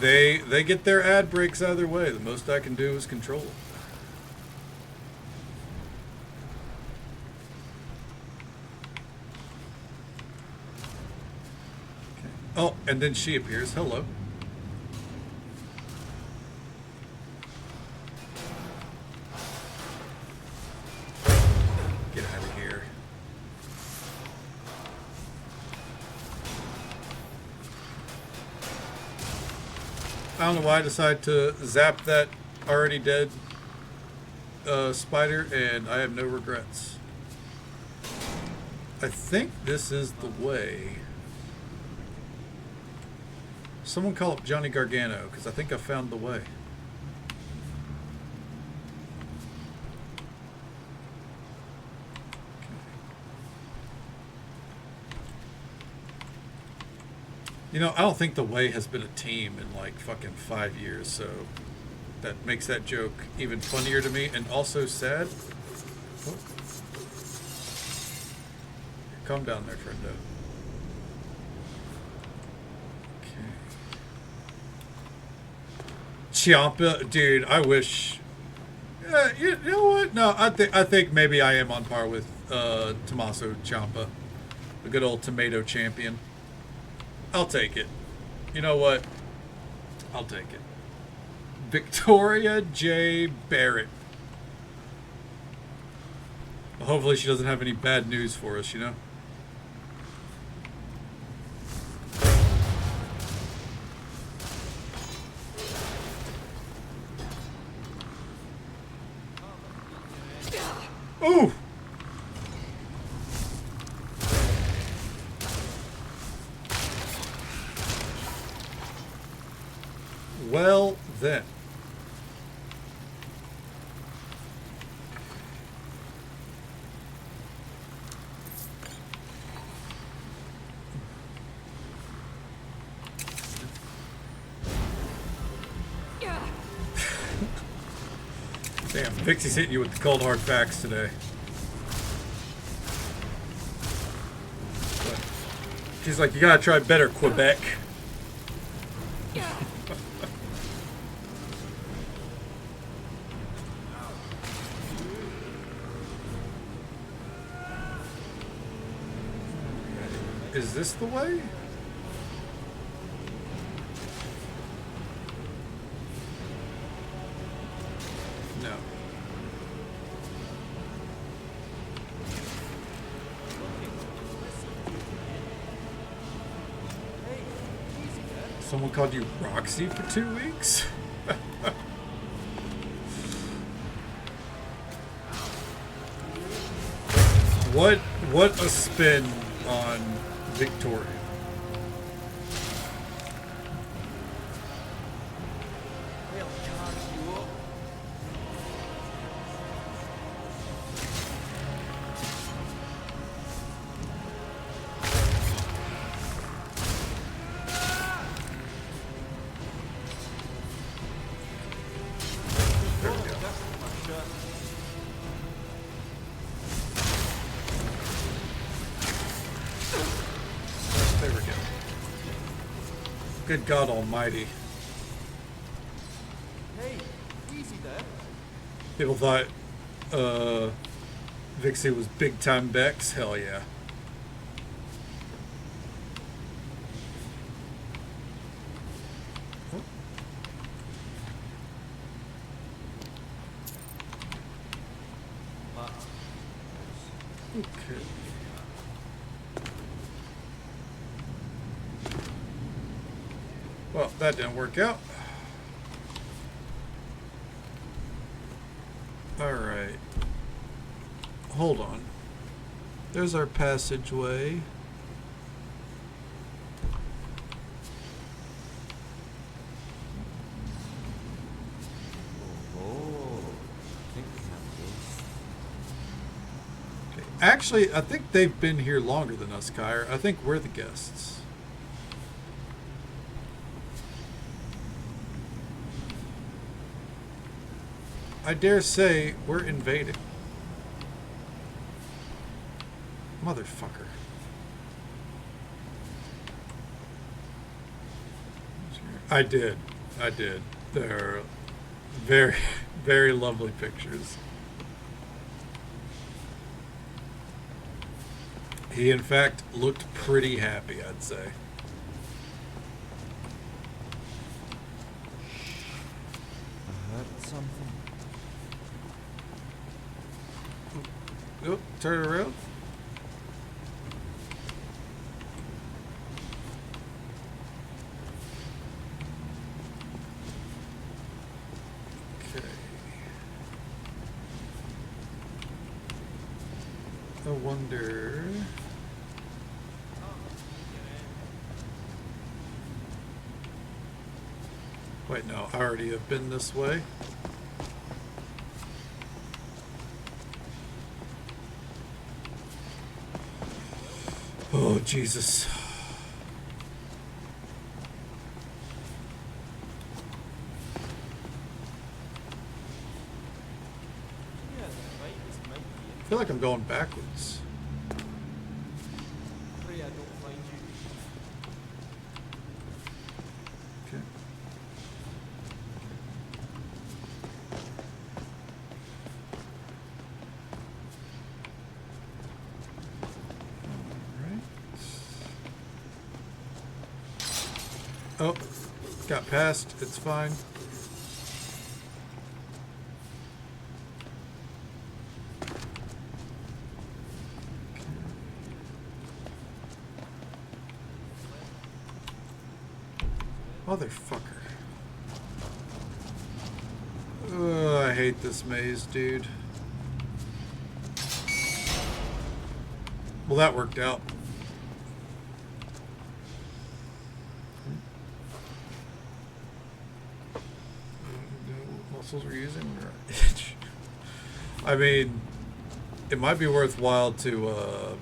They get their ad breaks out of their way. The most I can do is control it. Okay. Oh, and then she appears. Hello. Get out of here. I don't know why I decided to zap that already dead spider, and I have no regrets. I think this is the way. Someone call up Johnny Gargano, because I think I found the way. You know, I don't think the Way has been a team in like fucking 5 years, so that makes that joke even funnier to me and also sad. Oh. Calm down there, friendo. Okay. Ciampa, dude, I wish. You know what? No, I think maybe I am on par with Tommaso Ciampa, the good old tomato champion. I'll take it. You know what? I'll take it. Victoria J. Barrett. Well, hopefully she doesn't have any bad news for us, you know? Ooh! Well, then. Damn, Vixie's hitting you with the cold hard facts today. But she's like, you gotta try better, Quebec. Is this the way? No. Someone called you Roxy for 2 weeks? What a spin on Victoria. Good God Almighty. Hey, easy there. People thought Vixie was big time Bex. Hell yeah. Okay. Well, that didn't work out. Alright. Hold on. There's our passageway. Okay. Actually, I think they've been here longer than us, Kyra. I think we're the guests. I dare say we're invading. Motherfucker. I did. They're very, very lovely pictures. He, in fact, looked pretty happy, I'd say. I heard something. Oh, turn around. Okay. I wonder... Wait, no, I already have been this way. Oh, Jesus. I feel like I'm going backwards. Pray I don't find you. Okay. Oh, got past. It's fine. Motherfucker. Ugh, I hate this maze, dude. Well, that worked out. Muscles we're using? I mean, it might be worthwhile to,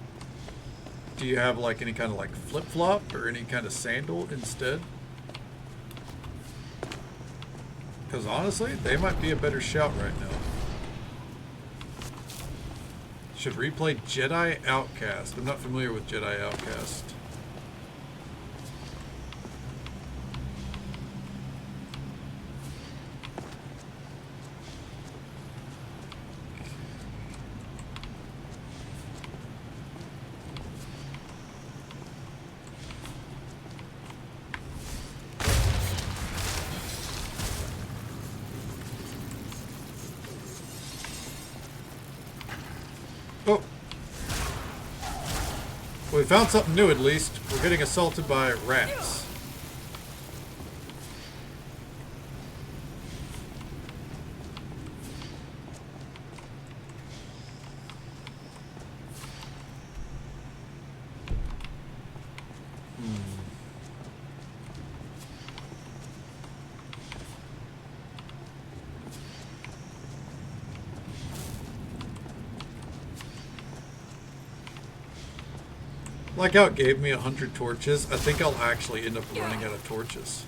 do you have like any kind of like flip-flop or any kind of sandal instead? Because honestly, they might be a better shout right now. Should replay Jedi Outcast. I'm not familiar with Jedi Outcast. Oh. Well, we found something new at least. We're getting assaulted by rats. Like how it gave me 100 torches. I think I'll actually end up running out of torches.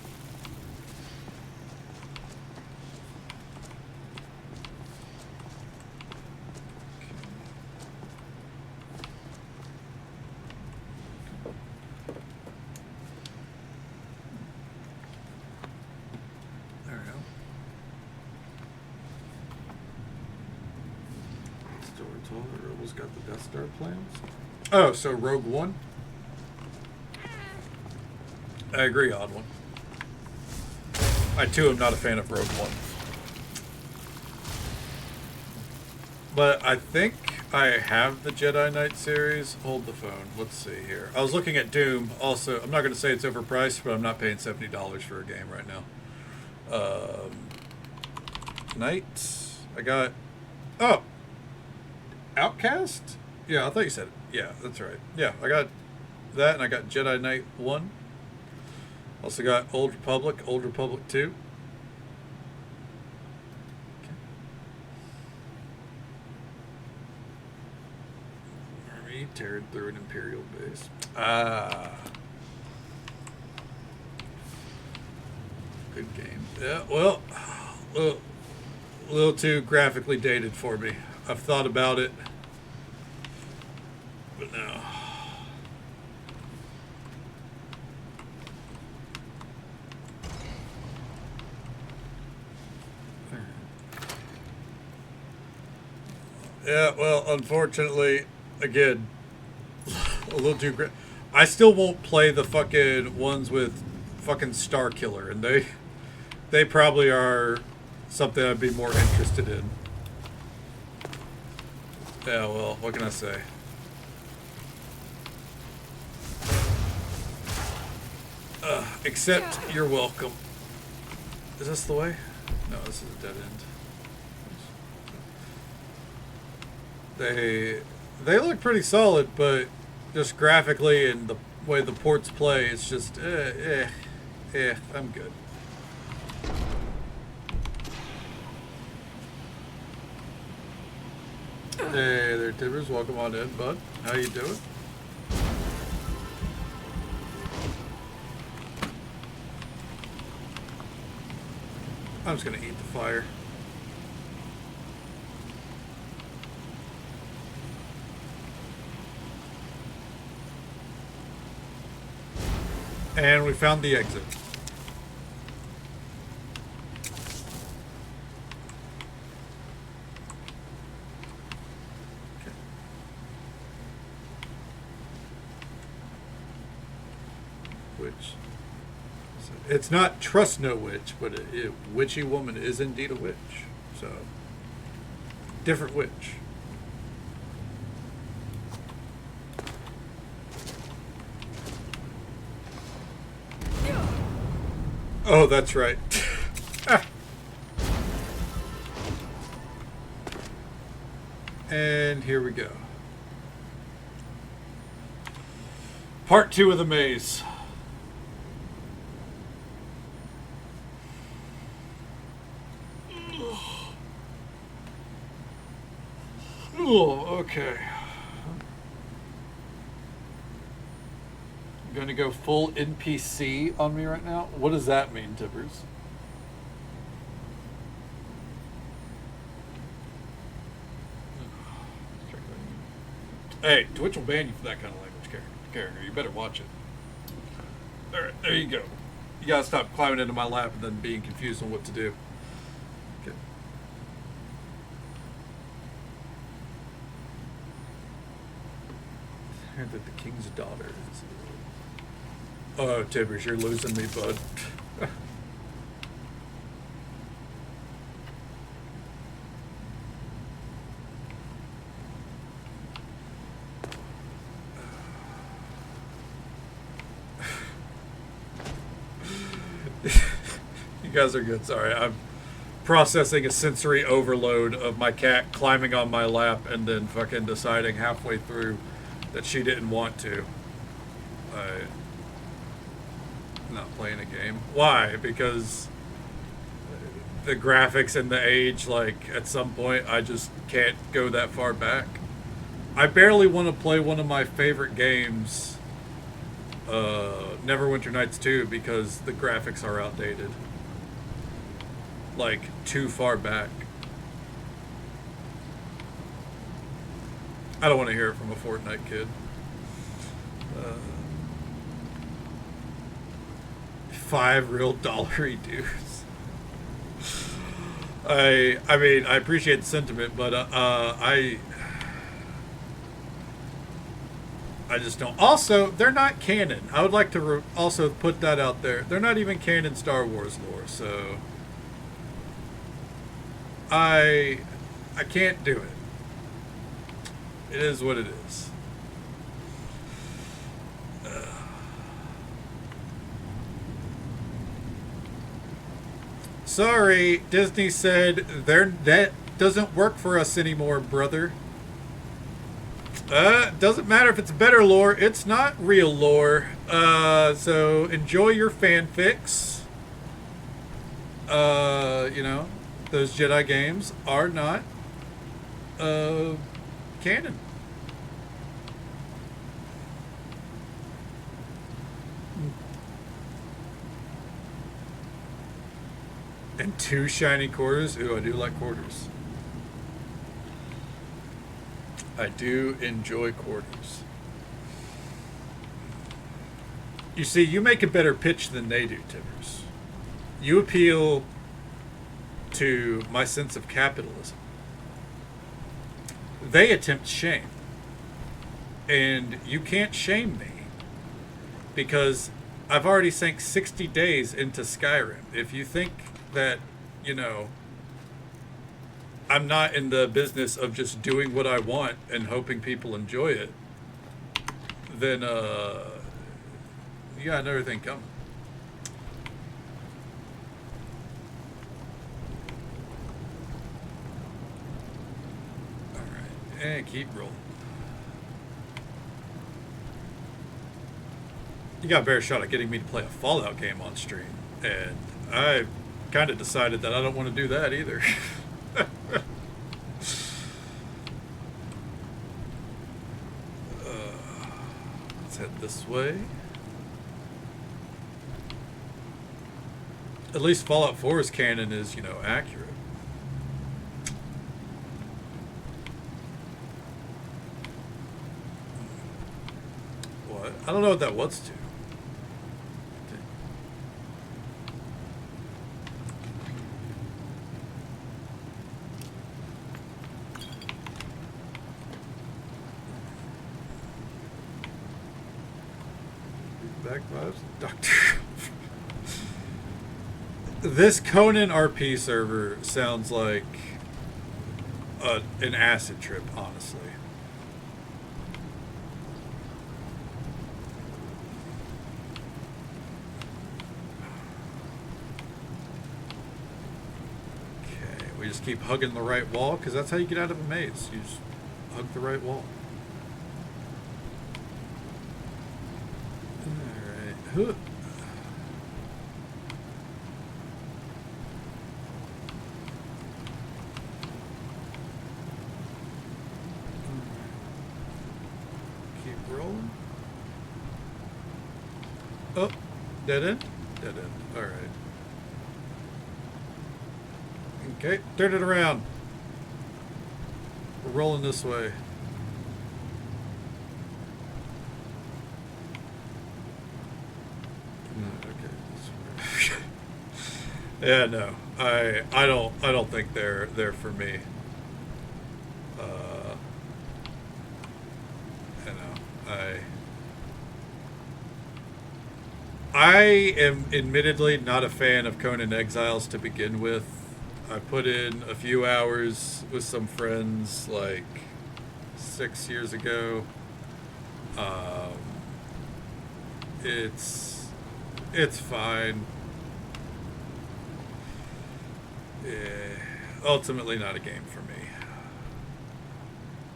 There we go. Still we're told the rebels got the Death Star plans. Oh, so Rogue One? I agree, Odd One. I too am not a fan of Rogue One. But I think I have the Jedi Knight series. Hold the phone. Let's see here. I was looking at Doom. Also, I'm not going to say it's overpriced, but I'm not paying $70 for a game right now. Knight. I got... Oh! Outcast? Yeah, I thought you said it. Yeah, that's right. Yeah, I got that, and I got Jedi Knight 1. Also got Old Republic 2. Okay. Army tearing through an Imperial base. Ah. Good game. Yeah, well, A little too graphically dated for me. I've thought about it, but no. Yeah, well, unfortunately, again, a little too I still won't play the fucking ones with fucking Star Killer, and they probably are something I'd be more interested in. Yeah, well, what can I say? Except you're welcome. Is this the way? No, this is a dead end. They look pretty solid, but just graphically and the way the ports play, it's just I'm good. Hey there, Tibbers. Welcome on in, bud. How you doing? I'm just gonna eat the fire. And we found the exit. Okay. Which it's not trust no witch, but witchy woman is indeed a witch. So different witch. Oh, that's right. And here we go. Part 2 of the maze. Oh, okay. Going to go full NPC on me right now? What does that mean, Tibbers? Hey, Twitch will ban you for that kind of language character. You better watch it. Alright, there you go. You gotta stop climbing into my lap and then being confused on what to do. Okay. I heard that the king's daughter is... Oh, Tibbers, you're losing me, bud. You guys are good. Sorry, I'm processing a sensory overload of my cat climbing on my lap and then fucking deciding halfway through that she didn't want to. I'm not playing a game. Why? Because the graphics and the age, like, at some point, I just can't go that far back. I barely want to play one of my favorite games, Neverwinter Nights 2, because the graphics are outdated. Like, too far back. I don't want to hear it from a Fortnite kid. $5 real dollary dudes. I mean, I appreciate the sentiment, but I just don't. Also, they're not canon. I would like to also put that out there. They're not even canon Star Wars lore, so I can't do it. It is what it is. Sorry, Disney said that doesn't work for us anymore, brother. Doesn't matter if it's better lore. It's not real lore. So enjoy your fanfics. You know, those Jedi games are not canon. And 2 shiny quarters. Ooh, I do like quarters. I do enjoy quarters. You see, you make a better pitch than they do, Timbers. You appeal to my sense of capitalism. They attempt shame. And you can't shame me because I've already sank 60 days into Skyrim. If you think that, you know, I'm not in the business of just doing what I want and hoping people enjoy it, then you got another thing coming. Alright, and keep rolling. You got a better shot at getting me to play a Fallout game on stream, and I kind of decided that I don't want to do that either. Let's head this way. At least Fallout 4's canon is, you know, accurate. What? I don't know what that was to. Back vibes, Doctor. This Conan RP server sounds like an acid trip, honestly. Okay, we just keep hugging the right wall because that's how you get out of a maze. You just hug the right wall. Who? Keep rolling. Oh, dead end? Dead end. Alright. Okay, turn it around. We're rolling this way. Yeah, no, I don't think they're for me. You know, I am admittedly not a fan of Conan Exiles to begin with. I put in a few hours with some friends like 6 years ago. It's fine. Ultimately not a game for me.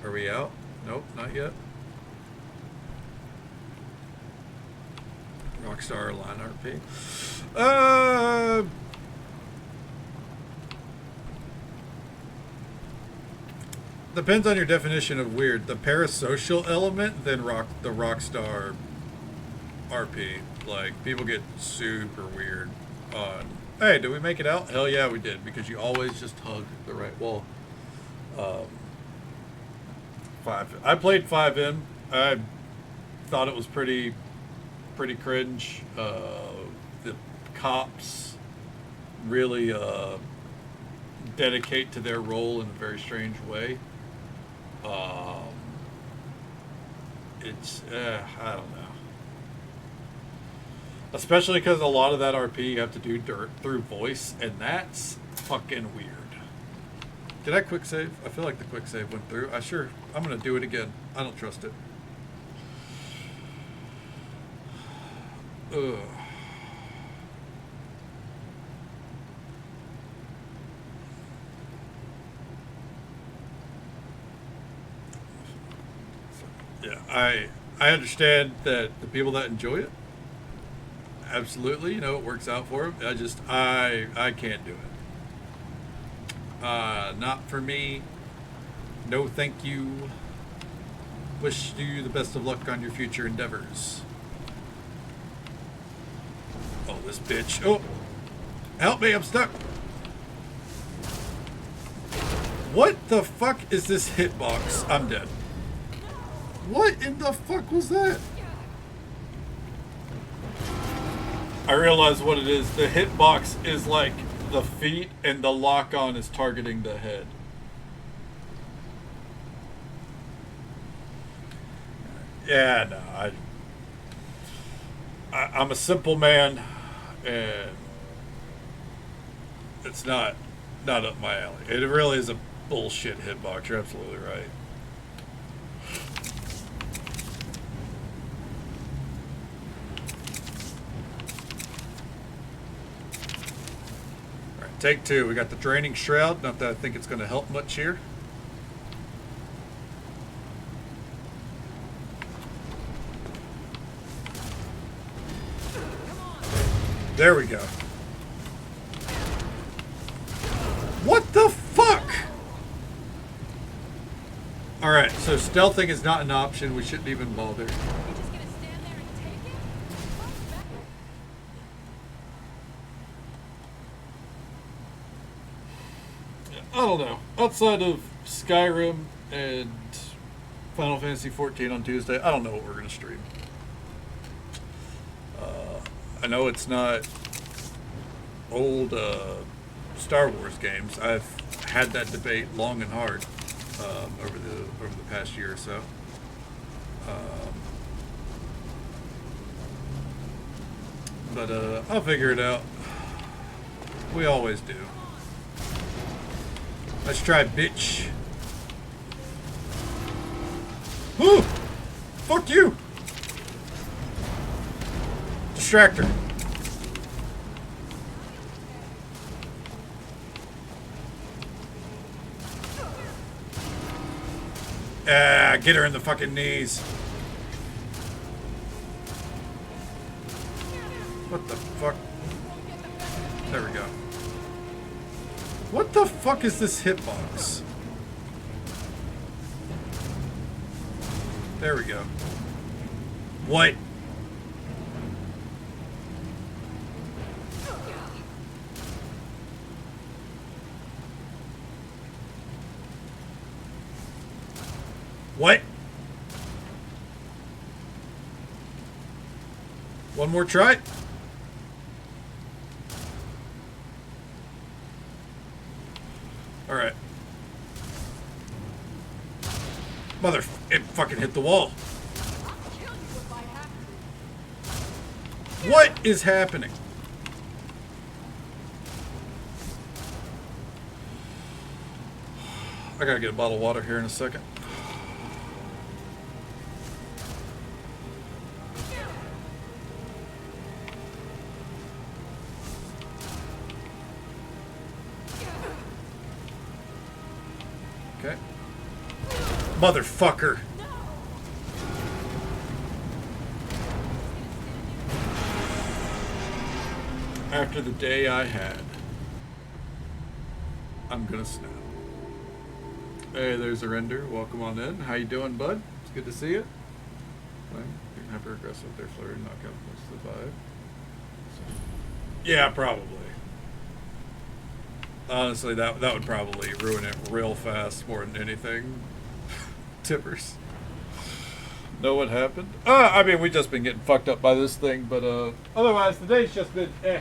Are we out? Nope, not yet. Rockstar Line RP. Depends on your definition of weird. The parasocial element, then the Rockstar RP. Like, people get super weird on... Hey, did we make it out? Hell yeah, we did, because you always just hug the right wall. I played 5M. I thought it was pretty cringe. The cops really dedicate to their role in a very strange way. It's I don't know. Especially because a lot of that RP you have to do through voice, and that's fucking weird. Did I quick save? I feel like the quick save went through. I'm gonna do it again. I don't trust it. Ugh. Yeah, I understand that the people that enjoy it, absolutely, you know, it works out for them. I can't do it. Not for me. No, thank you. Wish you the best of luck on your future endeavors. Oh, this bitch. Oh, help me, I'm stuck. What the fuck is this hitbox? I'm dead. What in the fuck was that? I realize what it is. The hitbox is like the feet and the lock-on is targeting the head. Yeah, no, I'm a simple man, and it's not up my alley. It really is a bullshit hitbox. You're absolutely right. All right, take two. We got the draining shroud. Not that I think it's going to help much here. There we go. What the fuck? Alright, so stealthing is not an option. We shouldn't even bother. I don't know. Outside of Skyrim and Final Fantasy XIV on Tuesday, I don't know what we're going to stream. I know it's not old Star Wars games. I've had that debate long and hard over the past year or so. But I'll figure it out. We always do. Let's try bitch. Woo! Fuck you! Distractor. Ah, get her in the fucking knees. What the fuck? There we go. What the fuck is this hitbox? There we go. What? What? One more try? Alright. Mother, it fucking hit the wall. What is happening? I gotta get a bottle of water here in a second. Okay. Motherfucker. After the day I had, I'm gonna snap. Hey, there's Arender. Welcome on in. How you doing, bud? It's good to see you. You're hyper aggressive there, flirting, knock out most of the vibe. Yeah, probably. Honestly, that would probably ruin it real fast more than anything. Tippers. Know what happened? I mean, we've just been getting fucked up by this thing, but otherwise, the day's just been eh.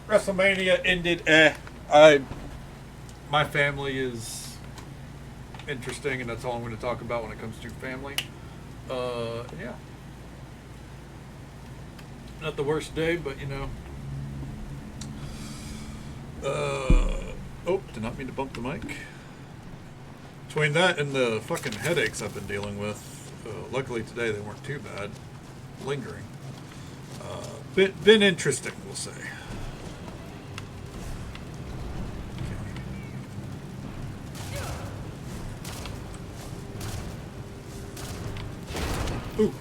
WrestleMania ended my family is interesting, and that's all I'm going to talk about when it comes to family. Yeah. Not the worst day, but you know. Oh, did not mean to bump the mic. Between that and the fucking headaches I've been dealing with, luckily today they weren't too bad. Lingering. Been interesting, we'll say. Ooh.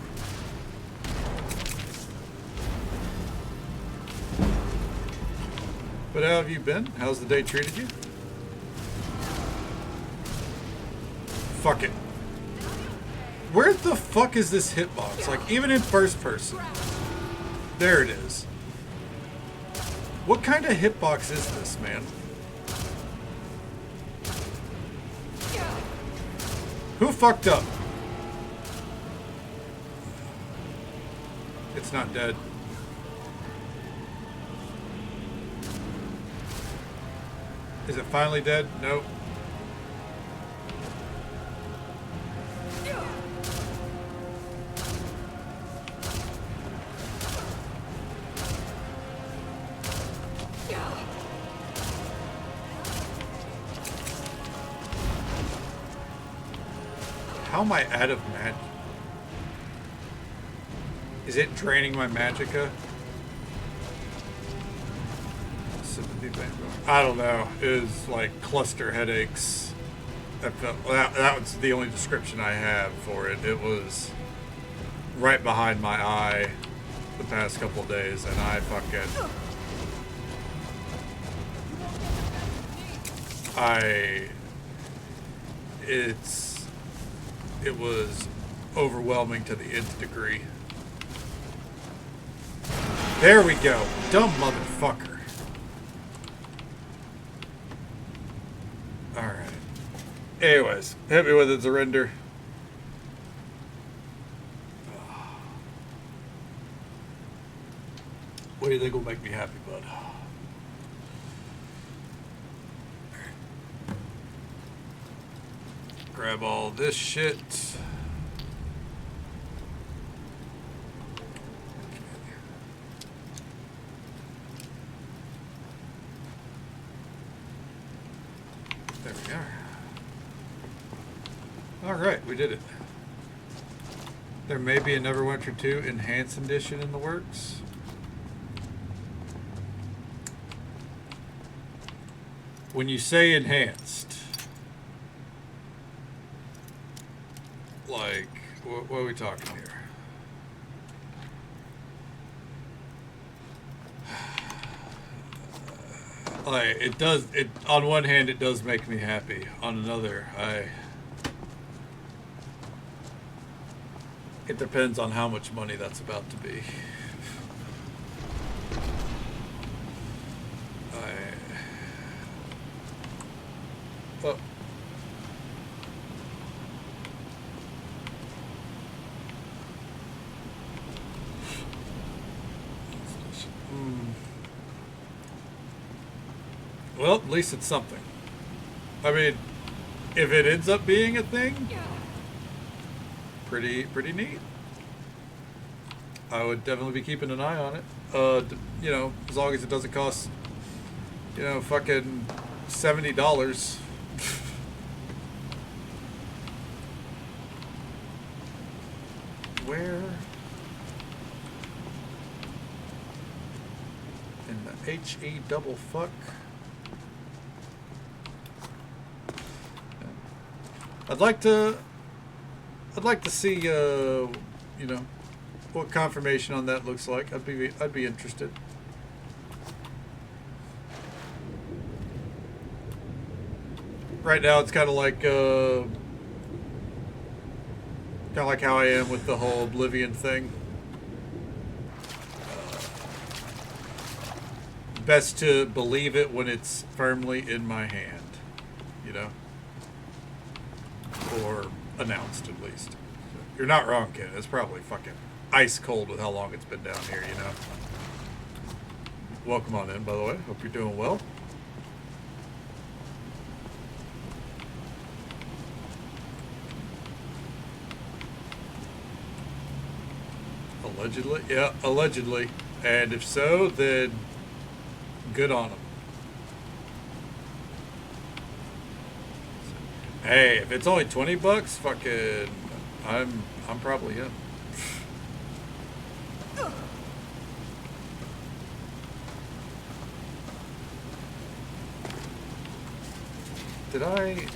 But how have you been? How's the day treated you? Fuck it. Where the fuck is this hitbox? Like, even in first person. There it is. What kind of hitbox is this, man? Who fucked up? It's not dead. Is it finally dead? Nope. How am I out of magic? Is it draining my magicka? I don't know. It was like cluster headaches. That was the only description I have for it. It was right behind my eye the past couple of days, and I fucking... It was overwhelming to the nth degree. There we go. Dumb motherfucker. Alright. Anyways, hit me with a surrender. What do you think will make me happy, bud? Grab all this shit. There we are. Alright, we did it. There may be a Neverwinter 2 Enhanced Edition in the works. When you say enhanced, like, what are we talking here? Like, on one hand, it does make me happy. On another, it depends on how much money that's about to be. Oh. Well, at least it's something. I mean, if it ends up being a thing, pretty neat. I would definitely be keeping an eye on it. You know, as long as it doesn't cost, you know, fucking $70. Where in the HE double fuck? I'd like to see, you know, what confirmation on that looks like. I'd be interested. Right now, it's kind of like how I am with the whole Oblivion thing. Best to believe it when it's firmly in my hand, you know? Or announced, at least. You're not wrong, kid. It's probably fucking ice cold with how long it's been down here, you know? Welcome on in, by the way. Hope you're doing well. Allegedly? Yeah, allegedly. And if so, then good on them. Hey, if it's only $20, fucking, I'm probably in. Did I?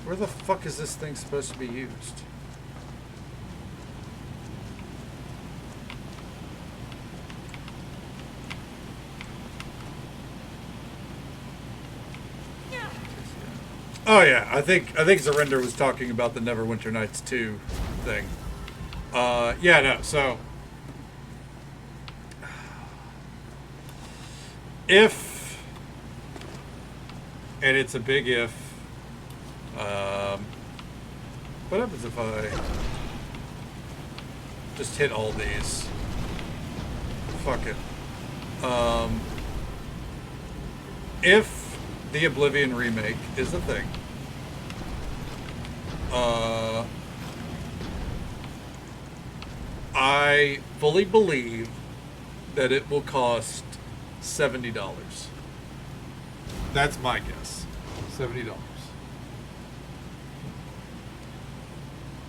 Where the fuck is this thing supposed to be used? Oh yeah, I think Zarender was talking about the Neverwinter Nights 2 thing. Yeah, no, so If, and it's a big if, what happens if I just hit all these? Fuck it. If the Oblivion remake is a thing, I fully believe that it will cost $70. That's my guess. $70.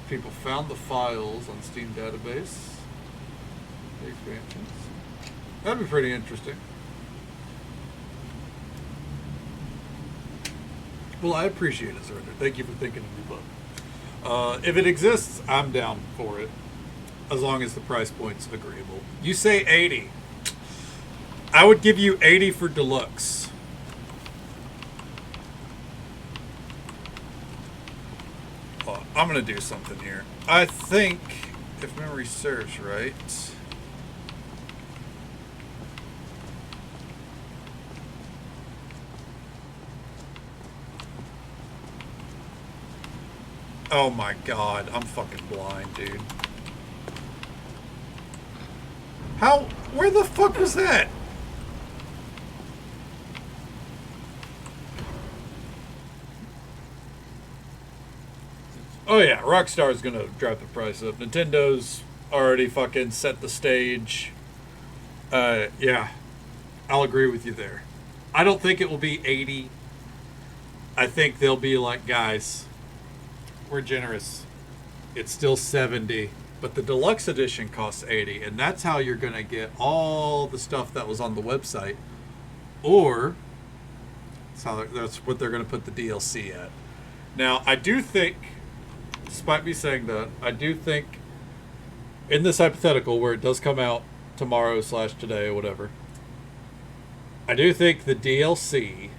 People found the files on Steam database. The expansions. That'd be pretty interesting. Well, I appreciate it, Surrender. Thank you for thinking of me, bud. If it exists, I'm down for it. As long as the price point's agreeable. You say 80. I would give you 80 for deluxe. Oh, I'm going to do something here. I think, if memory serves right... Oh my god, I'm fucking blind, dude. How? Where the fuck was that? Oh yeah, Rockstar's gonna drop the price up. Nintendo's already fucking set the stage. Yeah. I'll agree with you there. I don't think it will be 80. I think they'll be like, guys, we're generous. It's still 70, but the deluxe edition costs 80, and that's how you're going to get all the stuff that was on the website. Or that's what they're going to put the DLC at. Now, I do think, despite me saying that, I do think in this hypothetical where it does come out tomorrow / today or whatever, I do think the DLC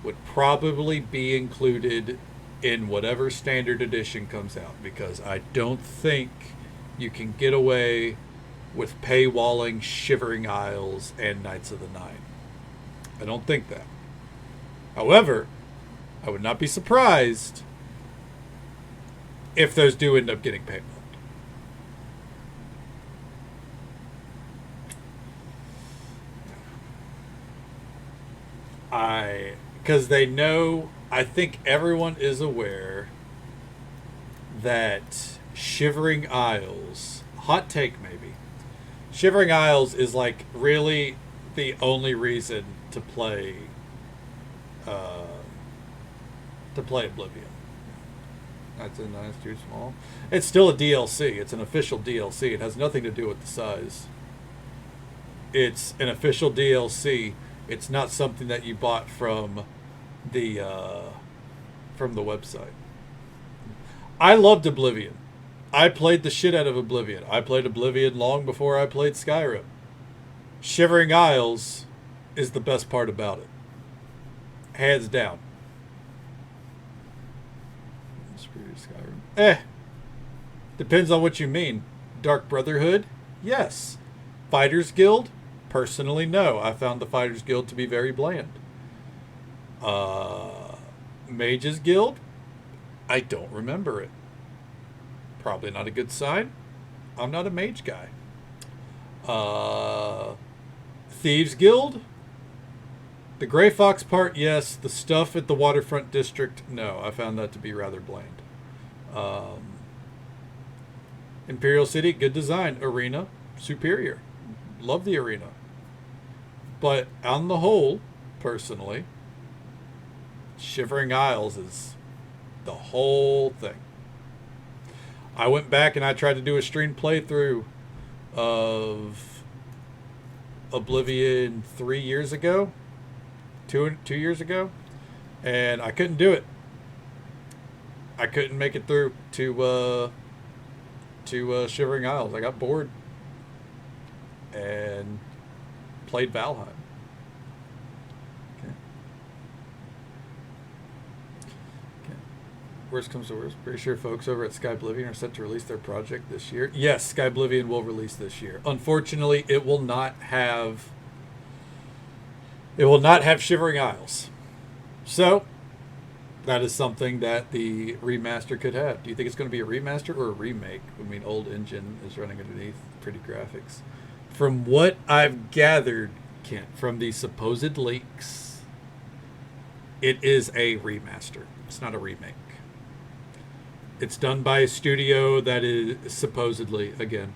would probably be included in whatever standard edition comes out, because I don't think you can get away with paywalling Shivering Isles and Knights of the Nine. I don't think that. However, I would not be surprised if those do end up getting paywalled. Because they know, I think everyone is aware that Shivering Isles, hot take maybe, Shivering Isles is like really the only reason to play Oblivion. That's too small. It's still a DLC. It's an official DLC. It has nothing to do with the size. It's an official DLC. It's not something that you bought from the website. I loved Oblivion. I played the shit out of Oblivion. I played Oblivion long before I played Skyrim. Shivering Isles is the best part about it. Hands down. Skyrim. Depends on what you mean. Dark Brotherhood? Yes. Fighters Guild? Personally, no. I found the Fighters Guild to be very bland. Mages Guild? I don't remember it. Probably not a good sign. I'm not a mage guy. Thieves Guild? The Grey Fox part, yes. The stuff at the Waterfront District, no. I found that to be rather bland. Imperial City, good design. Arena, superior. Love the arena. But on the whole, personally, Shivering Isles is the whole thing. I went back and I tried to do a stream playthrough of Oblivion 3 years ago, two years ago, and I couldn't do it. I couldn't make it through to Shivering Isles. I got bored and played Valheim. Okay. Worst comes to worst, pretty sure folks over at Skyblivion are set to release their project this year. Yes, Skyblivion will release this year. Unfortunately, it will not have It will not have Shivering Isles. So, that is something that the remaster could have. Do you think it's going to be a remaster or a remake? I mean, old engine is running underneath, pretty graphics. From what I've gathered, Kent, from the supposed leaks, it is a remaster. It's not a remake. It's done by a studio that is supposedly, again,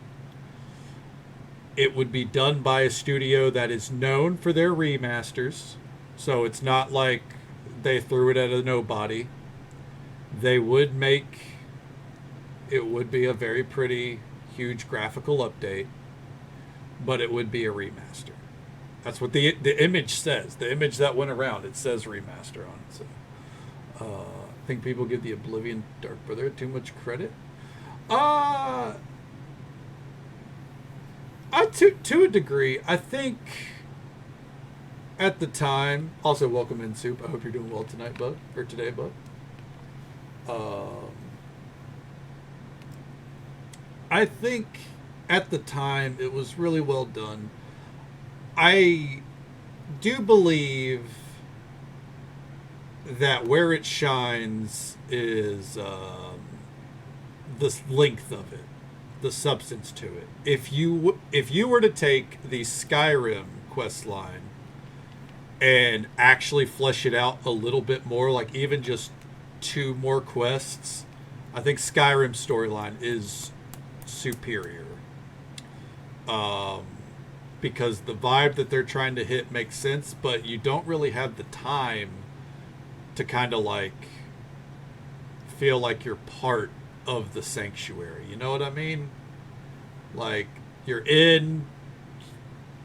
it would be done by a studio that is known for their remasters. So it's not like they threw it at a nobody. They would make, it would be a very pretty, huge graphical update, but it would be a remaster. That's what the image says. The image that went around, it says remaster on it. So, I think people give the Oblivion Dark Brother too much credit. To a degree, I think at the time. Also, welcome in, Soup. I hope you're doing well tonight, bud, or today, bud. I think at the time it was really well done. I do believe that where it shines is the length of it, the substance to it. If you were to take the Skyrim quest line and actually flesh it out a little bit more, like even just 2 more quests, I think Skyrim's storyline is superior. Because the vibe that they're trying to hit makes sense, but you don't really have the time to kind of like feel like you're part of the sanctuary. You know what I mean? Like, you're in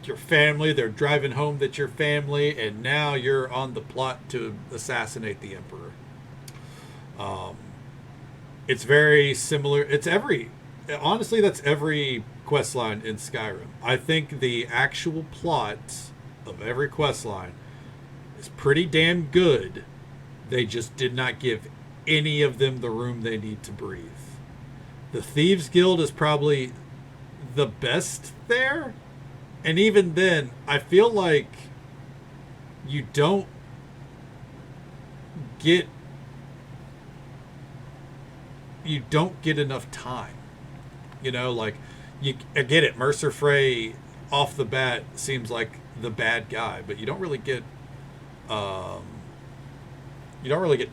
your family, they're driving home that you're family, and now you're on the plot to assassinate the Emperor. It's very similar. Honestly, that's every quest line in Skyrim. I think the actual plot of every quest line is pretty damn good. They just did not give any of them the room they need to breathe. The Thieves Guild is probably the best there. And even then, I feel like you don't get enough time. You know, like, I get it. Mercer Frey off the bat seems like the bad guy, but you don't really get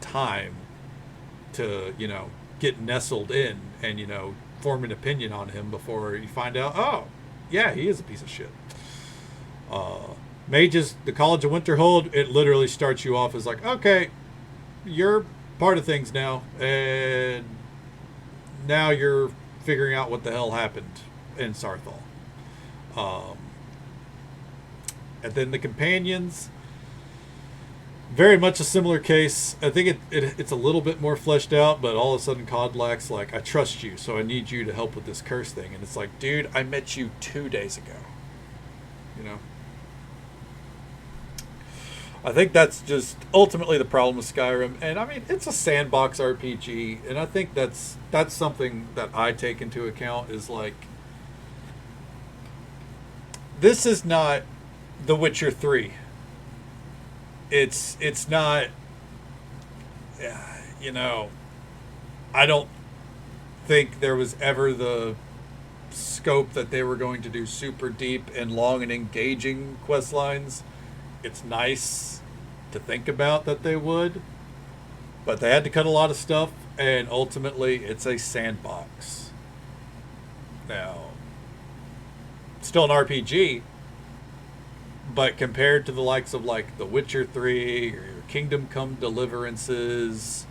time to, get nestled in and, form an opinion on him before you find out, oh, yeah, he is a piece of shit. Mages, the College of Winterhold, it literally starts you off as like, okay, you're part of things now, and now you're figuring out what the hell happened in Sarthal. And then the Companions, very much a similar case. I think it's a little bit more fleshed out, but all of a sudden Kodlak's like, I trust you, so I need you to help with this curse thing. And it's like, dude, I met you 2 days ago. I think that's just ultimately the problem with Skyrim. And I mean, it's a sandbox RPG, and I think that's something that I take into account is like, this is not The Witcher 3. It's not, I don't think there was ever the scope that they were going to do super deep and long and engaging quest lines. It's nice to think about that they would, but they had to cut a lot of stuff, and ultimately it's a sandbox. Now, still an RPG, but compared to the likes of like The Witcher 3 or Kingdom Come Deliverances,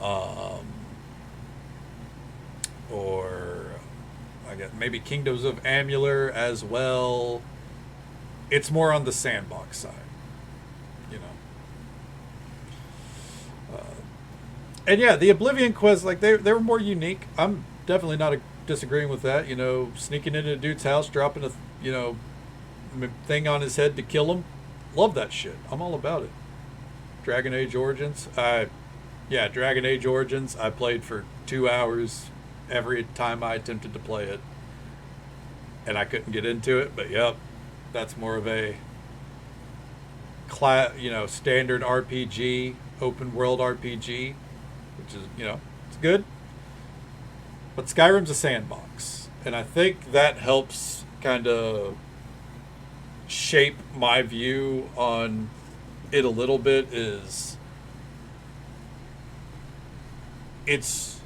or I guess maybe Kingdoms of Amular as well, it's more on the sandbox side, and yeah, the Oblivion quests, like they were more unique. I'm definitely not disagreeing with that. Sneaking into a dude's house, dropping a thing on his head to kill him. Love that shit. I'm all about it. Dragon Age Origins. Dragon Age Origins. I played for 2 hours every time I attempted to play it, and I couldn't get into it. But yep, that's more of a standard RPG, open world RPG, which is, it's good. But Skyrim's a sandbox, and I think that helps kind of shape my view on it a little bit. Is it's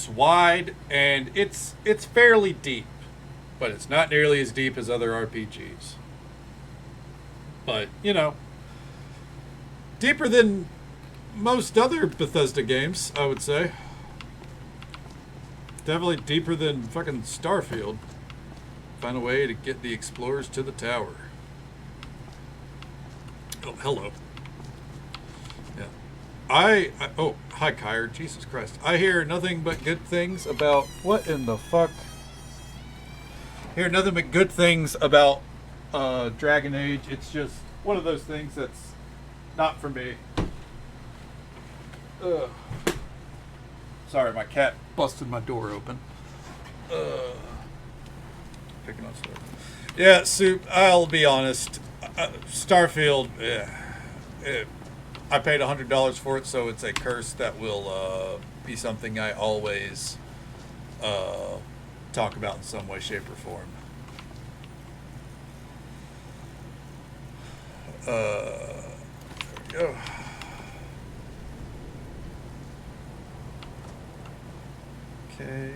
wide and it's fairly deep, but it's not nearly as deep as other RPGs. But, deeper than most other Bethesda games, I would say. Definitely deeper than fucking Starfield. Find a way to get the explorers to the tower. Oh, hello. Yeah. Oh, hi, Kyre. Jesus Christ. I hear nothing but good things about... What in the fuck? Hear nothing but good things about Dragon Age. It's just one of those things that's not for me. Ugh. Sorry, my cat busted my door open. Picking on stuff. Yeah, Soup, I'll be honest. Starfield, I paid $100 for it, so it's a curse that will be something I always talk about in some way, shape, or form. There we go. Okay.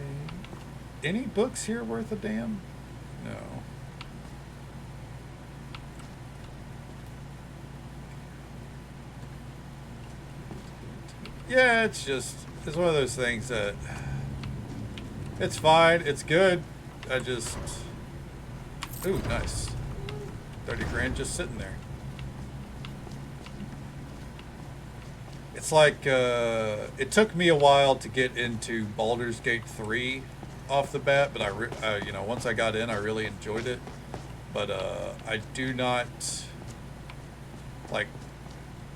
Any books here worth a damn? No. Yeah, it's one of those things that it's fine, it's good. Ooh, nice. 30 grand just sitting there. It's like, it took me a while to get into Baldur's Gate 3 off the bat, but once I got in, I really enjoyed it. But I do not,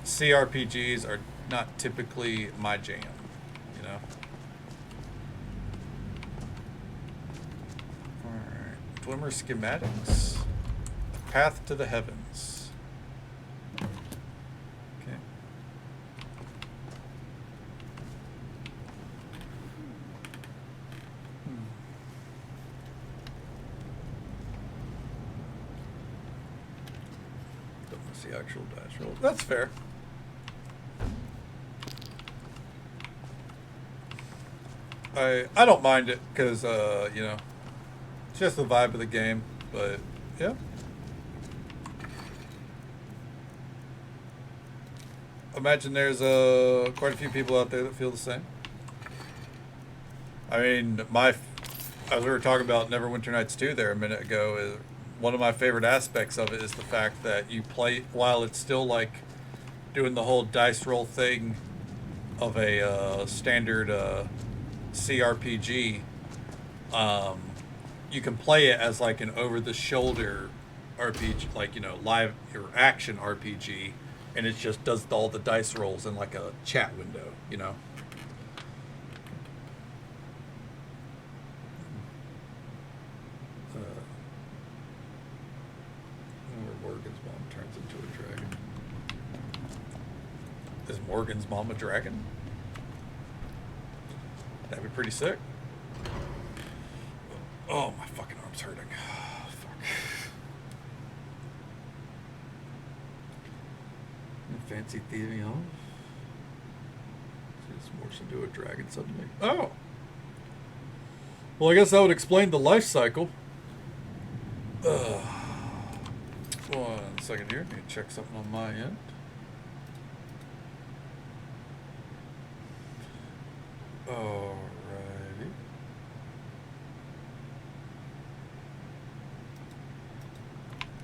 CRPGs are not typically my jam, Alright, Glimmer schematics. Path to the Heavens. Okay. Don't want to see actual dice roll. That's fair. I don't mind it because it's just the vibe of the game, but yeah. Imagine there's quite a few people out there that feel the same. I mean, as we were talking about Neverwinter Nights 2 there a minute ago, one of my favorite aspects of it is the fact that you play, while it's still like doing the whole dice roll thing of a standard CRPG, you can play it as like an over-the-shoulder RPG, live or action RPG, and it just does all the dice rolls in like a chat window, Where Morgan's mom turns into a dragon. Is Morgan's mom a dragon? That'd be pretty sick. Oh, my fucking arm's hurting. Fuck. Fancy thieving off. Just morphs into a dragon suddenly. Oh! Well, I guess that would explain the life cycle. One second here. Need to check something on my end. Alrighty.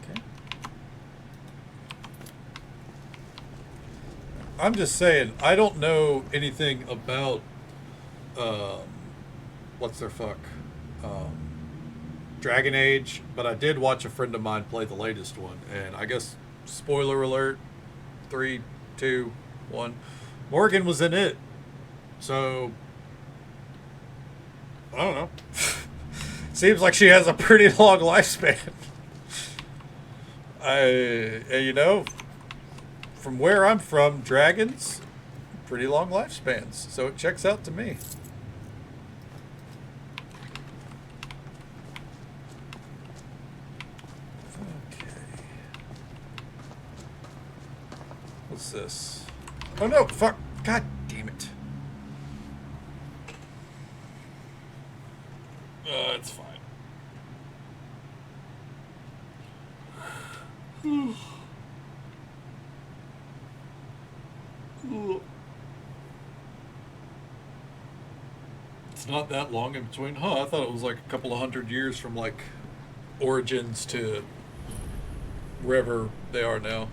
Okay. I'm just saying, I don't know anything about, Dragon Age, but I did watch a friend of mine play the latest one, and I guess, spoiler alert, 3, 2, 1, Morgan was in it. So, I don't know. Seems like she has a pretty long lifespan. from where I'm from, dragons, pretty long lifespans. So it checks out to me. Okay. What's this? Oh no, fuck. God damn it. It's fine. It's not that long in between. Huh, I thought it was like a couple of 100 years from like Origins to wherever they are now.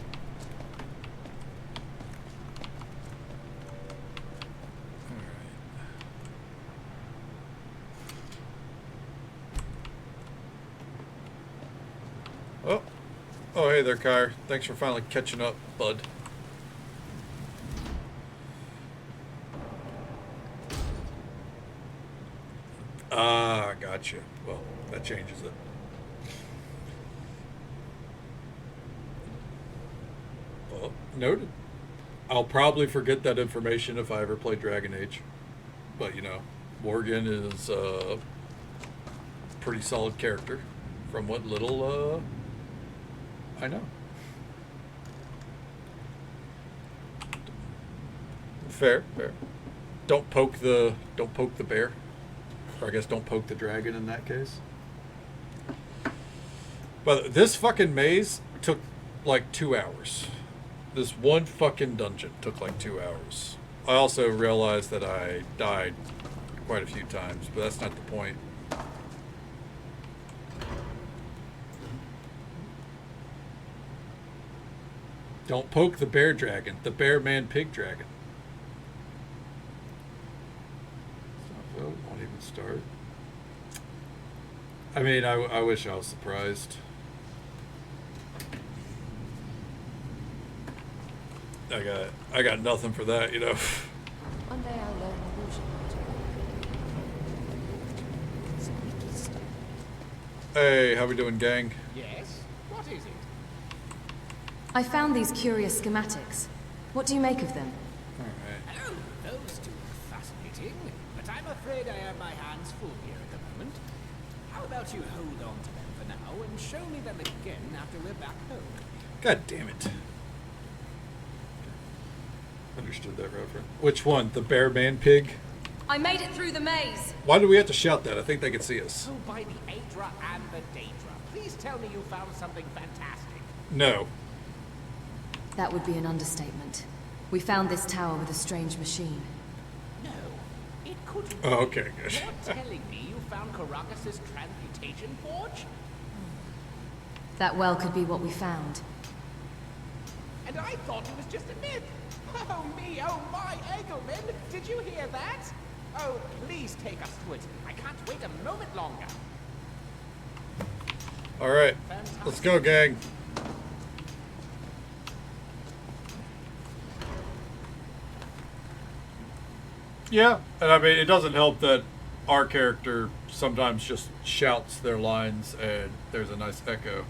Oh. Oh, hey there, Kyre. Thanks for finally catching up, bud. Ah, gotcha. Well, that changes it. Well, noted. I'll probably forget that information if I ever play Dragon Age. But, you know, Morgan is a pretty solid character from what little, I know. Fair, fair. Don't poke the bear. Or I guess don't poke the dragon in that case. But this fucking maze took like 2 hours. This one fucking dungeon took like 2 hours. I also realized that I died quite a few times, but that's not the point. Don't poke the bear dragon, the bear man pig dragon. Won't even start. I mean, I wish I was surprised. I got nothing for that, you know. One day I'll learn illusion. Hey, how we doing, gang? Yes? What is it? I found these curious schematics. What do you make of them? Oh, those two are fascinating, but I'm afraid I have my hands full here at the moment. How about you hold on to them for now and show me them again after we're back home? God damn it. Understood that reference. Which one? The bear man pig? I made it through the maze. Why do we have to shout that? I think they can see us. Oh, by the Aedra and the Daedra, please tell me you found something fantastic. No. That would be an understatement. We found this tower with a strange machine. No, it couldn't. Oh, okay, good. You're telling me you found Caracas' transmutation forge? That well could be what we found. And I thought it was just a myth. Oh me, oh my, Egelman, did you hear that? Oh, please take us to it. I can't wait a moment longer. All right, let's go, gang. Yeah, and I mean, it doesn't help that our character sometimes just shouts their lines and there's a nice echo.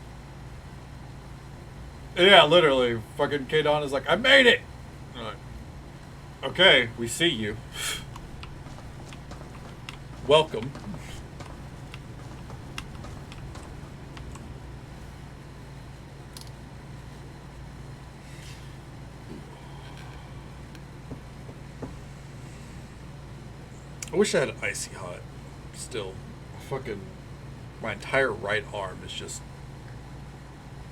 Yeah, literally, fucking Kadon is like, I made it! I'm like, okay, we see you. Welcome. I wish I had icy hot. Still, fucking, my entire right arm is just,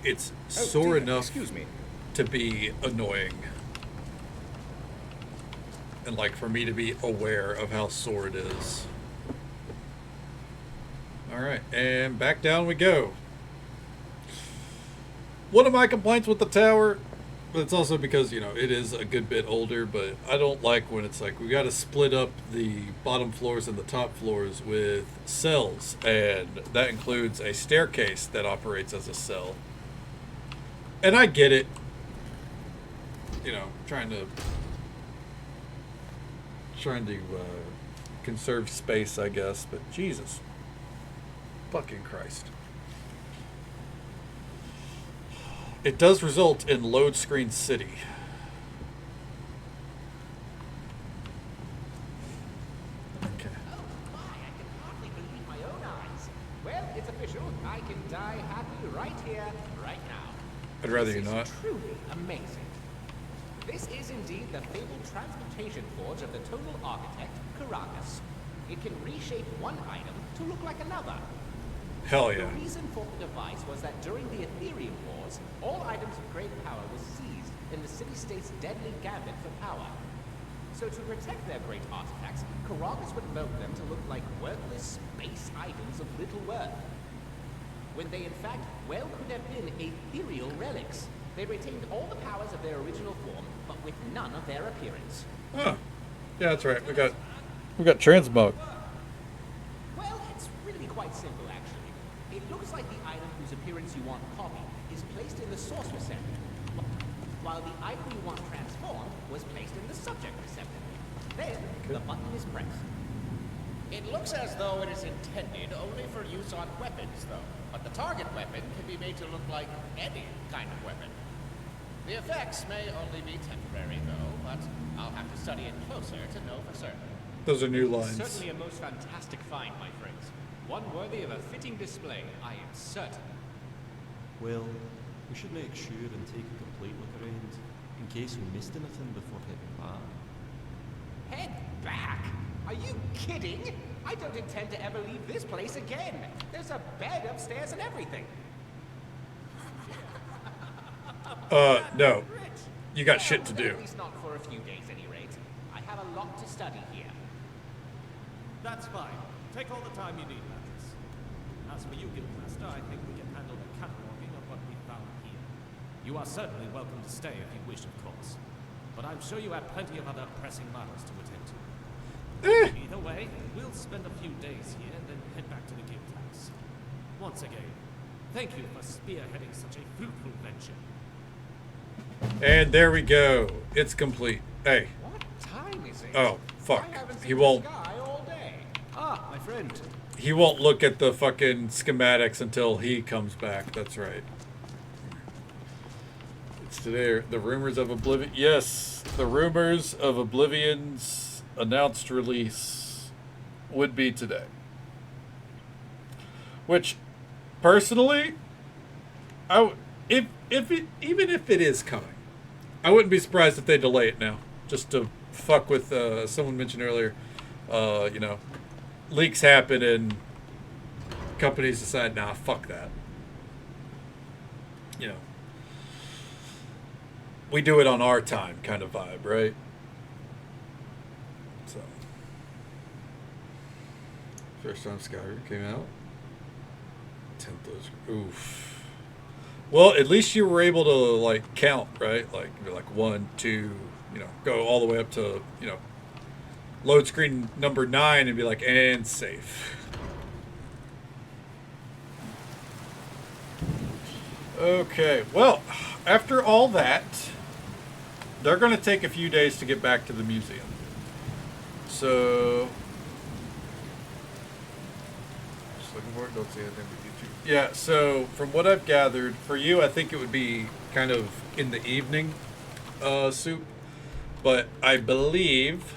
it's sore enough to be annoying. And like for me to be aware of how sore it is. Alright, and back down we go. One of my complaints with the tower, but it's also because, you know, it is a good bit older, but I don't like when it's like we got to split up the bottom floors and the top floors with cells, and that includes a staircase that operates as a cell. And I get it, you know, trying to conserve space, I guess, but Jesus fucking Christ. It does result in load screen city. it's official. I can die happy right here, right now. I'd rather This you is not. Truly amazing. This is indeed the fabled transmutation forge of the total architect, Chronicles. It can reshape one item to look like another. Hell yeah. The reason for the device was that during the Ethereum Wars, all items of great power were seized in the city-state's deadly gambit for power. So to protect their great artifacts, Chronicles would mold them to look like worthless space items of little worth. When they in fact well could have been ethereal relics. They retained all the powers of their original form, but with none of their appearance. Oh. Yeah, that's right. We got transmog. Well, it's really quite simple, actually. It looks like the item whose appearance you want copied is placed in the source receptacle, while the item you want transformed was placed in the subject receptacle. Then, the button is pressed. It looks as though it is intended only for use on weapons, though. But the target weapon can be made to look like any kind of weapon. The effects may only be temporary, though, but I'll have to study it closer to know for certain. Those are new lines. Certainly a most fantastic find, my friends. One worthy of a fitting display, I am certain. Well, we should make sure and take a complete look around, in case we missed anything before heading back. Head back? Are you kidding? I don't intend to ever leave this place again. There's a bed upstairs and everything. No. You got shit to do. At least not for a few days, at any rate. I have a lot to study here. That's fine. Take all the time you need, Mattress. As for you, Guildmaster, I think we can handle the cataloging of what we found here. You are certainly welcome to stay if you wish, of course. But I'm sure you have plenty of other pressing matters to attend to. Either way, we'll spend a few days here and then head back to the guild house. Once again, thank you for spearheading such a fruitful venture. And there we go. It's complete. Hey. What time is it? Oh, fuck. I haven't seen He won't. the sky all day. Ah, my friend. He won't look at the fucking schematics until he comes back. That's right. It's today. The rumors of Oblivion. Yes, the rumors of Oblivion's announced release would be today. Which, personally, even if it is coming, I wouldn't be surprised if they delay it now, just to fuck with. Someone mentioned earlier, you know, leaks happen and companies decide, nah, fuck that. You know, we do it on our time, kind of vibe, right? So, first time Skyrim came out. 10th. Oof. Well, at least you were able to like count, right? Like you're like 1, 2, you know, go all the way up to, you know, load screen number 9 and be like, and safe. Okay, well, after all that, they're going to take a few days to get back to the museum. So, just looking for it, don't see anything with YouTube. Yeah, so from what I've gathered, for you, I think it would be kind of in the evening, Soup. But I believe,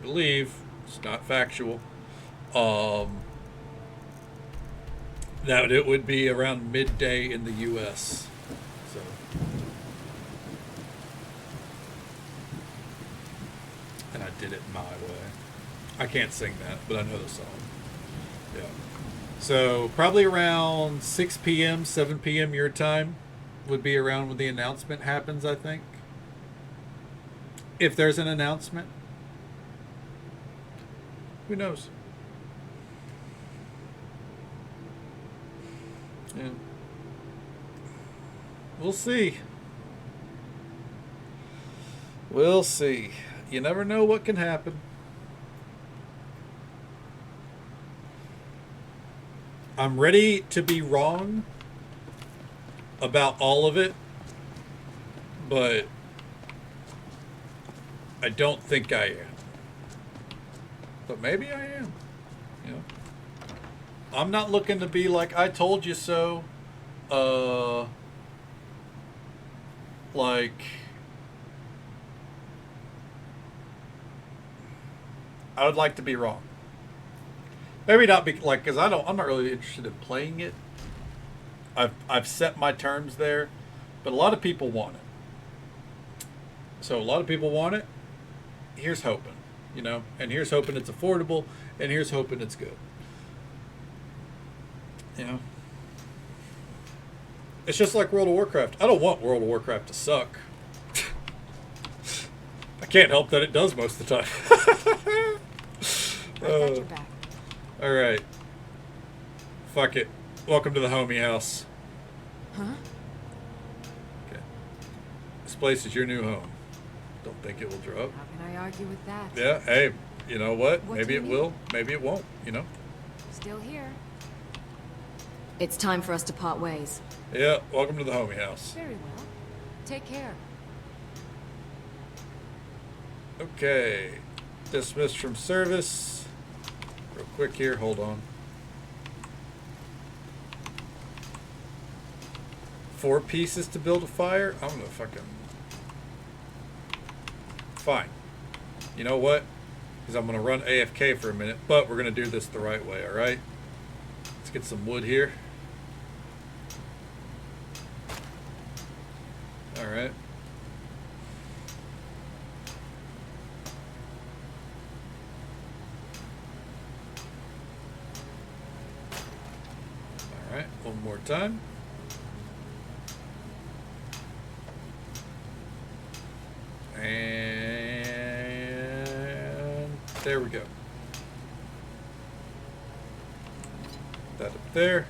it's not factual, that it would be around midday in the U.S. So, and I did it my way. I can't sing that, but I know the song. Yeah. So probably around 6 p.m., 7 p.m. your time would be around when the announcement happens, I think. If there's an announcement. Who knows? Yeah. We'll see. We'll see. You never know what can happen. I'm ready to be wrong about all of it, but I don't think I am. But maybe I am. You know, I'm not looking to be like, I told you so. Like, I would like to be wrong. Maybe not be like because I'm not really interested in playing it. I've set my terms there, but a lot of people want it. So a lot of people want it. Here's hoping, you know, and here's hoping it's affordable, and here's hoping it's good. You know, it's just like World of Warcraft. I don't want World of Warcraft to suck. I can't help that it does most of the time. I got your back. All right. Fuck it. Welcome to the homie house. Huh? Okay. This place is your new home. Don't think it will drop. How can I argue with that? Yeah. Hey, you know what? What Maybe do it you will. Maybe it won't. You know. Still here. It's time for us to part ways. Yeah. Welcome to the homie house. Very well. Take care. Okay. Dismissed from service. Real quick here. Hold on. 4 pieces to build a fire? I'm gonna fucking... Fine. You know what? Because I'm gonna run AFK for a minute, but we're gonna do this the right way, alright? Let's get some wood here. Alright. Alright, one more time. And there we go. That up there.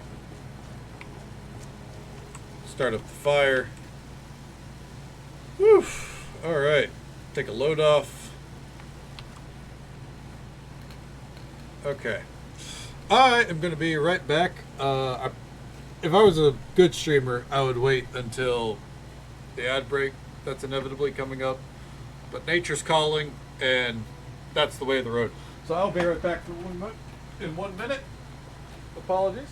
Start up the fire. Whew. Alright. Take a load off. Okay. I am going to be right back. If I was a good streamer, I would wait until the ad break that's inevitably coming up. But nature's calling, and that's the way of the road. So I'll be right back in 1 minute. Apologies.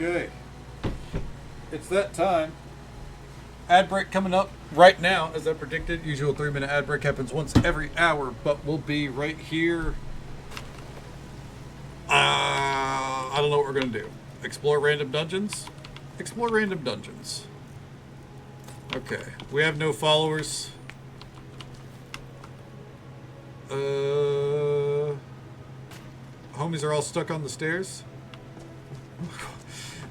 Okay. It's that time. Ad break coming up right now, as I predicted. Usual 3-minute ad break happens once every hour, but we'll be right here. I don't know what we're going to do. Explore random dungeons? Explore random dungeons. Okay. We have no followers. Homies are all stuck on the stairs.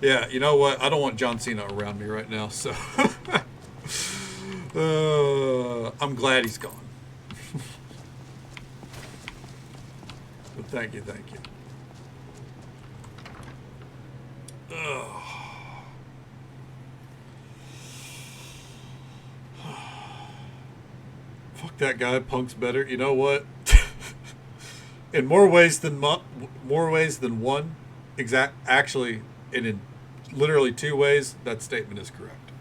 Yeah, you know what? I don't want John Cena around me right now, so I'm glad he's gone. But thank you, thank you. Fuck that guy. Punk's better. You know what? In more ways than one, actually, in literally 2 ways, that statement is correct.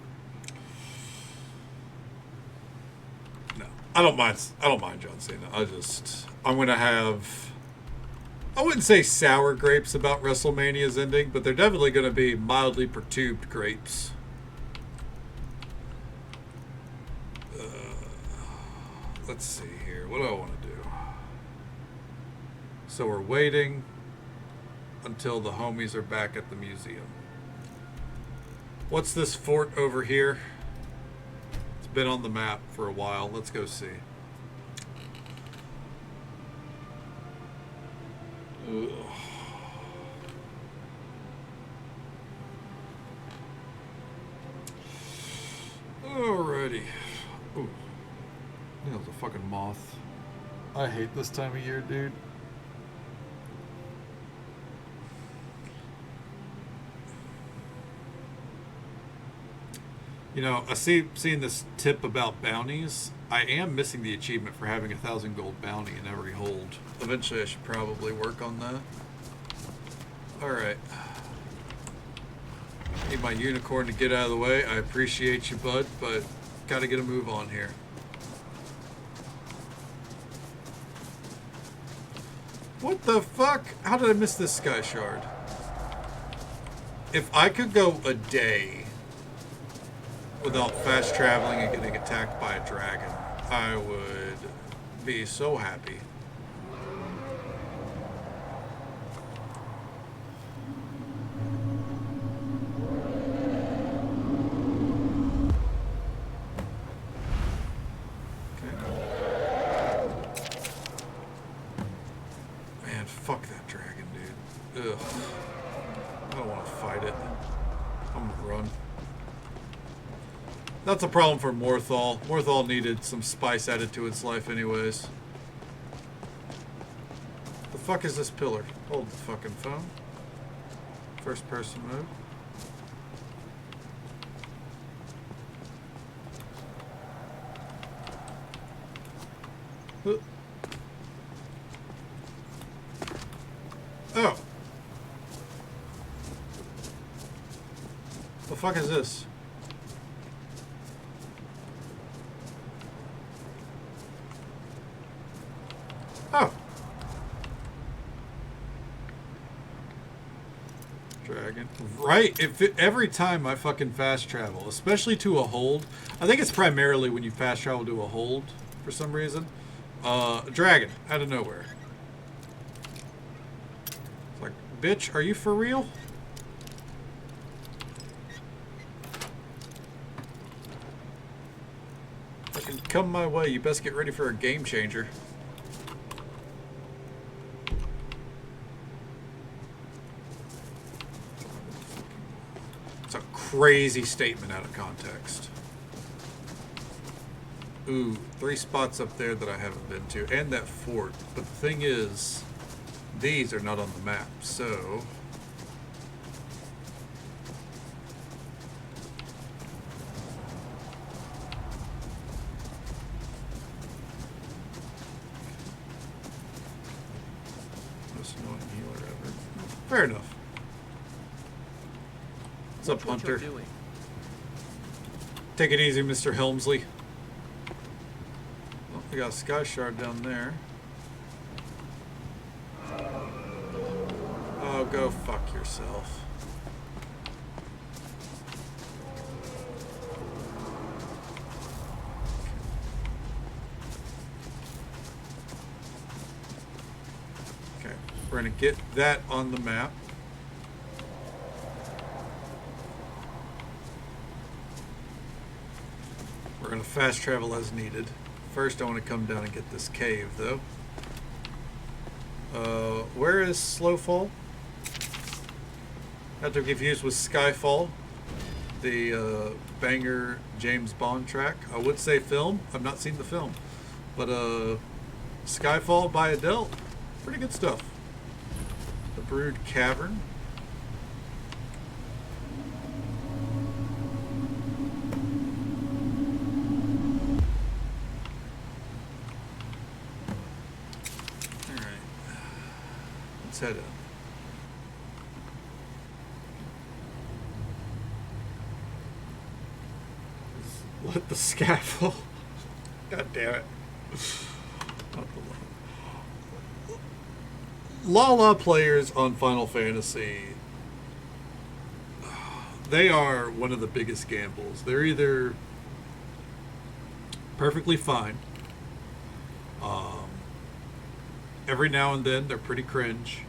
No, I don't mind John Cena. I'm gonna have, I wouldn't say sour grapes about WrestleMania's ending, but they're definitely gonna be mildly perturbed grapes. Let's see here. What do I want to do? So we're waiting until the homies are back at the museum. What's this fort over here? It's been on the map for a while. Let's go see. Ugh. Alrighty. Ooh. That was a fucking moth. I hate this time of year, dude. You know, I seen this tip about bounties. I am missing the achievement for having 1,000 gold bounty in every hold. Eventually I should probably work on that. Alright. Need my unicorn to get out of the way. I appreciate you, bud, but gotta get a move on here. What the fuck? How did I miss this sky shard? If I could go a day without fast traveling and getting attacked by a dragon, I would be so happy. Man, fuck that dragon, dude. Ugh. I don't want to fight it. I'm gonna run. That's a problem for Morthal. Morthal needed some spice added to its life anyways. The fuck is this pillar? Hold the fucking phone. First person mode. Oh. The fuck is this? Oh. Dragon. Right. Every time I fucking fast travel, especially to a hold, I think it's primarily when you fast travel to a hold for some reason. Dragon out of nowhere. It's like, bitch, are you for real? Fucking come my way. You best get ready for a game changer. It's a crazy statement out of context. Ooh, 3 spots up there that I haven't been to, and that fort. But the thing is, these are not on the map, so... Most annoying healer ever. Fair enough. What's up, Hunter? Take it easy, Mr. Helmsley. Oh, we got a sky shard down there. Oh, go fuck yourself. We're going to get that on the map. We're going to fast travel as needed. First, I want to come down and get this cave, though. Where is Slowfall? Not to be confused with Skyfall, the banger James Bond track. I would say film. I've not seen the film. But Skyfall by Adele. Pretty good stuff. The Brood Cavern. Head up. Let the scaffold. God damn it. Not the Lala players on Final Fantasy. They are one of the biggest gambles. They're either perfectly fine. Every now and then they're pretty cringe.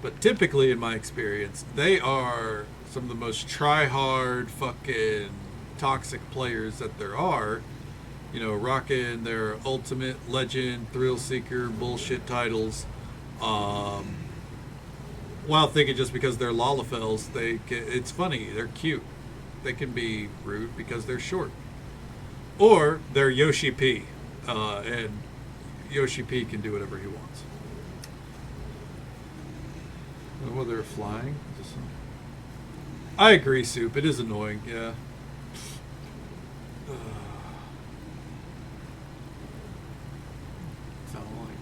But typically, in my experience, they are some of the most try-hard, fucking toxic players that there are. You know, rocking their ultimate legend, thrill seeker, bullshit titles. While thinking just because they're Lalafels, it's funny, they're cute. They can be rude because they're short. Or they're Yoshi P. And Yoshi P can do whatever he wants. Whether they're flying. I agree, Soup. It is annoying, yeah. Sound like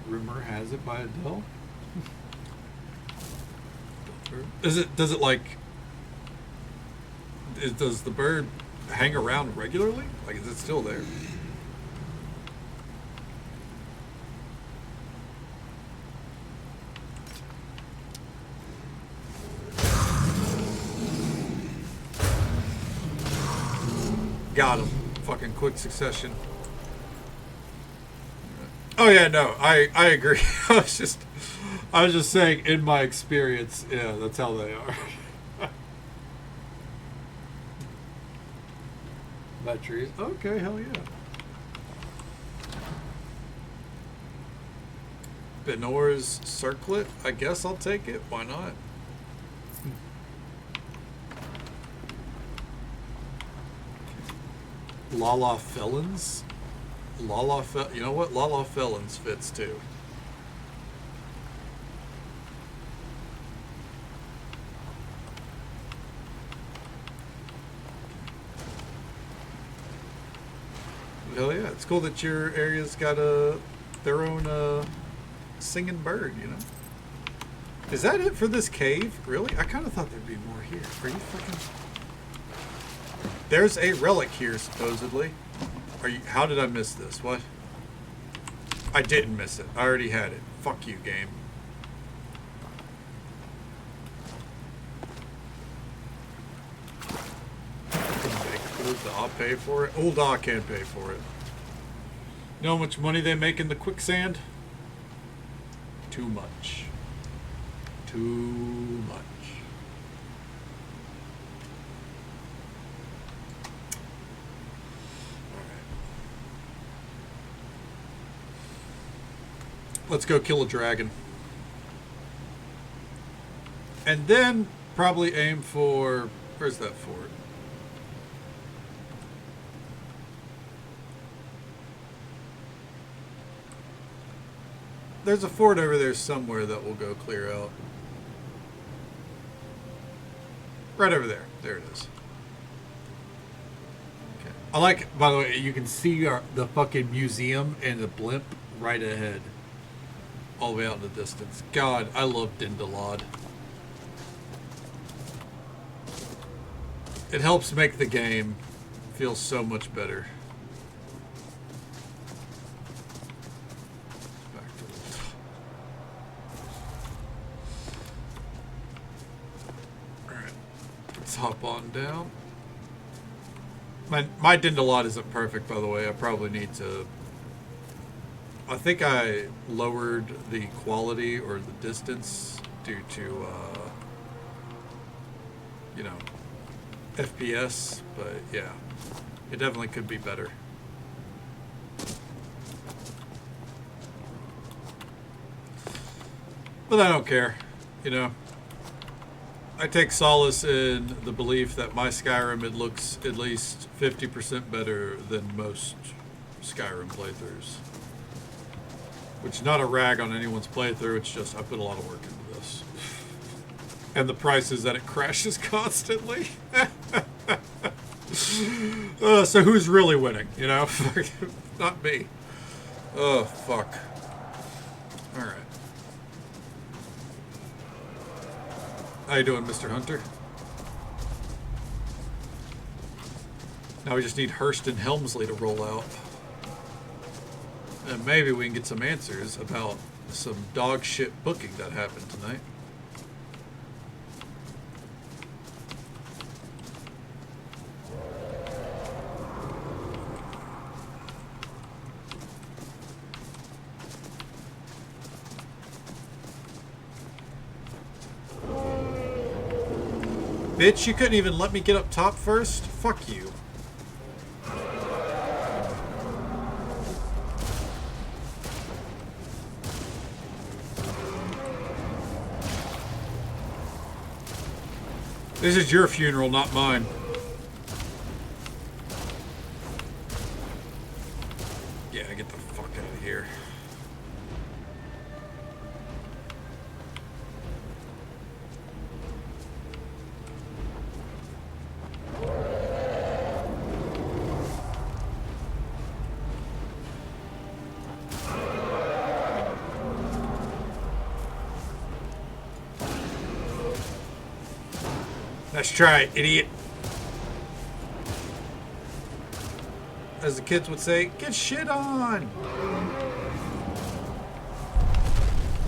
rumor has it by Adele. Does it like? Does the bird hang around regularly? Like, is it still there? Got him. Fucking quick succession. Oh yeah, no, I agree. I was just saying, in my experience, yeah, that's how they are. Batteries. Okay, hell yeah. Benor's circlet. I guess I'll take it. Why not? Lala Felons? You know what? Lala Felons fits too. Hell yeah. It's cool that your area's got their own singing bird, you know? Is that it for this cave? Really? I kind of thought there'd be more here. Are you fucking... There's a relic here, supposedly. How did I miss this? What? I didn't miss it. I already had it. Fuck you, game. I'll pay for it. Old I can't pay for it. You know how much money they make in the quicksand? Too much. Too much. Let's go kill a dragon. And then probably aim for... Where's that fort? There's a fort over there somewhere that we'll go clear out. Right over there. There it is. Okay. I like, by the way, you can see the fucking museum and the blimp right ahead. All the way out in the distance. God, I love Dindalad. It helps make the game feel so much better. Alright. Let's hop on down. My Dindalad isn't perfect, by the way. I probably need to... I think I lowered the quality or the distance due to, you know, FPS, but yeah, it definitely could be better. But I don't care, you know. I take solace in the belief that my Skyrim, it looks at least 50% better than most Skyrim playthroughs. Which is not a rag on anyone's playthrough, it's just I put a lot of work into this. And the price is that it crashes constantly. So who's really winning, you know? Not me. Oh, fuck. Alright. How you doing, Mr. Hunter? Now we just need Hurst and Helmsley to roll out. And maybe we can get some answers about some dog shit booking that happened tonight. Bitch, you couldn't even let me get up top first? Fuck you. This is your funeral, not mine. Yeah, get the fuck out of here. Let's try it, idiot. As the kids would say, get shit on.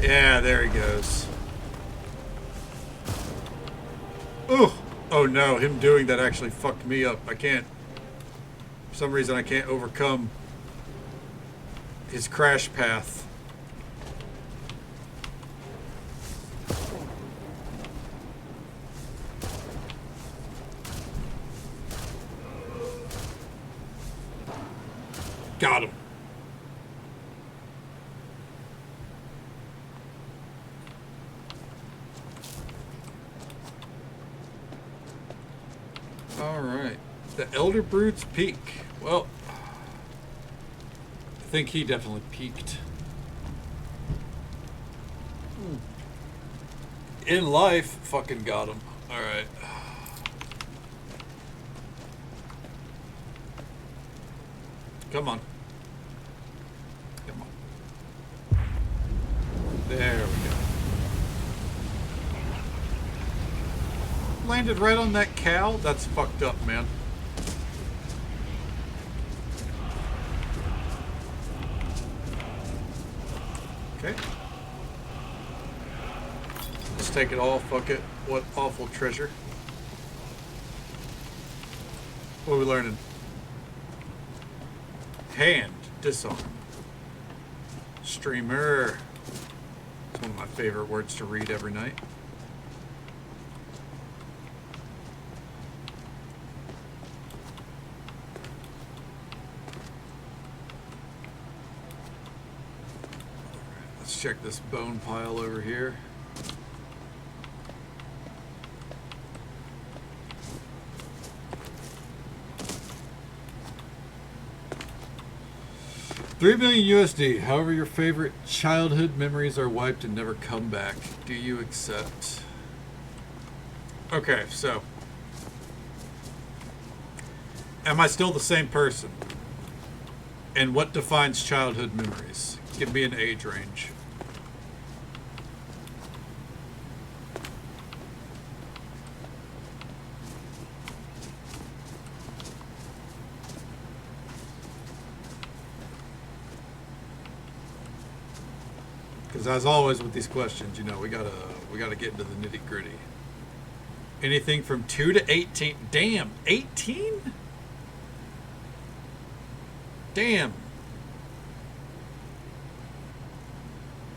Yeah, there he goes. Ooh. Oh no, him doing that actually fucked me up. I can't, for some reason I can't overcome his crash path. Got him. All right. The Elder Brood's peak. Well, I think he definitely peaked. In life, fucking got him. All right. Come on. Come on. There we go. Landed right on that cow? That's fucked up, man. Okay. Let's take it all. Fuck it. What awful treasure. What are we learning? Hand disarm. Streamer. It's one of my favorite words to read every night. Let's check this bone pile over here. $3 million USD. However, your favorite childhood memories are wiped and never come back. Do you accept? Okay, so am I still the same person? And what defines childhood memories? Give me an age range. Because as always with these questions, you know, we gotta get into the nitty gritty. Anything from 2 to 18. Damn, 18? Damn.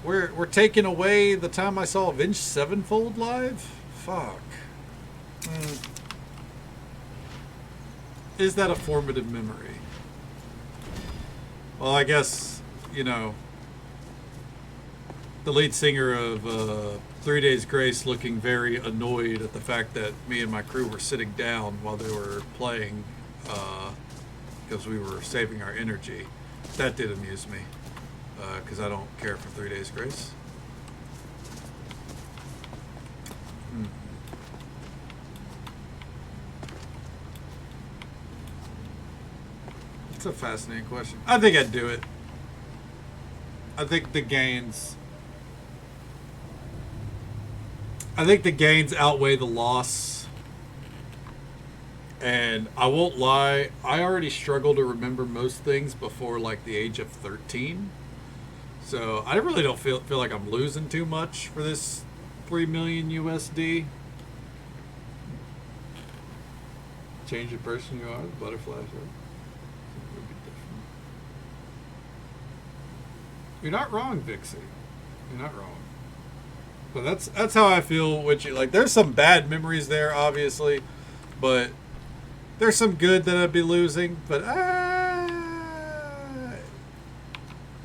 We're taking away the time I saw Avenged Sevenfold live? Fuck. Is that a formative memory? Well, I guess, you know, the lead singer of 3 Days Grace looking very annoyed at the fact that me and my crew were sitting down while they were playing because we were saving our energy. That did amuse me because I don't care for 3 Days Grace. It's a fascinating question. I think I'd do it. I think the gains outweigh the loss. And I won't lie, I already struggle to remember most things before like the age of 13. So I really don't feel like I'm losing too much for this 3 million USD. Change the person you are, the butterflies, right? You're not wrong, Vixie. You're not wrong. But that's how I feel with you. Like, there's some bad memories there, obviously, but there's some good that I'd be losing. But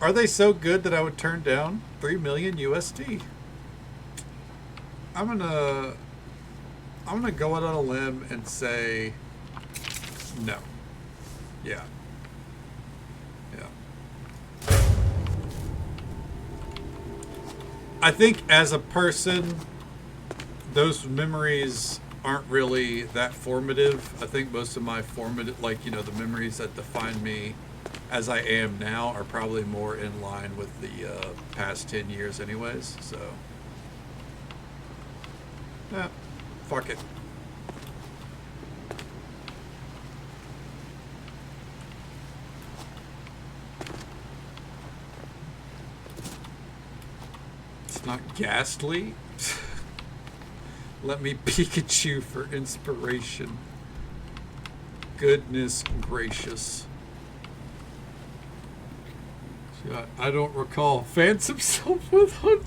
are they so good that I would turn down 3 million USD? I'm gonna go out on a limb and say no. Yeah. I think as a person, those memories aren't really that formative. I think most of my formative, like, you know, the memories that define me as I am now are probably more in line with the past 10 years anyways. So, yeah, fuck it. Not ghastly. Let me Pikachu for inspiration. Goodness gracious. I don't recall. Fans himself with 100.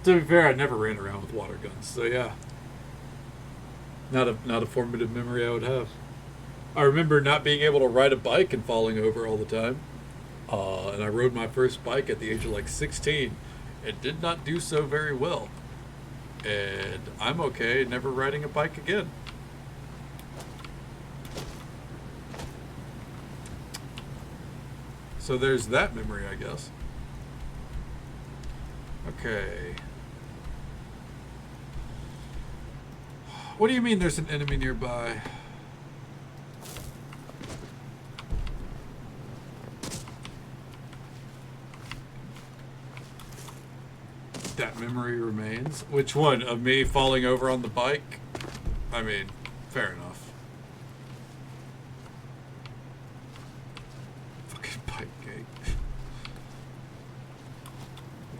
To be fair, I never ran around with water guns, so yeah. Not a formative memory I would have. I remember not being able to ride a bike and falling over all the time. And I rode my first bike at the age of like 16 and did not do so very well. And I'm okay never riding a bike again. So there's that memory, I guess. Okay. What do you mean there's an enemy nearby? That memory remains. Which one? Of me falling over on the bike? I mean, fair enough. Fucking bike gate.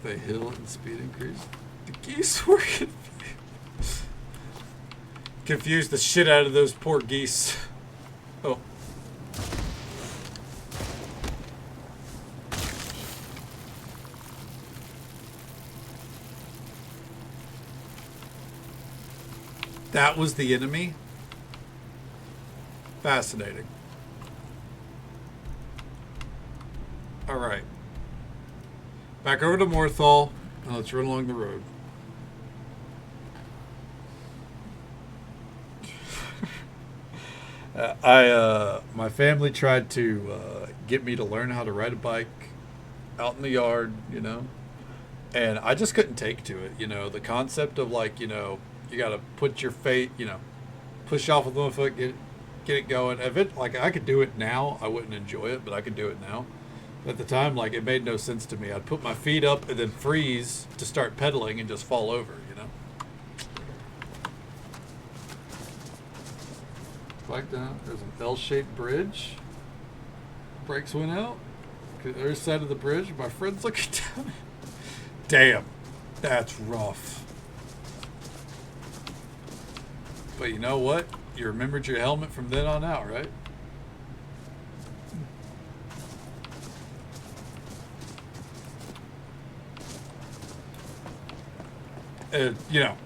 With a hill and speed increase. The geese were confused the shit out of those poor geese. Oh. That was the enemy? Fascinating. Alright. Back over to Morthal, and let's run along the road. My family tried to get me to learn how to ride a bike out in the yard, you know, and I just couldn't take to it, you know, the concept of like, you know, you gotta put your fate, you know, push off with one foot, get it going. If it, like, I could do it now, I wouldn't enjoy it, but I could do it now. At the time, like, it made no sense to me. I'd put my feet up and then freeze to start pedaling and just fall over, you know. Back down, there's an L-shaped bridge. Brakes went out. The other side of the bridge, my friend's looking down. Damn, that's rough. But you know what? You remembered your helmet from then on out, right? You know,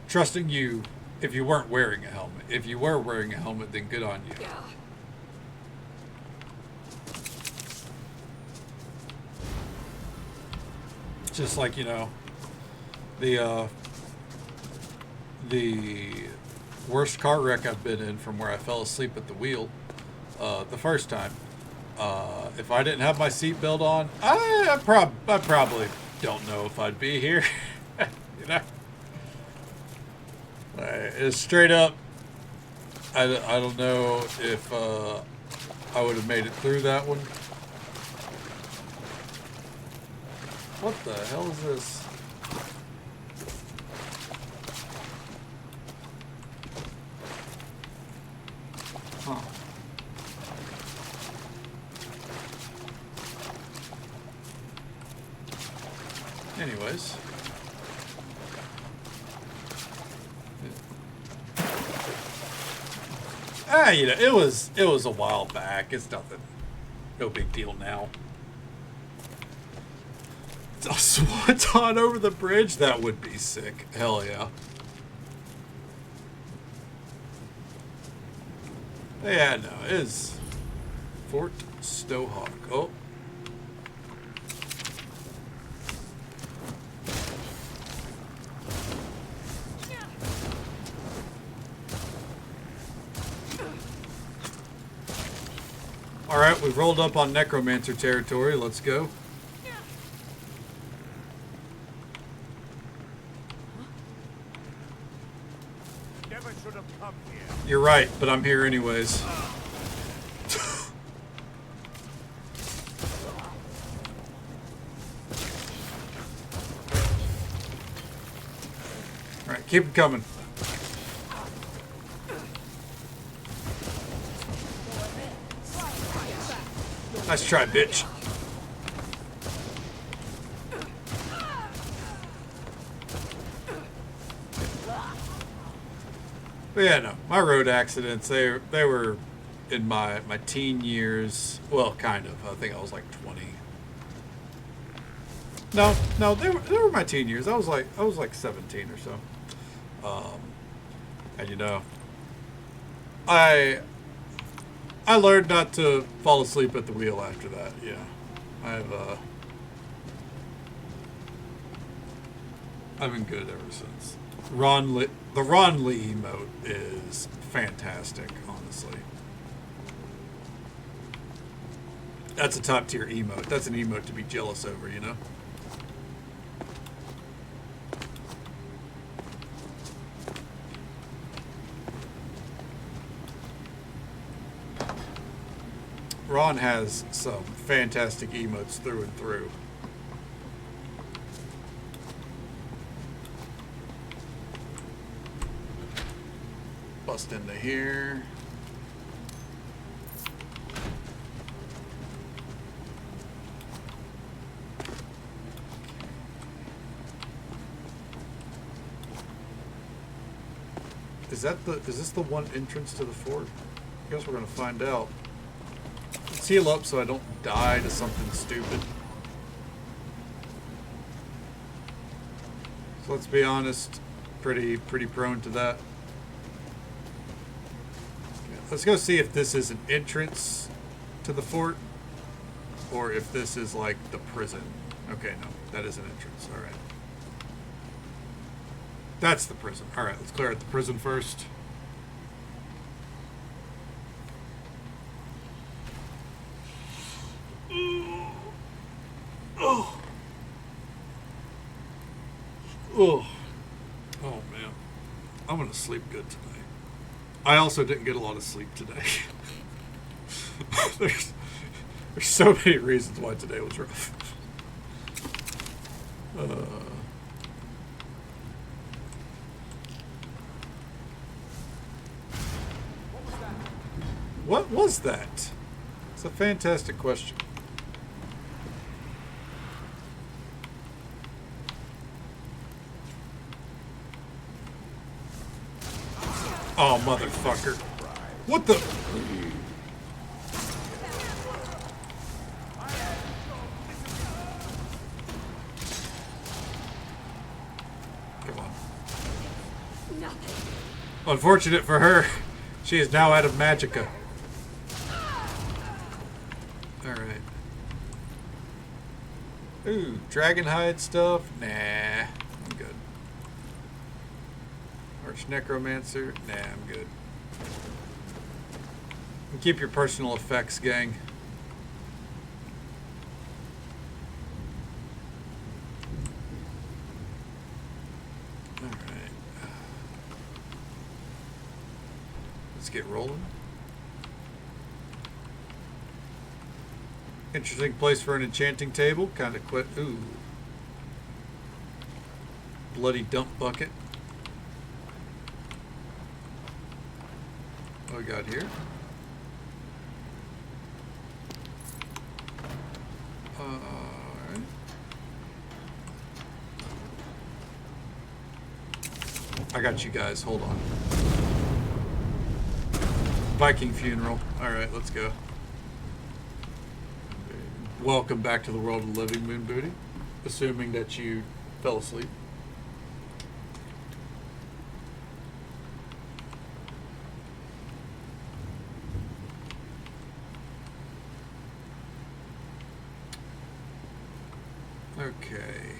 trusting you if you weren't wearing a helmet. If you were wearing a helmet, then good on you. Yeah. Just like, you know, the worst car wreck I've been in, from where I fell asleep at the wheel the first time. If I didn't have my seatbelt on, I probably don't know if I'd be here. You know, it's straight up. I don't know if I would have made it through that one. What the hell is this? Huh. Anyways. You know, it was a while back. It's nothing. No big deal now. A swanton over the bridge? That would be sick. Hell yeah. Yeah, no, it is Fort Stowhawk. Oh. Alright, we've rolled up on Necromancer territory. Let's go. Never should have come here. You're right, but I'm here anyways. Alright, keep it coming. Nice try, bitch. But yeah, no, my road accidents, they were in my teen years. Well, kind of. I think I was like 20. No, they were my teen years. I was like 17 or so. And you know, I learned not to fall asleep at the wheel after that. Yeah, I've been good ever since. The Ron Lee emote is fantastic, honestly. That's a top tier emote. That's an emote to be jealous over, you know? Ron has some fantastic emotes through and through. Bust into here. Is this the one entrance to the fort? I guess we're gonna find out. Let's heal up so I don't die to something stupid. So let's be honest, pretty prone to that. Let's go see if this is an entrance to the fort, or if this is like the prison. Okay, no, that is an entrance. All right. That's the prison. All right, let's clear out the prison first. Oh man, I'm gonna sleep good tonight. I also didn't get a lot of sleep today. There's so many reasons why today was rough. What was that? It's a fantastic question. Oh, motherfucker. What the? Unfortunate for her, she is now out of magicka. Alright. Ooh, dragon hide stuff? Nah, I'm good. Arch necromancer? Nah, I'm good. And keep your personal effects, gang. Alright. Let's get rolling. Interesting place for an enchanting table. Kind of quit. Ooh. Bloody dump bucket. What we got here? Alright. I got you guys. Hold on. Viking funeral. Alright, let's go. Welcome back to the world of living, Moon Booty. Assuming that you fell asleep. Okay.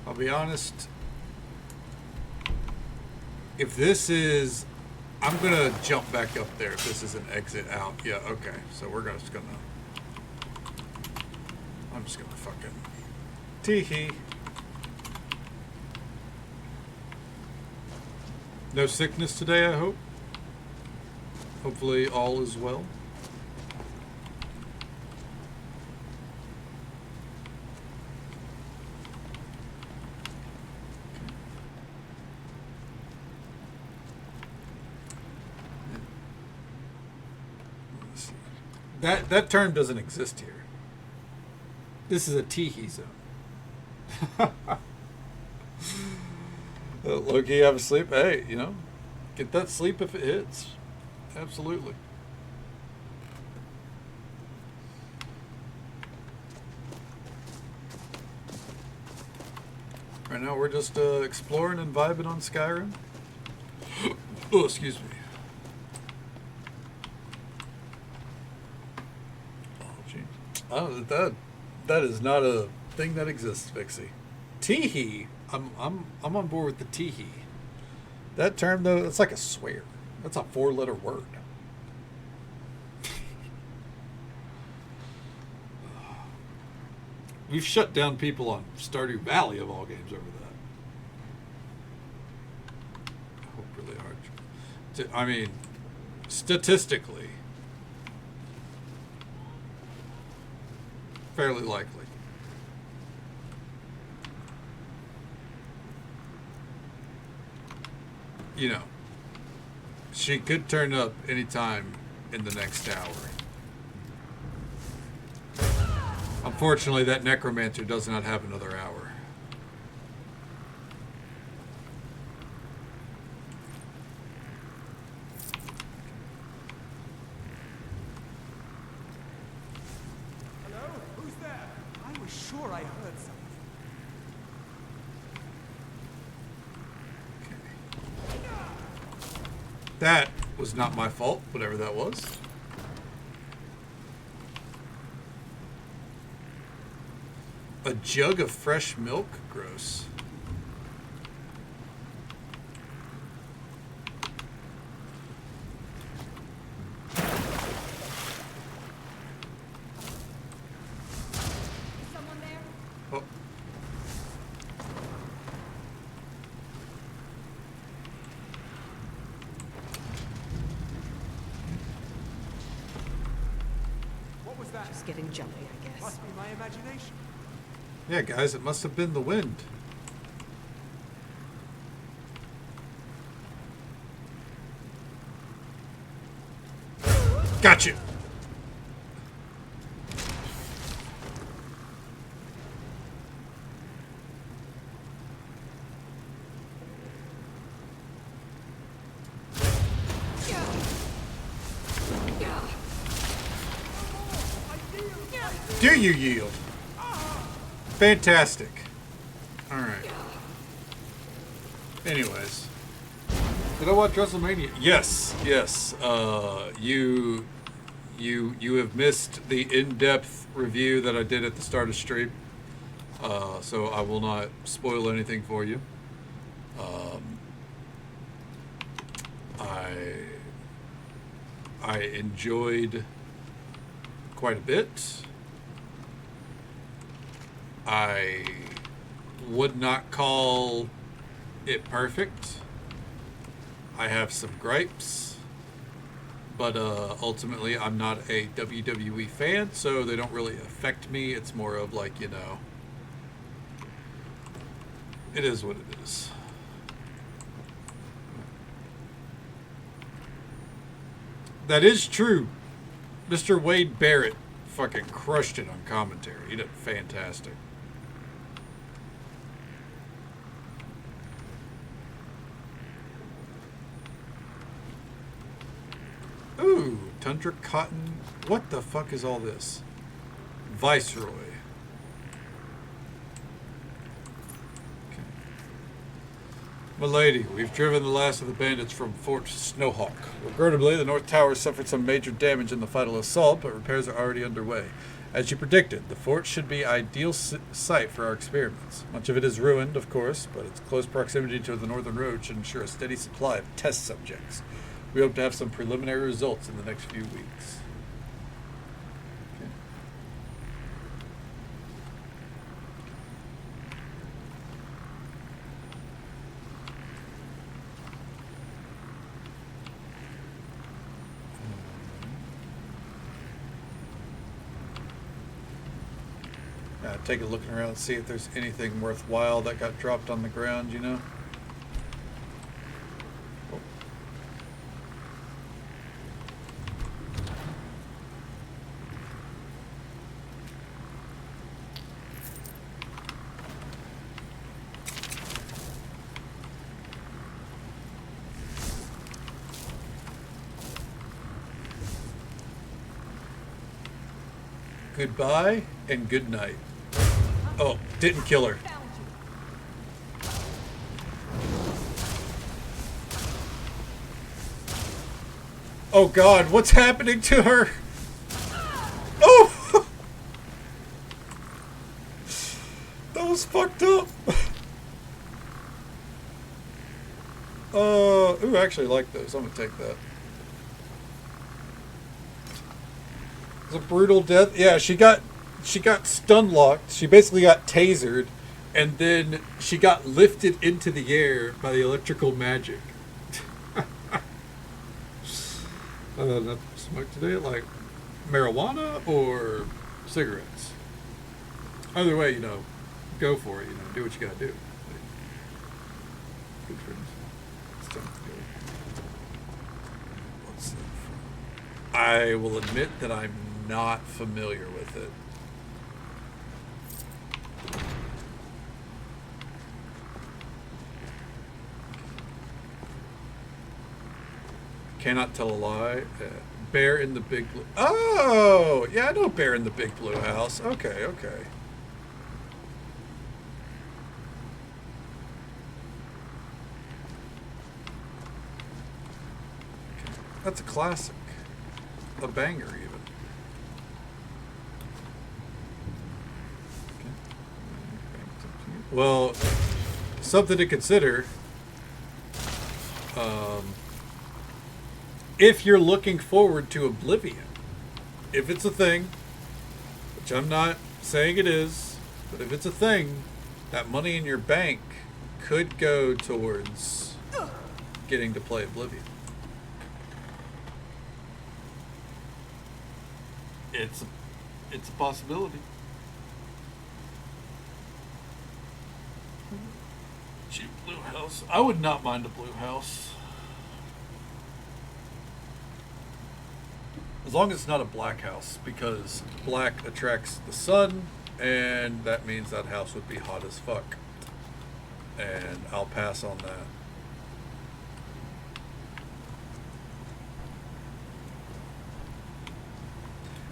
I'll be honest. If this is... I'm gonna jump back up there if this is an exit out. Yeah, okay. So we're just gonna... I'm just gonna fucking... Tee-hee. No sickness today, I hope. Hopefully all is well. That term doesn't exist here. This is a teehee zone. Low-key have a sleep. Hey, you know, get that sleep if it hits. Absolutely. Right now we're just exploring and vibing on Skyrim. Oh, excuse me. Oh, that is not a thing that exists, Vixie. Teehee. I'm on board with the teehee. That term though, it's like a swear. That's a 4-letter word. We've shut down people on Stardew Valley of all games over that. I hope really hard. I mean, statistically, fairly likely. You know, she could turn up anytime in the next hour. Unfortunately, that necromancer does not have another hour. Hello? Who's there? I was sure I heard something. That was not my fault, whatever that was. A jug of fresh milk? Gross. Someone there? Oh. What was that? Just getting jumpy, I guess. Must be my imagination. Yeah, guys, it must have been the wind. Got you. Do you yield? Fantastic. All right. Anyways. Did I watch WrestleMania? Yes, yes. You have missed the in-depth review that I did at the start of stream. So I will not spoil anything for you. I enjoyed quite a bit. I would not call it perfect. I have some gripes, but ultimately I'm not a WWE fan, so they don't really affect me. It's more of like, you know, it is what it is. That is true. Mr. Wade Barrett fucking crushed it on commentary. He did fantastic. Ooh, Tundra Cotton. What the fuck is all this? Viceroy. Okay. Milady, we've driven the last of the bandits from Fort Snowhawk. Regrettably, the North Tower suffered some major damage in the final assault, but repairs are already underway. As you predicted, the fort should be an ideal site for our experiments. Much of it is ruined, of course, but its close proximity to the northern road should ensure a steady supply of test subjects. We hope to have some preliminary results in the next few weeks. Okay. Take a look around and see if there's anything worthwhile that got dropped on the ground, you know? Goodbye and good night. Oh, didn't kill her. Oh God, what's happening to her? Oh! That was fucked up. Ooh, I actually like those. I'm gonna take that. It's a brutal death. Yeah, she got stun locked. She basically got tasered, and then she got lifted into the air by the electrical magic. Not smoke today, like marijuana or cigarettes. Either way, you know, go for it. You know, do what you gotta do. Good friends. It's time to go. What's that from? I will admit that I'm not familiar with it. Cannot tell a lie. Bear in the Big Blue. Oh, yeah, I know Bear in the Big Blue House. Okay, okay. That's a classic. A banger, even. Well, something to consider. If you're looking forward to Oblivion, if it's a thing, which I'm not saying it is, but if it's a thing, that money in your bank could go towards getting to play Oblivion. It's a possibility. Cheap blue house. I would not mind a blue house. As long as it's not a black house, because black attracts the sun, and that means that house would be hot as fuck. And I'll pass on that.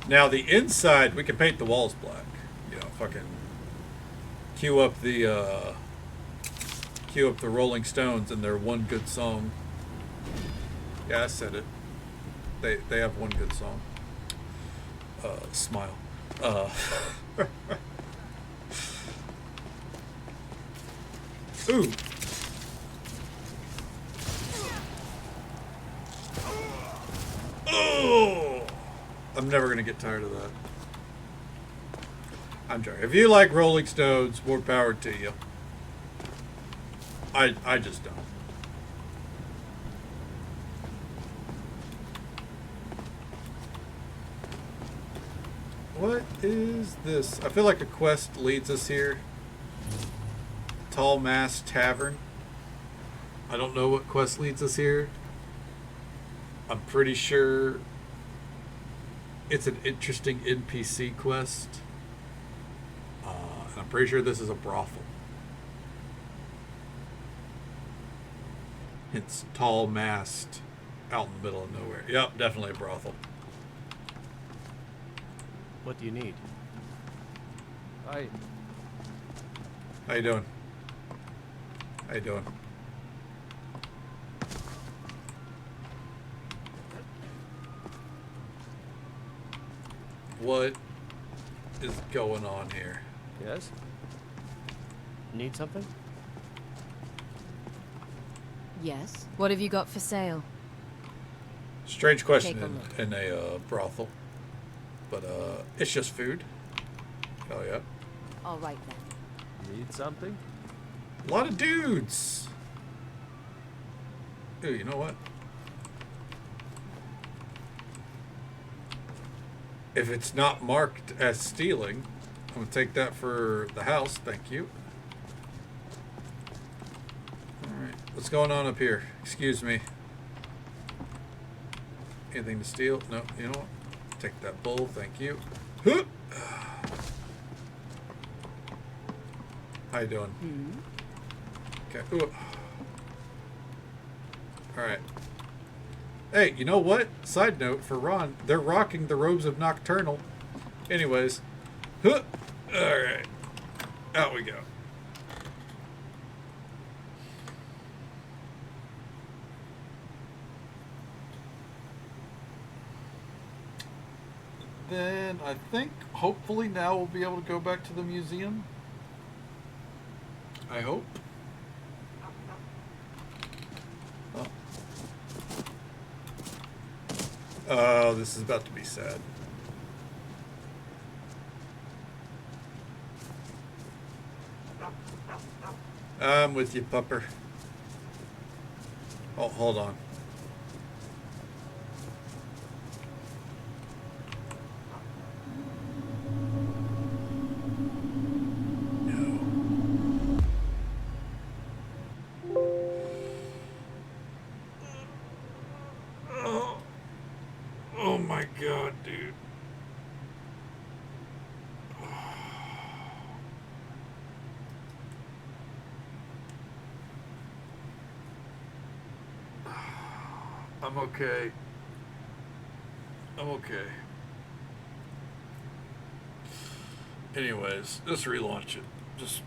Now the inside, we can paint the walls black. You know, fucking cue up the cue up the Rolling Stones and their one good song. Yeah, I said it. They have one good song. Smile. Ooh. Oh! I'm never gonna get tired of that. I'm sorry. If you like Rolling Stones, more power to you. I just don't. What is this? I feel like a quest leads us here. Tall Mast Tavern. I don't know what quest leads us here. I'm pretty sure it's an interesting NPC quest. And I'm pretty sure this is a brothel. It's Tall Mast out in the middle of nowhere. Yep, definitely a brothel. What do you need? How you doing? How you doing? What is going on here? Yes? Need something? Yes. What have you got for sale? Strange question Take a in a brothel. But it's just food. Oh yeah. All right then. Need something? A lot of dudes. Ooh, you know what? If it's not marked as stealing, I'm gonna take that for the house. Thank you. Alright, what's going on up here? Excuse me. Anything to steal? No, you know what? Take that bull, thank you. How you doing? Okay. Ooh. Alright. Hey, you know what? Side note for Ron, they're rocking the robes of Nocturnal. Anyways. Alright. Out we go. Then I think hopefully now we'll be able to go back to the museum. I hope. Oh, this is about to be sad. I'm with you, pupper. Oh, hold on. Oh my god, dude. I'm okay. I'm okay. Anyways, just relaunch it. Just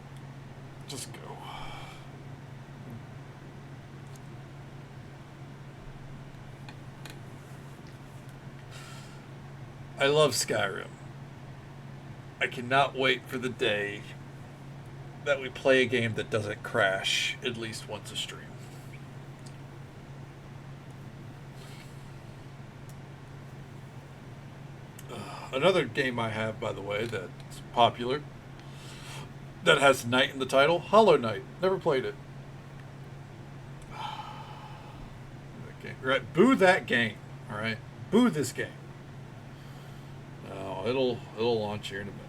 go. I love Skyrim. I cannot wait for the day that we play a game that doesn't crash at least once a stream. Another game I have, by the way, that's popular, that has Knight in the title, Hollow Knight. Never played it. That game. Right, boo that game. All right, boo this game. It'll launch here in a minute.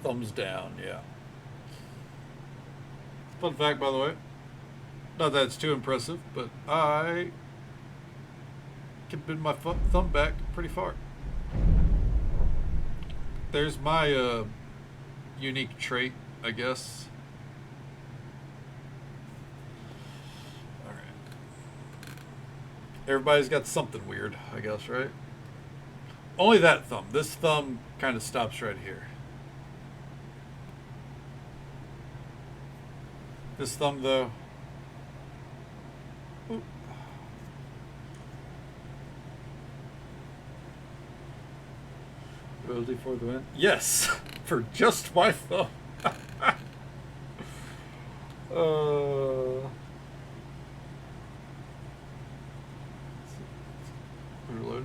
Thumbs down, yeah. Fun fact, by the way. Not that it's too impressive, but I can bend my thumb back pretty far. There's my unique trait, I guess. Alright. Everybody's got something weird, I guess, right? Only that thumb. This thumb kind of stops right here. This thumb, though. Oop. Ability for the win. Yes, for just my thumb.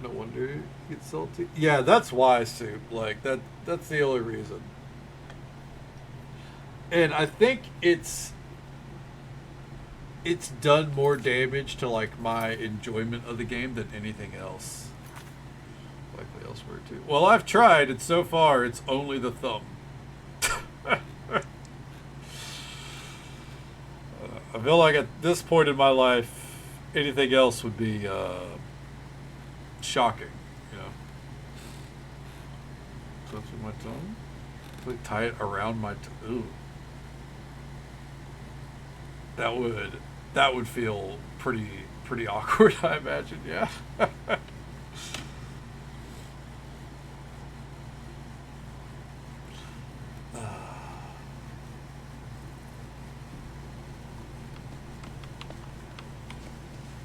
No wonder you get salty. Yeah, that's why, Soup. Like that's the only reason. And I think it's done more damage to like my enjoyment of the game than anything else. Likely elsewhere too. Well, I've tried, and so far it's only the thumb. I feel like at this point in my life, anything else would be shocking, you know. Touch with my tongue. Like, tie it around my ooh. That would feel pretty awkward, I imagine. Yeah.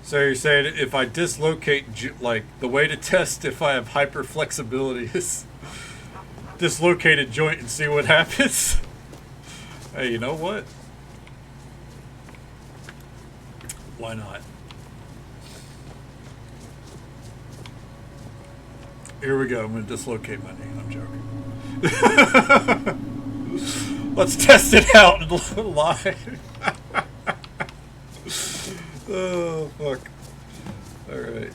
So you're saying if I dislocate, like the way to test if I have hyper flexibility is dislocate a joint and see what happens? Hey, you know what? Why not? Here we go. I'm going to dislocate my knee. I'm joking. Let's test it out live. Oh, fuck. Alright.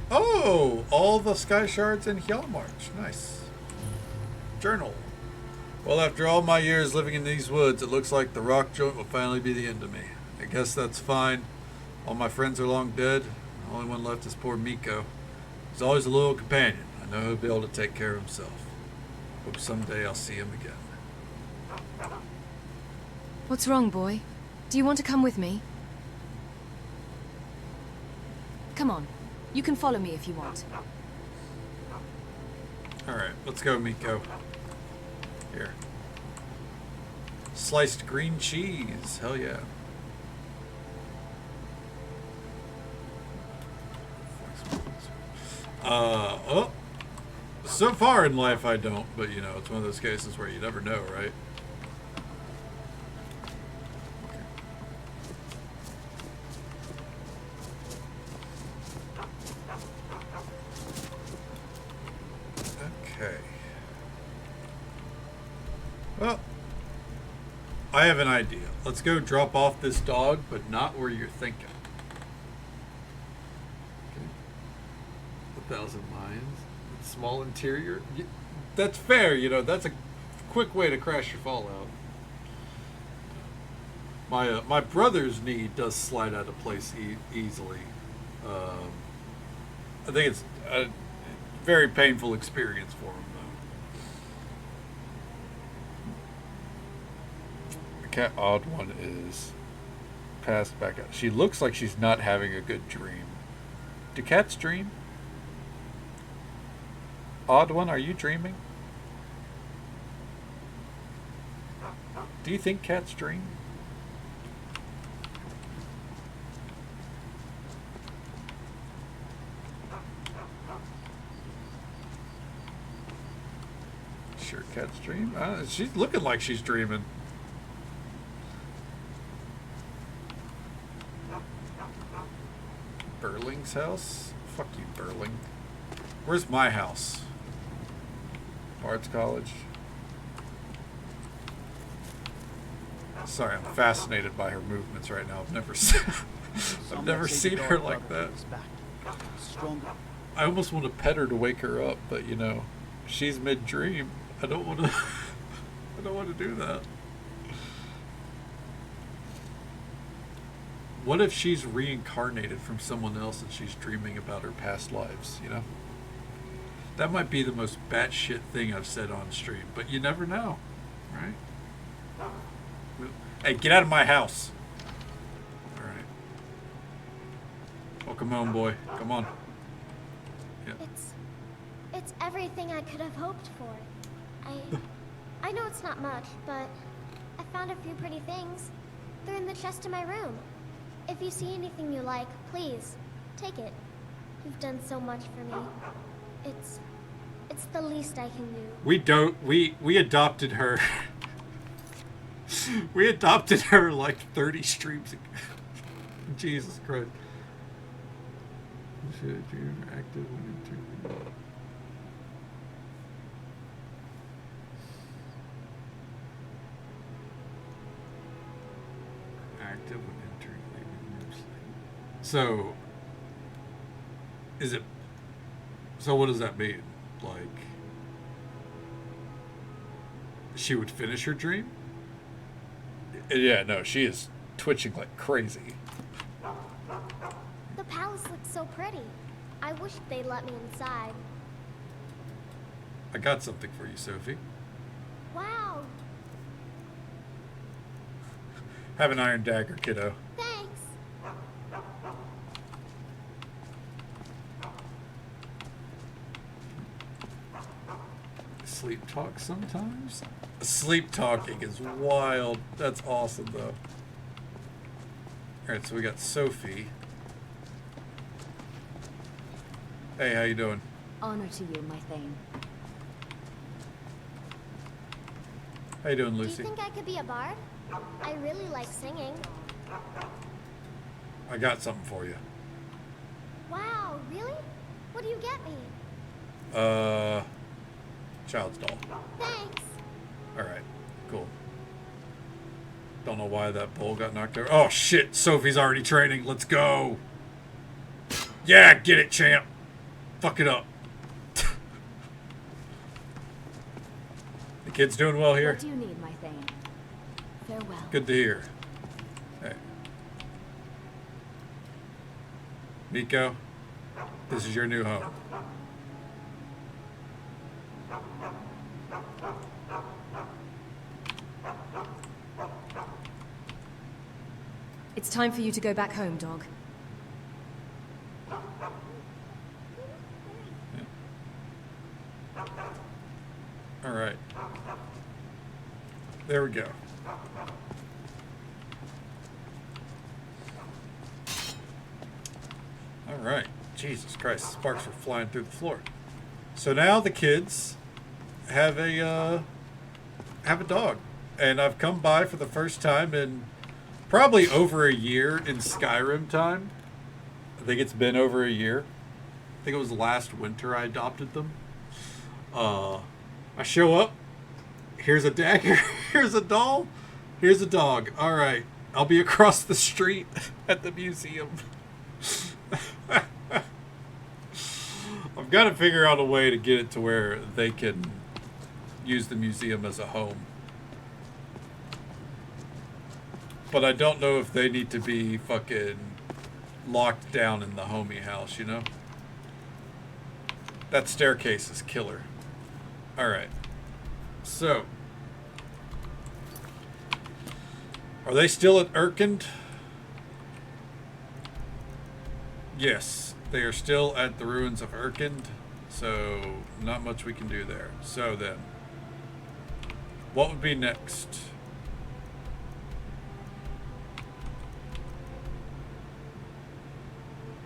Oh! All the sky shards in Hjalmarch. Nice. Journal. Well, after all my years living in these woods, it looks like the rock joint will finally be the end of me. I guess that's fine. All my friends are long dead. The only one left is poor Miko. He's always a loyal companion. I know he'll be able to take care of himself. Hope someday I'll see him again. What's wrong, boy? Do you want to come with me? Come on. You can follow me if you want. Alright, let's go, Miko. Here. Sliced green cheese. Hell yeah. Oh. So far in life I don't, but you know, it's one of those cases where you never know, right? Okay. Well, I have an idea. Let's go drop off this dog, but not where you're thinking. Okay. 1,000 Lions. Small interior. That's fair, you know. That's a quick way to crash your Fallout. My brother's knee does slide out of place easily. I think it's a very painful experience for him, though. The cat odd one is passed back out. She looks like she's not having a good dream. Do cats dream? Odd one, are you dreaming? Do you think cats dream? Sure, cats dream. She's looking like she's dreaming. Burling's house? Fuck you, Burling. Where's my house? Arts College. Sorry, I'm fascinated by her movements right now. I've never seen her like that. I almost want to pet her to wake her up, but you know, she's mid-dream. I don't want to. I don't want to do that. What if she's reincarnated from someone else and she's dreaming about her past lives? You know. That might be the most batshit thing I've said on stream, but you never know, right? Hey, get out of my house. All right. Welcome home, boy. Come on. Yeah. It's everything I could have hoped for. I know it's not much, but I found a few pretty things. They're in the chest in my room. If you see anything you like, please, take it. You've done so much for me. It's the least I can do. We adopted her. We adopted her like 30 streams ago. Jesus Christ. Should you active when interviewing? Active when interviewing. So, is it? So what does that mean? Like, she would finish her dream? Yeah, no, she is twitching like crazy. The palace looks so pretty. I wish they'd let me inside. I got something for you, Sophie. Wow. Have an iron dagger, kiddo. Thanks. Sleep talk sometimes? Sleep talking is wild. That's awesome, though. Alright, so we got Sophie. Hey, how you doing? Honor to you, my Thane. How you doing, Do Lucy? you think I could be a bard? I really like singing. I got something for you. Wow, really? What do you get me? Child's doll. Thanks. Alright, cool. Don't know why that bull got knocked over. Oh shit, Sophie's already training. Let's go. Yeah, get it, champ. Fuck it up. The kid's doing well here. What do you need, my Thane? Farewell. Good to hear. Hey. Nico, this is your new home. It's time for you to go back home, dog. All right. There we go. All right. Jesus Christ, sparks are flying through the floor. So now the kids have a dog, and I've come by for the first time in probably over a year in Skyrim time. I think it's been over a year. I think it was last winter I adopted them. I show up. Here's a dagger. Here's a doll. Here's a dog. All right. I'll be across the street at the museum. I've got to figure out a way to get it to where they can use the museum as a home. But I don't know if they need to be fucking locked down in the homie house, you know? That staircase is killer. Alright. So. Are they still at Erkind? Yes. They are still at the ruins of Erkind. So, not much we can do there. So then. What would be next?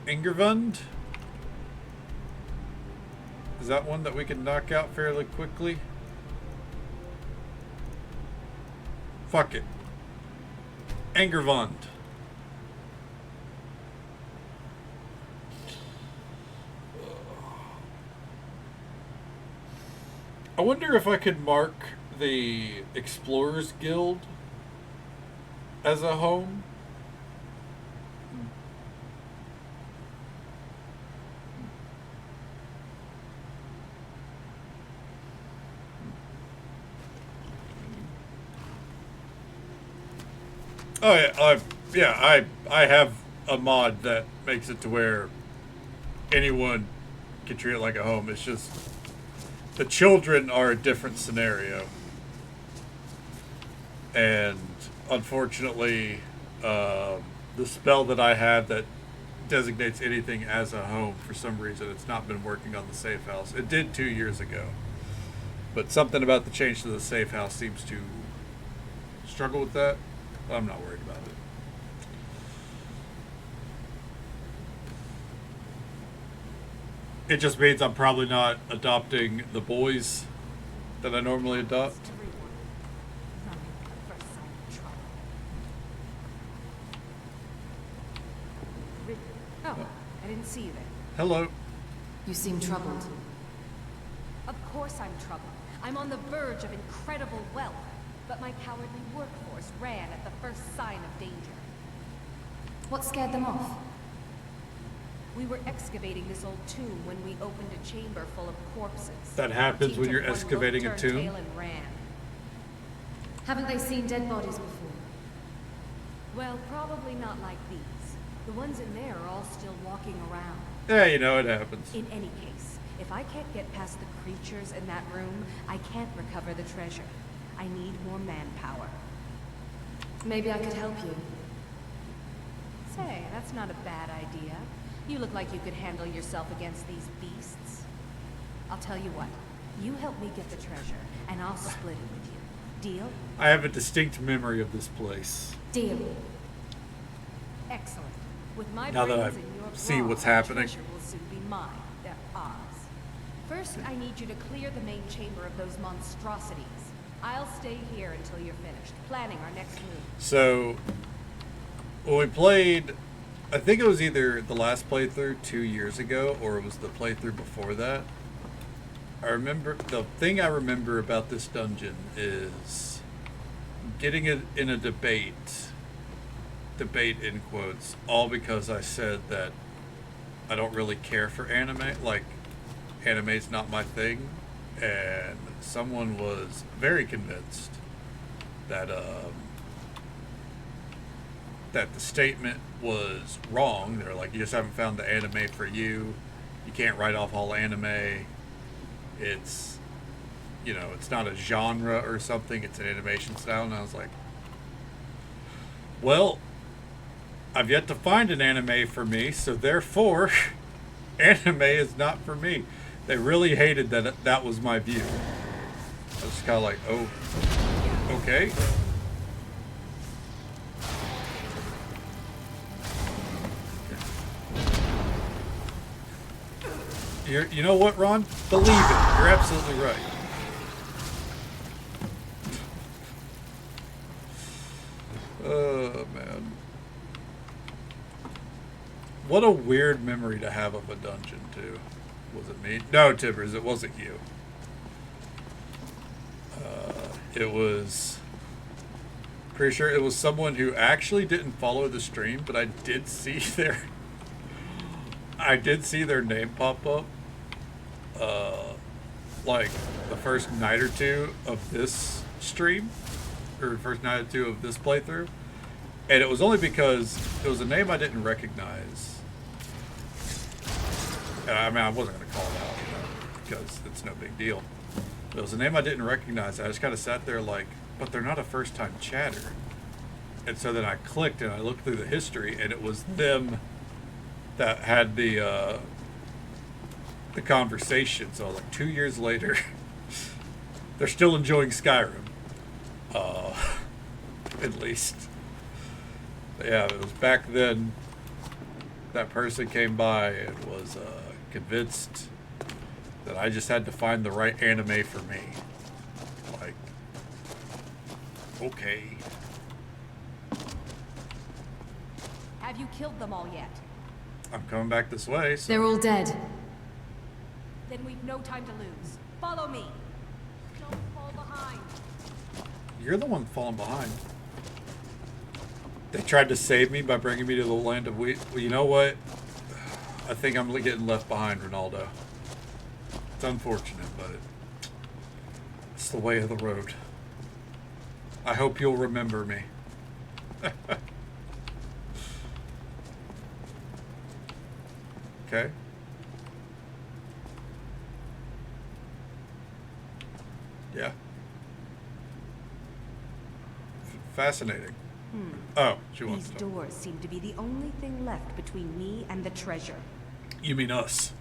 Ingervund? Is that one that we can knock out fairly quickly? Fuck it. Ingervund. I wonder if I could mark the Explorers Guild as a home. Oh yeah, I have a mod that makes it to where anyone can treat it like a home. It's just the children are a different scenario, and unfortunately, the spell that I have that designates anything as a home, for some reason, it's not been working on the safe house. It did 2 years ago. But something about the change to the safe house seems to struggle with that. I'm not worried about it. It just means I'm probably not adopting the boys that I normally adopt. Oh, I didn't see you there. Hello. You seem troubled. Of course I'm troubled. I'm on the verge of incredible wealth, but my cowardly workforce ran at the first sign of danger. What scared them off? We were excavating this old tomb when we opened a chamber full of corpses. That happens Team when took you're one look, excavating a turned tomb? tail and ran. Haven't they seen dead bodies before? Well, probably not like these. The ones in there are all still walking around. Yeah, you know, it happens. In any case, if I can't get past the creatures in that room, I can't recover the treasure. I need more manpower. Maybe I could help you. Say, that's not a bad idea. You look like you could handle yourself against these beasts. I'll tell you what. You help me get the treasure, and I'll split it with you. Deal? I have a distinct memory of this place. Deal. Excellent. With my Now that brains I in your see claw, what's the happening. treasure will soon be mine. They're ours. First, I need you to clear the main chamber of those monstrosities. I'll stay here until you're finished, planning our next move. So, when we played, I think it was either the last playthrough 2 years ago, or it was the playthrough before that. I remember, the thing I remember about this dungeon is getting it in a debate in quotes, all because I said that I don't really care for anime, like anime's not my thing, and someone was very convinced that that the statement was wrong. They're like, you just haven't found the anime for you. You can't write off all anime. It's, you know, it's not a genre or something. It's an animation style. And I was like, well, I've yet to find an anime for me, so therefore, anime is not for me. They really hated that that was my view. I was kind of like, oh, okay. You know what, Ron? Believe it. You're absolutely right. Oh, man. What a weird memory to have of a dungeon, too. Was it me? No, Tibbers, it wasn't you. It was... Pretty sure it was someone who actually didn't follow the stream, but I did see their... I did see their name pop up. Like, the first night or two of this stream. Or first night or two of this playthrough. And it was only because it was a name I didn't recognize. And I mean, I wasn't going to call it out, you know, because it's no big deal. But it was a name I didn't recognize. I just kind of sat there like, but they're not a first-time chatter. And so then I clicked and I looked through the history, and it was them that had the conversation. So like 2 years later, they're still enjoying Skyrim. At least. But yeah, it was back then. That person came by and was convinced that I just had to find the right anime for me. Like, okay. Have you killed them all yet? I'm coming back this way, so... They're all dead. Then we've no time to lose. Follow me. Don't fall behind. You're the one falling behind. They tried to save me by bringing me to the land of wheat. Well, you know what? I think I'm getting left behind, Ronaldo. It's unfortunate, but it's the way of the road. I hope you'll remember me. Okay. Yeah. Fascinating. Oh, she wants These to talk. doors seem to be the only thing left between me and the treasure. You mean us?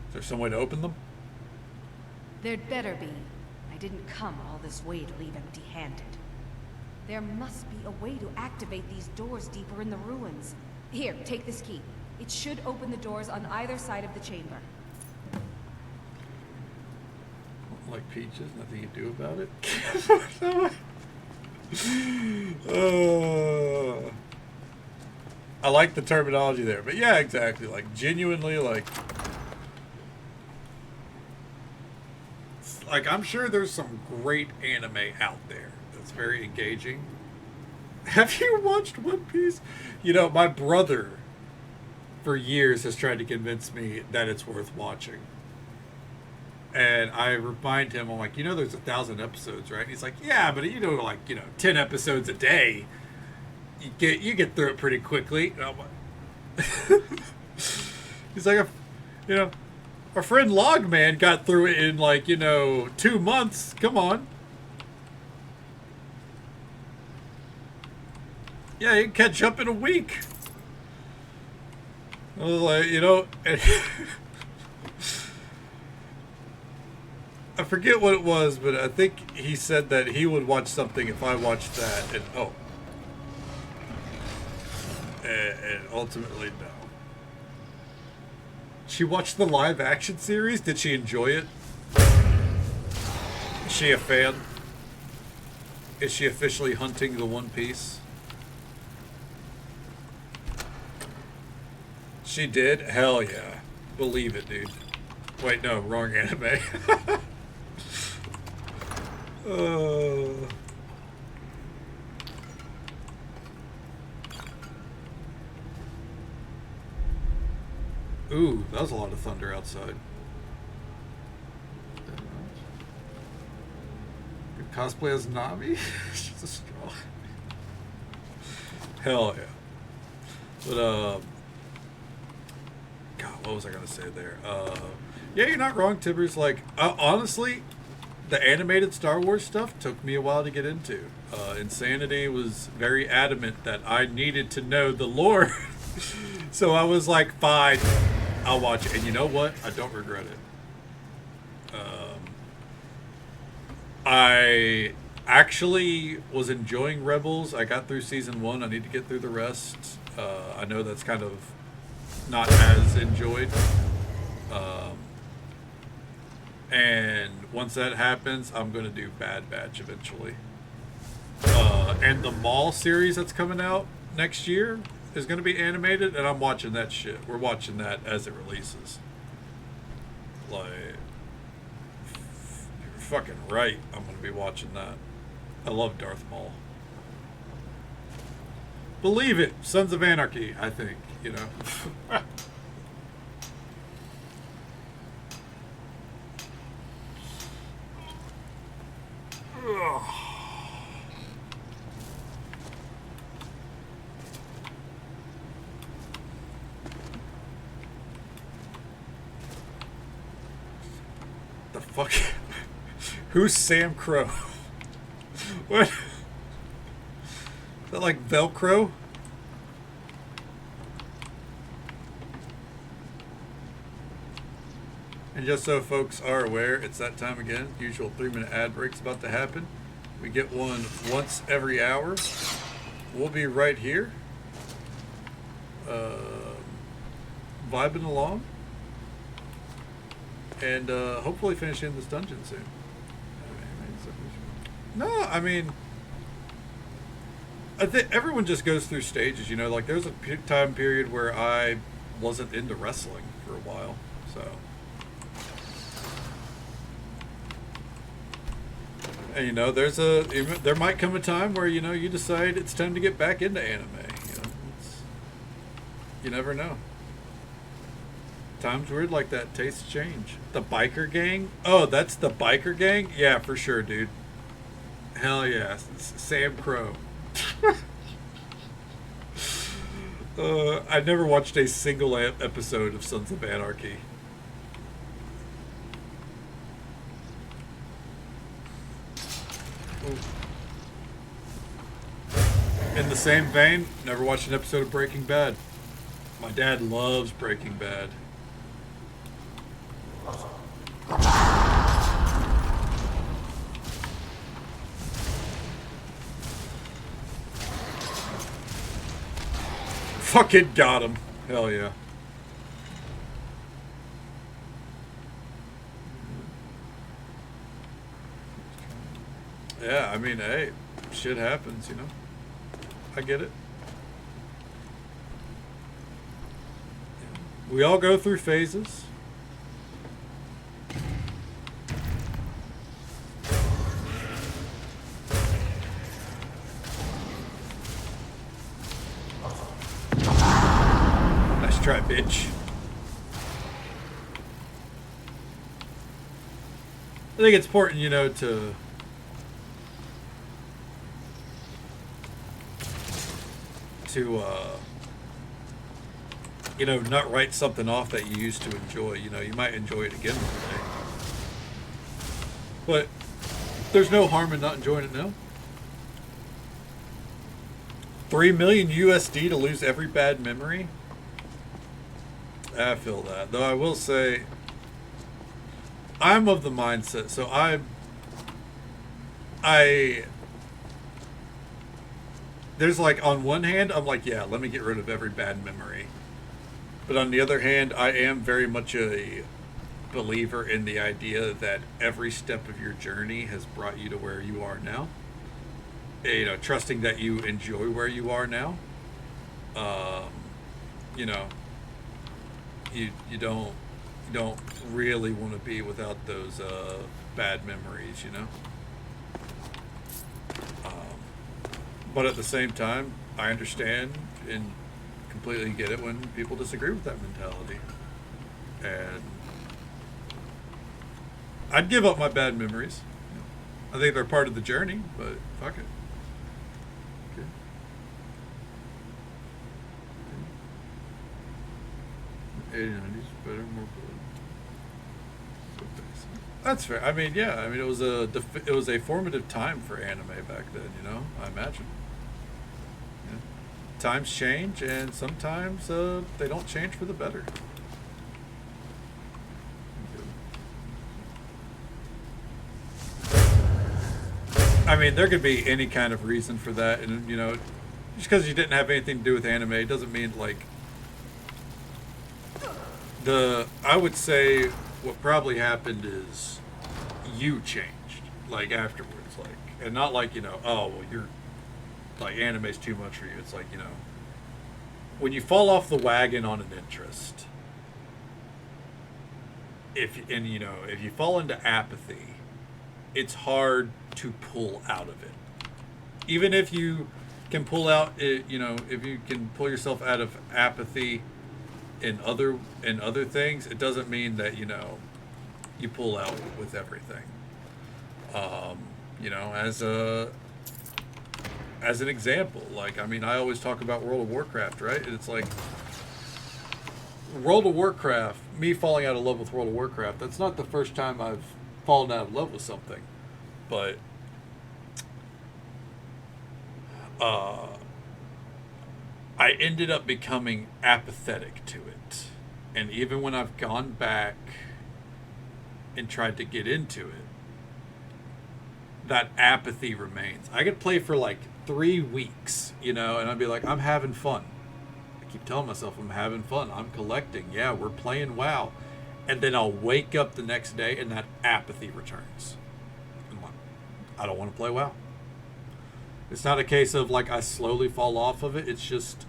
Is there some way to open them? There'd better be. I didn't come all this way to leave empty-handed. There must be a way to activate these doors deeper in the ruins. Here, take this key. It should open the doors on either side of the chamber. Like peaches, nothing you do about it. I like the terminology there, but yeah, exactly. Like genuinely, like I'm sure there's some great anime out there that's very engaging. Have you watched One Piece? You know, my brother for years has tried to convince me that it's worth watching. And I remind him, I'm like, you know, there's 1,000 episodes, right? And he's like, yeah, but 10 episodes a day, you get through it pretty quickly. And I'm like, he's like, our friend Logman got through it in 2 months. Come on. Yeah, you can catch up in a week. I was like, I forget what it was, but I think he said that he would watch something if I watched that, and ultimately no. She watched the live action series. Did she enjoy it? Is she a fan? Is she officially hunting the One Piece? She did? Hell yeah. Believe it, dude. Wait, no, wrong anime. Ooh, that was a lot of thunder outside. Good cosplay as Nami? She's a straw. Hell yeah. But, God, what was I gonna say there? Yeah, you're not wrong, Tibbers. Like, honestly, the animated Star Wars stuff took me a while to get into. Insanity was very adamant that I needed to know the lore. So I was like, fine, I'll watch it. And you know what? I don't regret it. I actually was enjoying Rebels. I got through season 1. I need to get through the rest. I know that's kind of not as enjoyed. And once that happens, I'm going to do Bad Batch eventually. And the Maul series that's coming out next year is going to be animated, and I'm watching that shit. We're watching that as it releases. Like, you're fucking right. I'm going to be watching that. I love Darth Maul. Believe it. Sons of Anarchy, I think, you know. The fuck? Who's Sam Crow? What? Is that like Velcro? And just so folks are aware, it's that time again. Usual 3-minute ad break's about to happen. We get one once every hour. We'll be right here, vibing along, and hopefully finishing this dungeon soon. No, I mean, I think everyone just goes through stages, you know. Like, there's a time period where I wasn't into wrestling for a while, so. And, you know, there might come a time where, you know, you decide it's time to get back into anime. You know, you never know. Times weird like that. Tastes change. The biker gang? Oh, that's the biker gang? Yeah, for sure, dude. Hell yeah. Sam Crow. I never watched a single episode of Sons of Anarchy. In the same vein, never watched an episode of Breaking Bad. My dad loves Breaking Bad. Fucking got him. Hell yeah. Yeah, I mean, hey, shit happens, you know? I get it. We all go through phases. Nice try, bitch. I think it's important, you know, to you know, not write something off that you used to enjoy. You know, you might enjoy it again one day. But there's no harm in not enjoying it now. 3 million USD to lose every bad memory? I feel that. Though I will say, I'm of the mindset, so there's like, on one hand, I'm like, yeah, let me get rid of every bad memory. But on the other hand, I am very much a believer in the idea that every step of your journey has brought you to where you are now. You know, trusting that you enjoy where you are now. You know, you don't really want to be without those bad memories, you know. But at the same time, I understand and completely get it when people disagree with that mentality. And I'd give up my bad memories. I think they're part of the journey, but fuck it. Okay. Okay. 80s, better, more good. That's fair. I mean, yeah. I mean, it was a formative time for anime back then. You know, I imagine. Yeah. Times change, and sometimes they don't change for the better. I mean, there could be any kind of reason for that, and you know, just because you didn't have anything to do with anime doesn't mean like I would say what probably happened is you changed, like afterwards, like, and not like, you know, oh well, you're like, anime's too much for you. It's like, you know, when you fall off the wagon on an interest, if you fall into apathy, it's hard to pull out of it. Even if you can pull out it, you know, if you can pull yourself out of apathy in other things, it doesn't mean that, you know, you pull out with everything. You know, as an example, like, I mean, I always talk about World of Warcraft, right? It's like World of Warcraft, me falling out of love with World of Warcraft, that's not the first time I've fallen out of love with something. But I ended up becoming apathetic to it. And even when I've gone back and tried to get into it, that apathy remains. I could play for like 3 weeks, you know, and I'd be like, I'm having fun. I keep telling myself I'm having fun. I'm collecting. Yeah, we're playing WoW. And then I'll wake up the next day and that apathy returns. I'm like, I don't want to play WoW. It's not a case of like I slowly fall off of it. It's just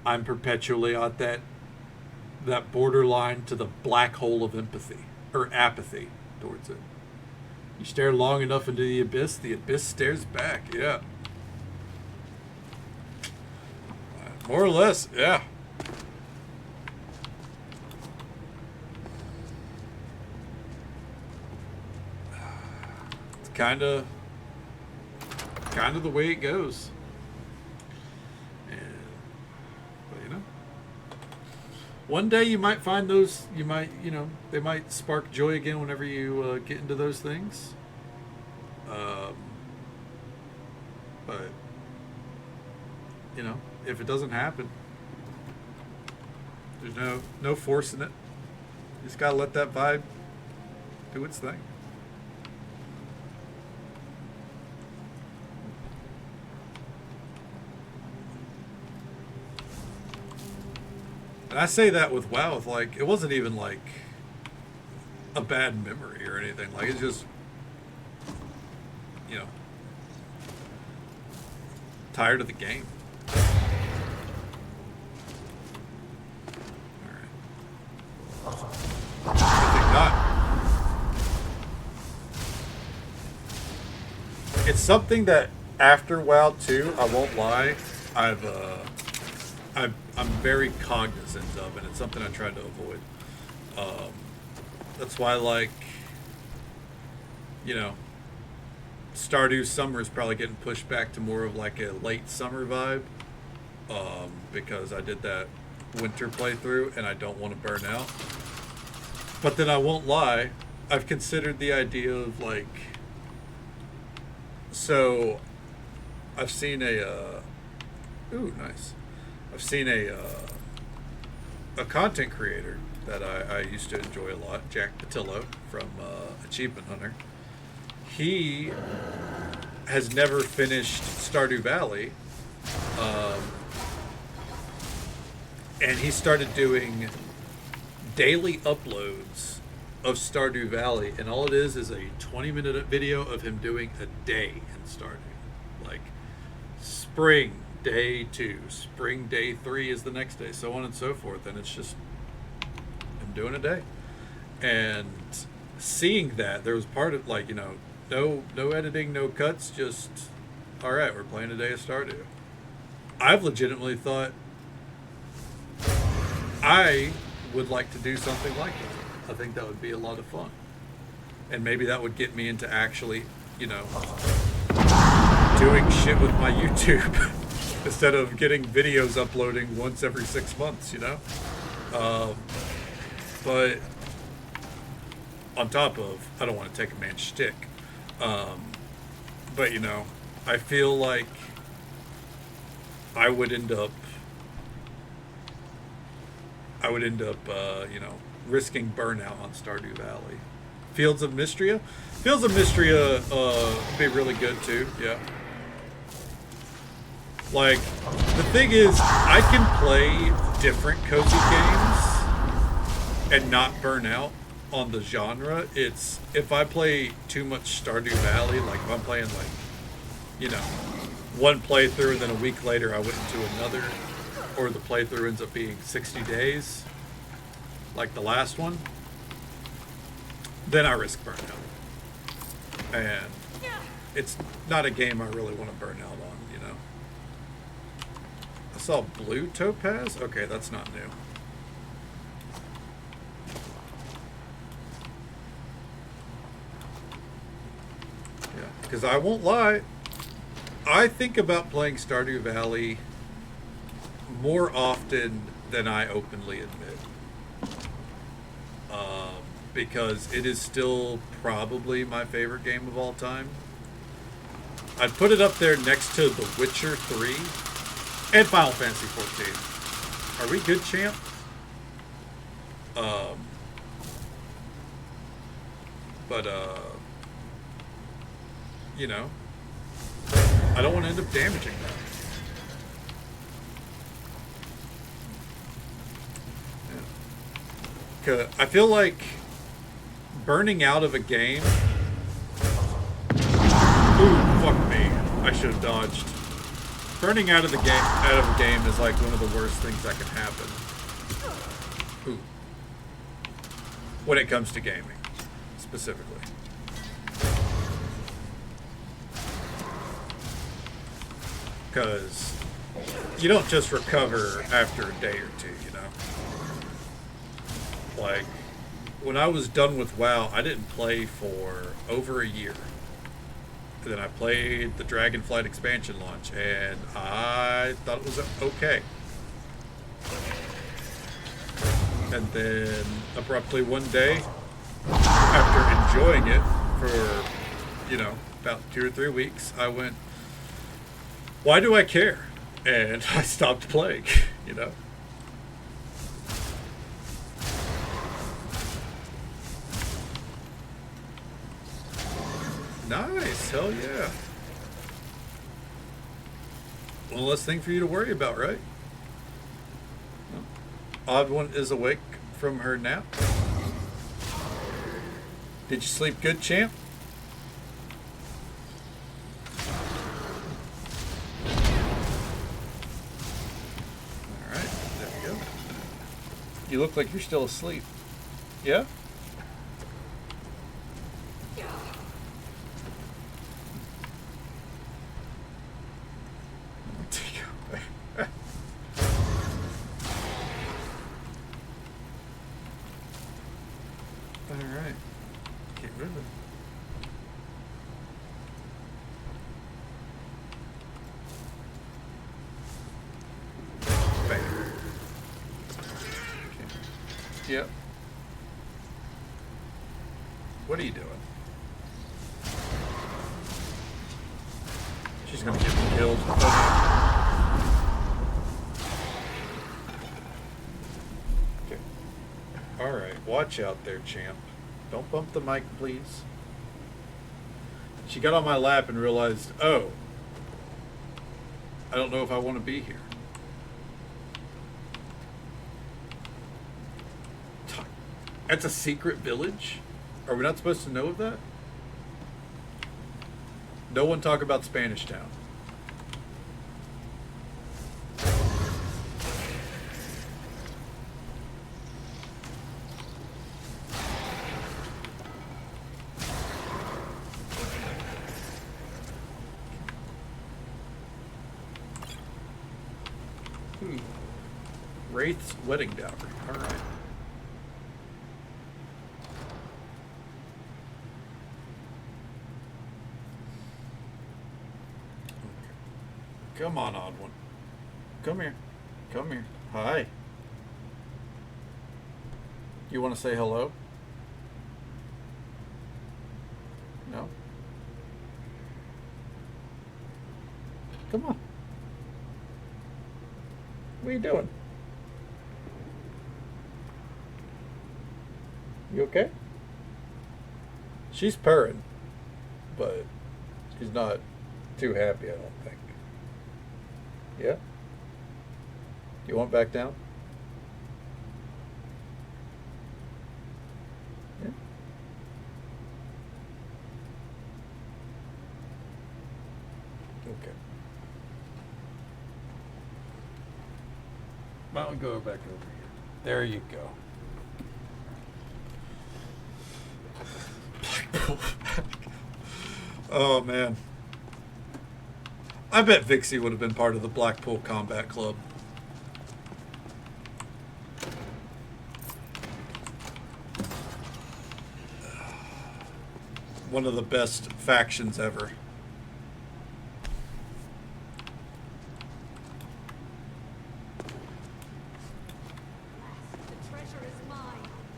I'm perpetually at that borderline to the black hole of empathy or apathy towards it. You stare long enough into the abyss stares back. Yeah. More or less, yeah. It's kind of the way it goes. But, you know, one day you might find those, you know, they might spark joy again whenever you get into those things. But you know, if it doesn't happen, there's no forcing it. You just gotta let that vibe do its thing. And I say that with WoW, with like, it wasn't even like a bad memory or anything. Like, it's just, you know, tired of the game. It's something that after WoW 2, I won't lie, I'm very cognizant of, and it's something I try to avoid. That's why, like, you know, Stardew Summer is probably getting pushed back to more of like a late summer vibe, because I did that winter playthrough and I don't want to burn out. But then I won't lie, I've considered the idea of like, so I've seen a ooh, nice. I've seen a content creator that I used to enjoy a lot, Jack Patillo from Achievement Hunter. He has never finished Stardew Valley, and he started doing daily uploads of Stardew Valley, and all it is a 20-minute video of him doing a day in Stardew. Like, spring day 2, spring day 3 is the next day, so on and so forth, and it's just him doing a day. And seeing that, there was part of, like, you know, no editing, no cuts, just, all right, we're playing a day of Stardew. I've legitimately thought I would like to do something like that. I think that would be a lot of fun. And maybe that would get me into actually, you know, doing shit with my YouTube instead of getting videos uploading once every 6 months, you know? But on top of, I don't want to take a man's shtick. But, you know, I feel like I would end up, you know, risking burnout on Stardew Valley. Fields of Mystria? Fields of Mystria would be really good too, yeah. Like, the thing is, I can play different cozy games and not burn out on the genre. It's, if I play too much Stardew Valley, like if I'm playing like, you know, one playthrough and then a week later I went into another, or the playthrough ends up being 60 days, like the last one, then I risk burnout. And it's not a game I really want to burn out on, you know. I saw blue topaz? Okay, that's not new. Yeah, because I won't lie, I think about playing Stardew Valley more often than I openly admit. Because it is still probably my favorite game of all time. I'd put it up there next to The Witcher 3 and Final Fantasy 14. Are we good, champ? You know, I don't want to end up damaging that. Yeah. 'Cause I feel like burning out of a game. Ooh, fuck me. I should have dodged. Burning out of a game is like one of the worst things that can happen. Ooh. When it comes to gaming, specifically. Because you don't just recover after a day or two, you know? Like, when I was done with WoW, I didn't play for over a year. And then I played the Dragonflight expansion launch, and I thought it was okay. And then, abruptly one day, after enjoying it for, you know, about 2 or 3 weeks, I went, why do I care? And I stopped playing, you know. Nice, hell yeah. One less thing for you to worry about, right? Odd one is awake from her nap. Did you sleep good, champ? Alright, there we go. You look like you're still asleep. Yeah? Alright. Keep moving. Bang. Okay. Yep. What are you doing? She's gonna get me killed. Okay. Alright, watch out there, champ. Don't bump the mic, please. She got on my lap and realized, oh, I don't know if I want to be here. That's a secret village? Are we not supposed to know of that? No one talk about Spanish Town. Wraith's wedding dowry. All right. Come on, odd one. Come here. Come here. Hi. You want to say hello? No? Come on. What are you doing? You okay? She's purring, but she's not too happy, I don't think. Yeah? You want back down? Yeah? Okay. Why don't we go back over here? There you go. Oh man, I bet Vixie would have been part of the Blackpool Combat Club. One of the best factions ever.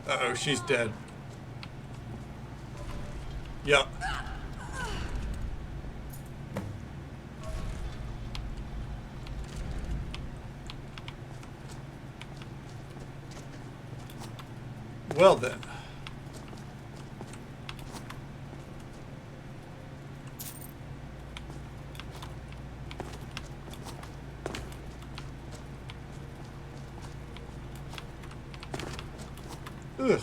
Uh-oh, she's dead. Yep. Well then. Ugh.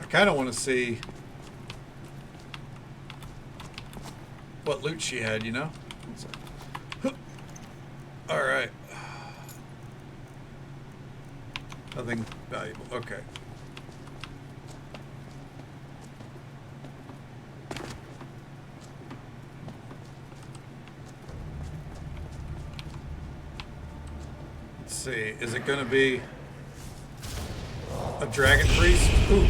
I kind of want to see what loot she had, you know? All right. Nothing valuable. Okay. Let's see. Is it going to be a dragon priest? Ooh.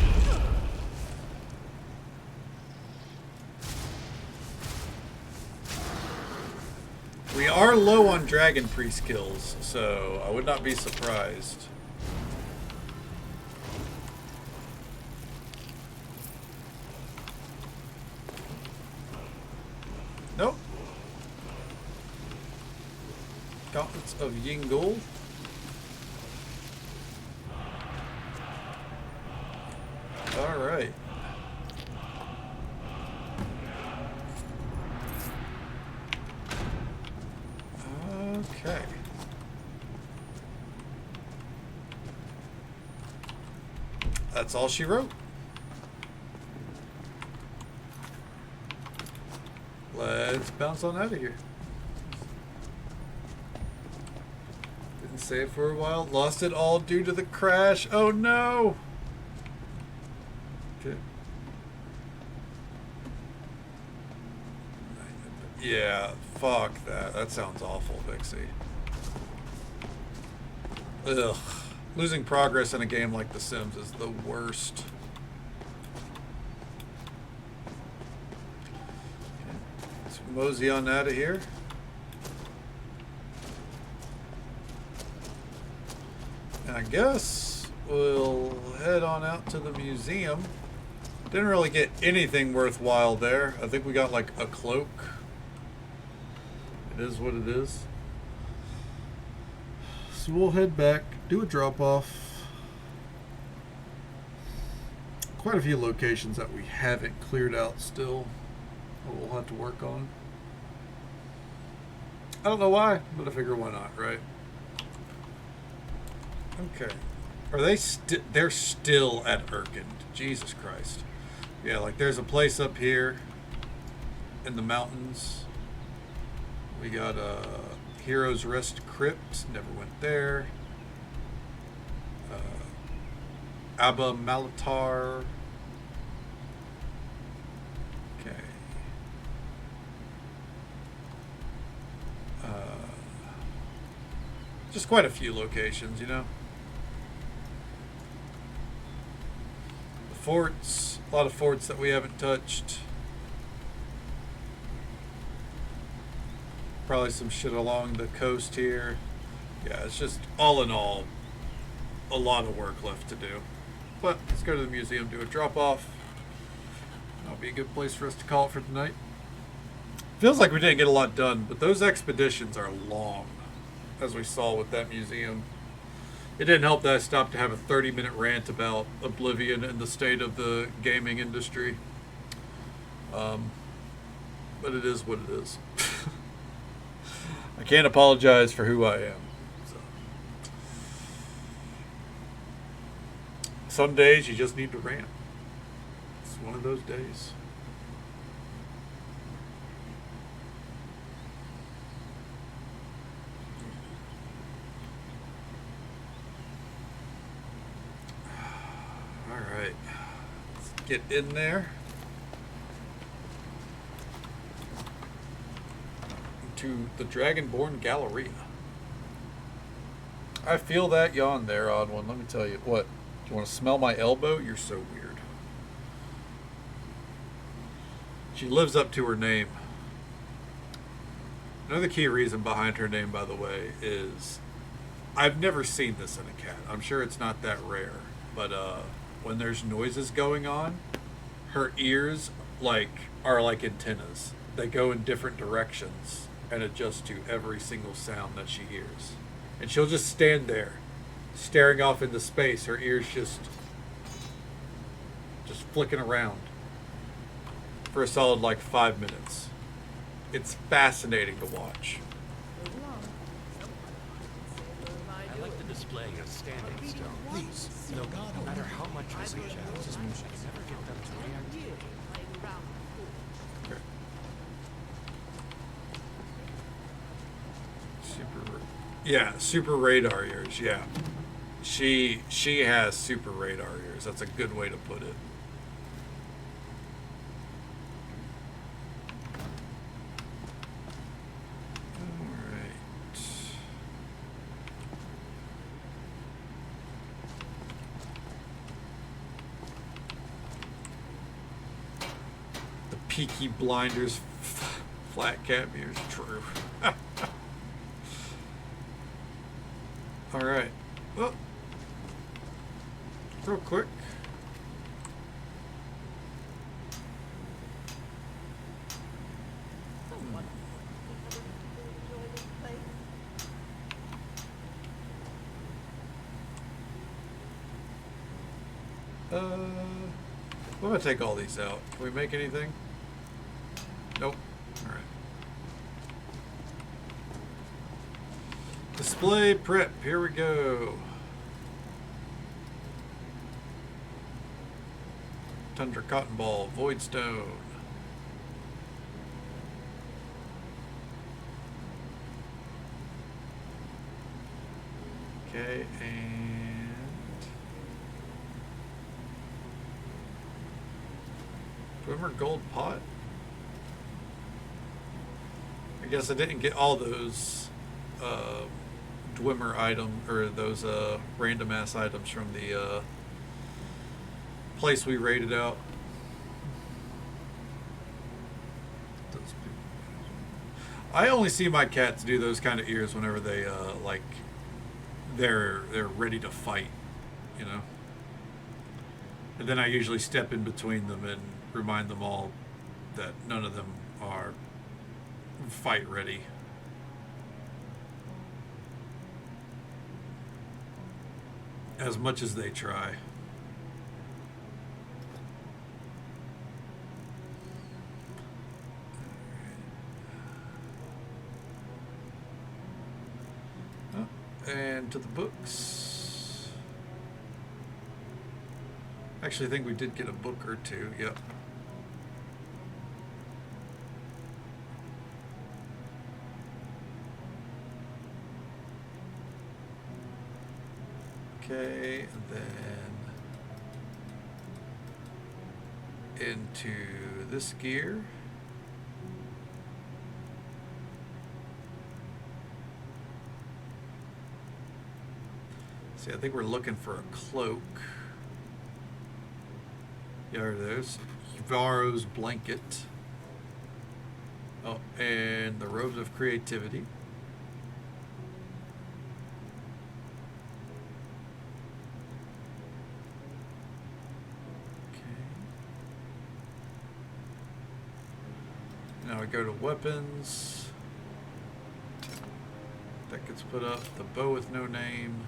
We are low on dragon priest kills, so I would not be surprised. Nope. Gauntlets of Yingul. All right. Okay. That's all she wrote. Let's bounce on out of here. Didn't save for a while. Lost it all due to the crash. Oh no! Okay. Yeah, fuck that. That sounds awful, Vixie. Ugh. Losing progress in a game like The Sims is the worst. Okay. Let's mosey on out of here. And I guess we'll head on out to the museum. Didn't really get anything worthwhile there. I think we got like a cloak. It is what it is. So we'll head back, do a drop off. Quite a few locations that we haven't cleared out still, that we'll have to work on. I don't know why, but I figure why not, right? Okay. Are they they're still at Urkend. Jesus Christ. Yeah, like there's a place up here in the mountains. We got Heroes Rest Crypt, never went there. Abba Malatar. Okay. Just quite a few locations, you know. The forts, a lot of forts that we haven't touched. Probably some shit along the coast here. Yeah, it's just all in all a lot of work left to do. But let's go to the museum, do a drop off. That'll be a good place for us to call it for tonight. Feels like we didn't get a lot done, but those expeditions are long, as we saw with that museum. It didn't help that I stopped to have a 30-minute rant about Oblivion and the state of the gaming industry. But it is what it is. I can't apologize for who I am. So. Some days you just need to rant. It's one of those days. All right. Let's get in there. To the Dragonborn Galleria. I feel that yawn there, odd one. Let me tell you. What? Do you want to smell my elbow? You're so weird. She lives up to her name. Another key reason behind her name, by the way, is I've never seen this in a cat. I'm sure it's not that rare. But when there's noises going on, her ears are like antennas. They go in different directions and adjust to every single sound that she hears. And she'll just stand there, staring off into space, her ears just flicking around for a solid 5 minutes. It's fascinating to watch. I like the display of standing stone. Please, no matter how much I see shadows, I never get them to react. Super radar ears. Yeah, she has super radar ears. That's a good way to put it. All right. The Peaky Blinders flat cap ears. True. All right. Well, real quick. I'm gonna take all these out. Can we make anything? Nope. Alright. Display prep. Here we go. Tundra Cotton Ball. Void Stone. Okay, and Dwemer Gold Pot. I guess I didn't get all those Dwemer item or those random ass items from the place we raided out. I only see my cats do those kind of ears whenever they like they're ready to fight, you know. And then I usually step in between them and remind them all that none of them are fight ready. As much as they try. And to the books. Actually, I think we did get a book or two. Yep. Okay, and then into this gear. See, I think we're looking for a cloak. Yeah, there's Yvaro's blanket. Oh, and the robes of creativity. Now we go to weapons. That gets put up. The bow with no name.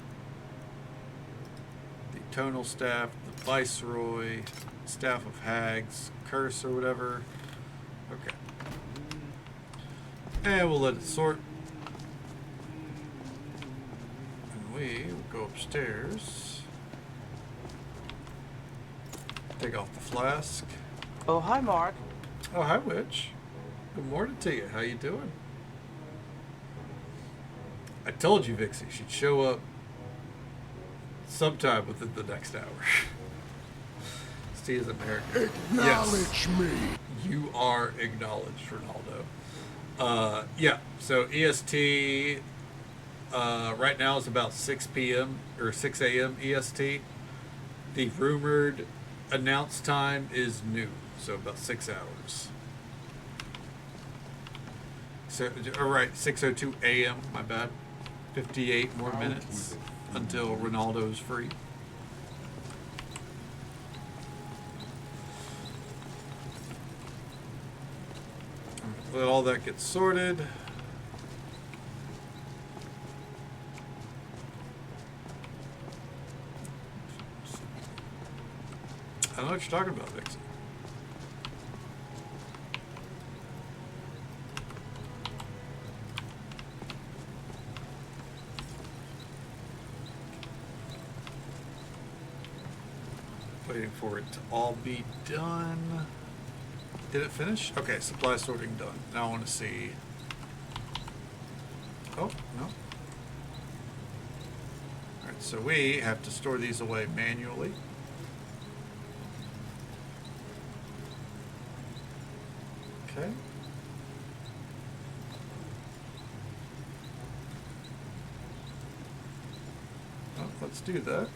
The tonal staff. The viceroy. Staff of hags. Curse or whatever. Okay. And we'll let it sort. And we will go upstairs. Take off the flask. Oh, hi, Mark. Oh, hi, Witch. Good morning to you. How you doing? I told you, Vixie, she'd show up sometime within the next hour. Steve is American. Acknowledge me. You are acknowledged, Ronaldo. Yeah, so EST right now is about 6 p.m. or 6 a.m. EST. The rumored announced time is noon, so about 6 hours. So, all right, 6:02 a.m. My bad. 58 more minutes until Ronaldo's free. Let all that get sorted. I don't know what you're talking about, Vixen. Waiting for it to all be done. Did it finish? Okay, supply sorting done. Now I want to see. Oh, no. Alright, so we have to store these away manually. Okay. Well, let's do that.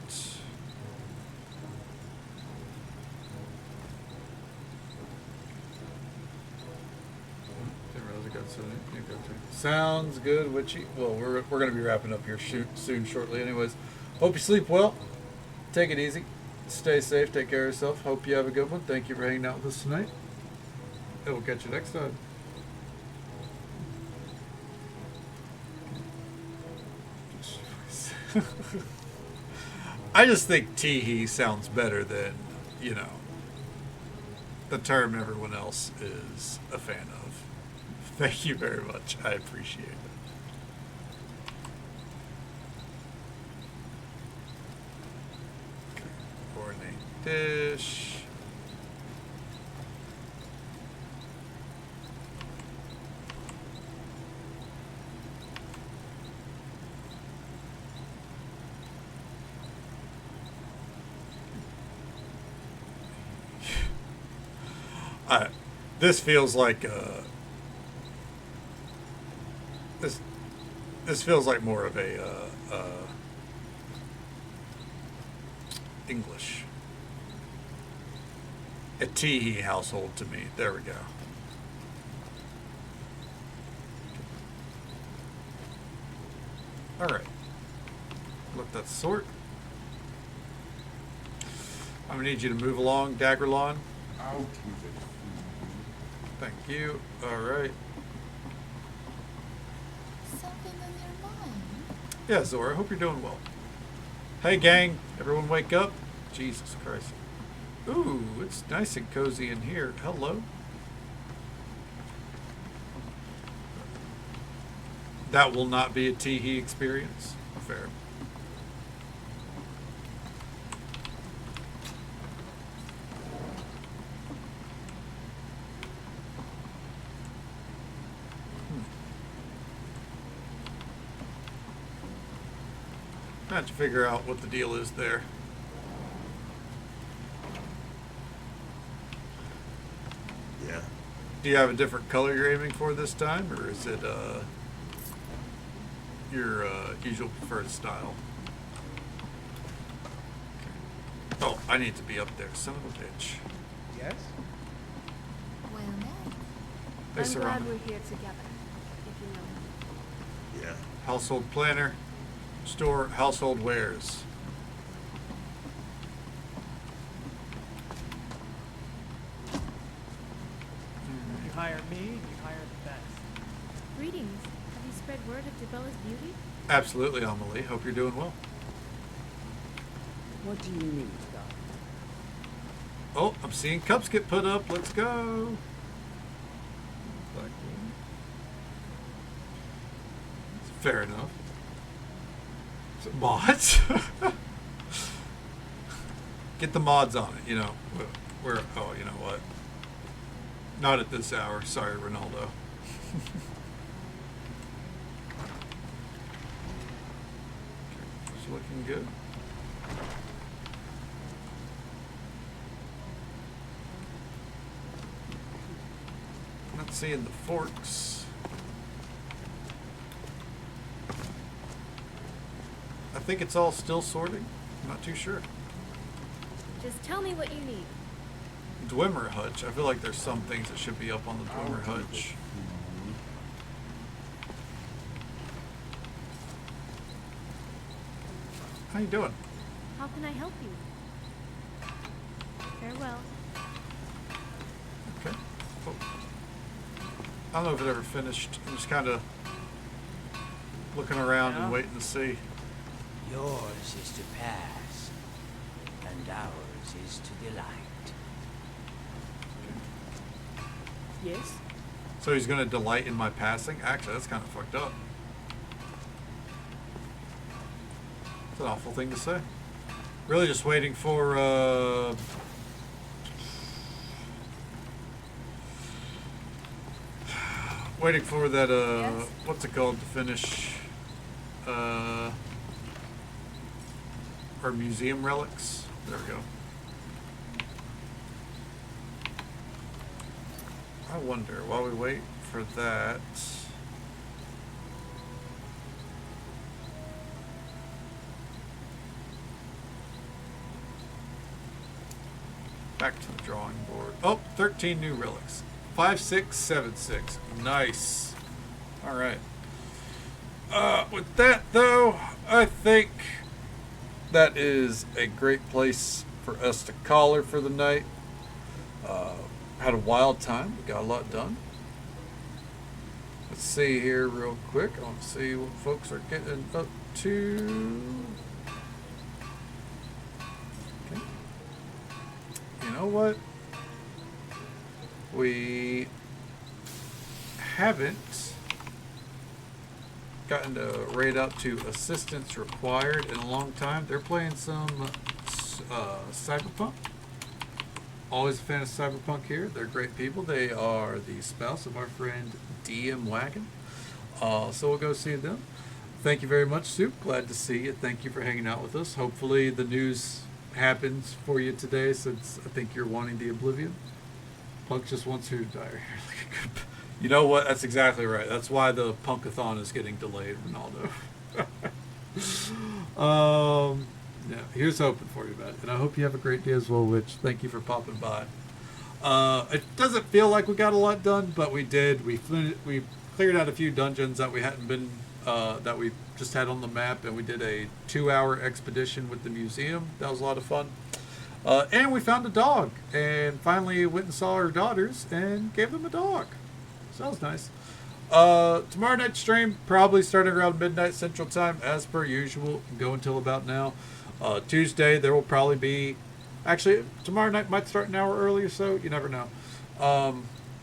Sounds good, Witchy. Well, we're going to be wrapping up here soon, shortly. Anyways, hope you sleep well. Take it easy. Stay safe. Take care of yourself. Hope you have a good one. Thank you for hanging out with us tonight. And we'll catch you next time. I just think teehee sounds better than, you know, the term everyone else is a fan of. Thank you very much. I appreciate it. Ornate dish. This feels like this feels like more of a English, a teehee household to me. There we go. All right, let that sort. I'm gonna need you to move along, Daggerlawn. Out with it. Thank you. All right. Something on your mind? Yeah, Zora, hope you're doing well. Hey, gang. Everyone wake up. Jesus Christ. Ooh, it's nice and cozy in here. Hello. That will not be a teehee experience. Fair. I have to figure out what the deal is there. Yeah. Do you have a different color you're aiming for this time, or is it your usual preferred style? Okay. Oh, I need to be up there, son of a bitch. Yes? Well met. They I'm surround glad we're here together, if you know. Yeah. Household planner, store household wares. You hire me, you hire the best. Greetings. Have you spread word of Debella's beauty? Absolutely, Amelie. Hope you're doing well. What do you need, Doc? Oh, I'm seeing cups get put up. Let's go. Fair enough. So mods? Get the mods on it, you know. We're oh, you know what? Not at this hour. Sorry, Ronaldo. It's looking good. Not seeing the forks. I think it's all still sorting. I'm not too sure. Just tell me what you need. Dwemer Hutch. I feel like there's some things that should be up on the Dwemer Hutch. How you doing? How can I help you? Farewell. Okay. Oh. I don't know if it ever finished. I'm just kind of looking around and waiting to see. Yours is to pass, and ours is to delight. Yes? So he's going to delight in my passing? Actually, that's kind of fucked up. It's an awful thing to say. Really just waiting for, waiting for that, Yes? what's it called to finish, our museum relics. There we go. I wonder, while we wait for that, back to the drawing board. Oh, 13 new relics. 5676. Nice. All right. With that, though, I think that is a great place for us to call her for the night. Had a wild time. We got a lot done. Let's see here real quick. I want to see what folks are getting up to. know what? We haven't gotten to rate up to assistance required in a long time. They're playing some Cyberpunk. Always a fan of Cyberpunk here. They're great people. They are the spouse of our friend DM Wagon. So we'll go see them. Thank you very much, Soup. Glad to see you. Thank you for hanging out with us. Hopefully the news happens for you today, since I think you're wanting the Oblivion. Punk just wants her to die. You know what? That's exactly right. That's why the Punkathon is getting delayed, Ronaldo. Yeah, here's hoping for you, man. And I hope you have a great day as well, Witch. Thank you for popping by. It doesn't feel like we got a lot done, but we did. We cleared out a few dungeons that we hadn't been, that we just had on the map, and we did a 2-hour expedition with the museum. That was a lot of fun. And we found a dog, and finally went and saw our daughters and gave them a dog. So that was nice. Tomorrow night stream, probably starting around midnight Central Time, as per usual. Go until about now. Tuesday, there will probably be... Actually, tomorrow night might start an hour early or so. You never know.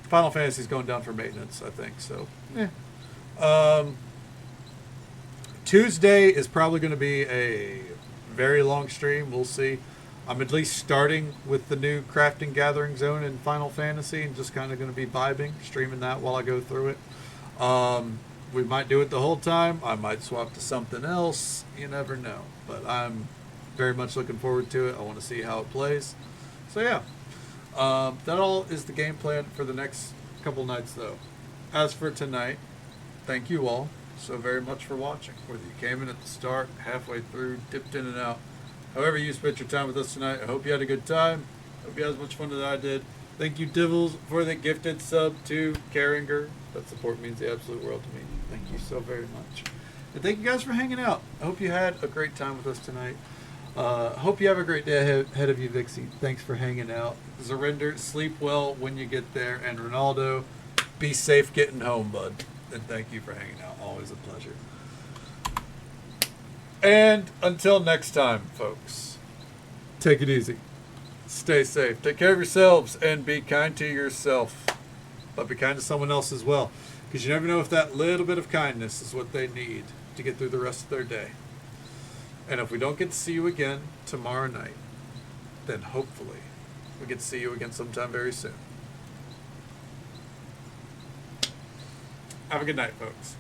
Final Fantasy's going down for maintenance, I think. So, Tuesday is probably going to be a very long stream. We'll see. I'm at least starting with the new Crafting Gathering Zone in Final Fantasy and just kind of going to be vibing, streaming that while I go through it. We might do it the whole time. I might swap to something else. You never know. But I'm very much looking forward to it. I want to see how it plays. So yeah. That all is the game plan for the next couple nights, though. As for tonight, thank you all so very much for watching. Whether you came in at the start, halfway through, dipped in and out. However you spent your time with us tonight, I hope you had a good time. Hope you had as much fun as I did. Thank you, Divils, for the gifted sub to Karinger. That support means the absolute world to me. Thank you so very much. And thank you guys for hanging out. I hope you had a great time with us tonight. Hope you have a great day ahead of you, Vixie. Thanks for hanging out. Zarinder, sleep well when you get there. And Ronaldo, be safe getting home, bud. And thank you for hanging out. Always a pleasure. And until next time, folks, take it easy. Stay safe. Take care of yourselves and be kind to yourself. But be kind to someone else as well. Because you never know if that little bit of kindness is what they need to get through the rest of their day. And if we don't get to see you again tomorrow night, then hopefully we get to see you again sometime very soon. Have a good night, folks.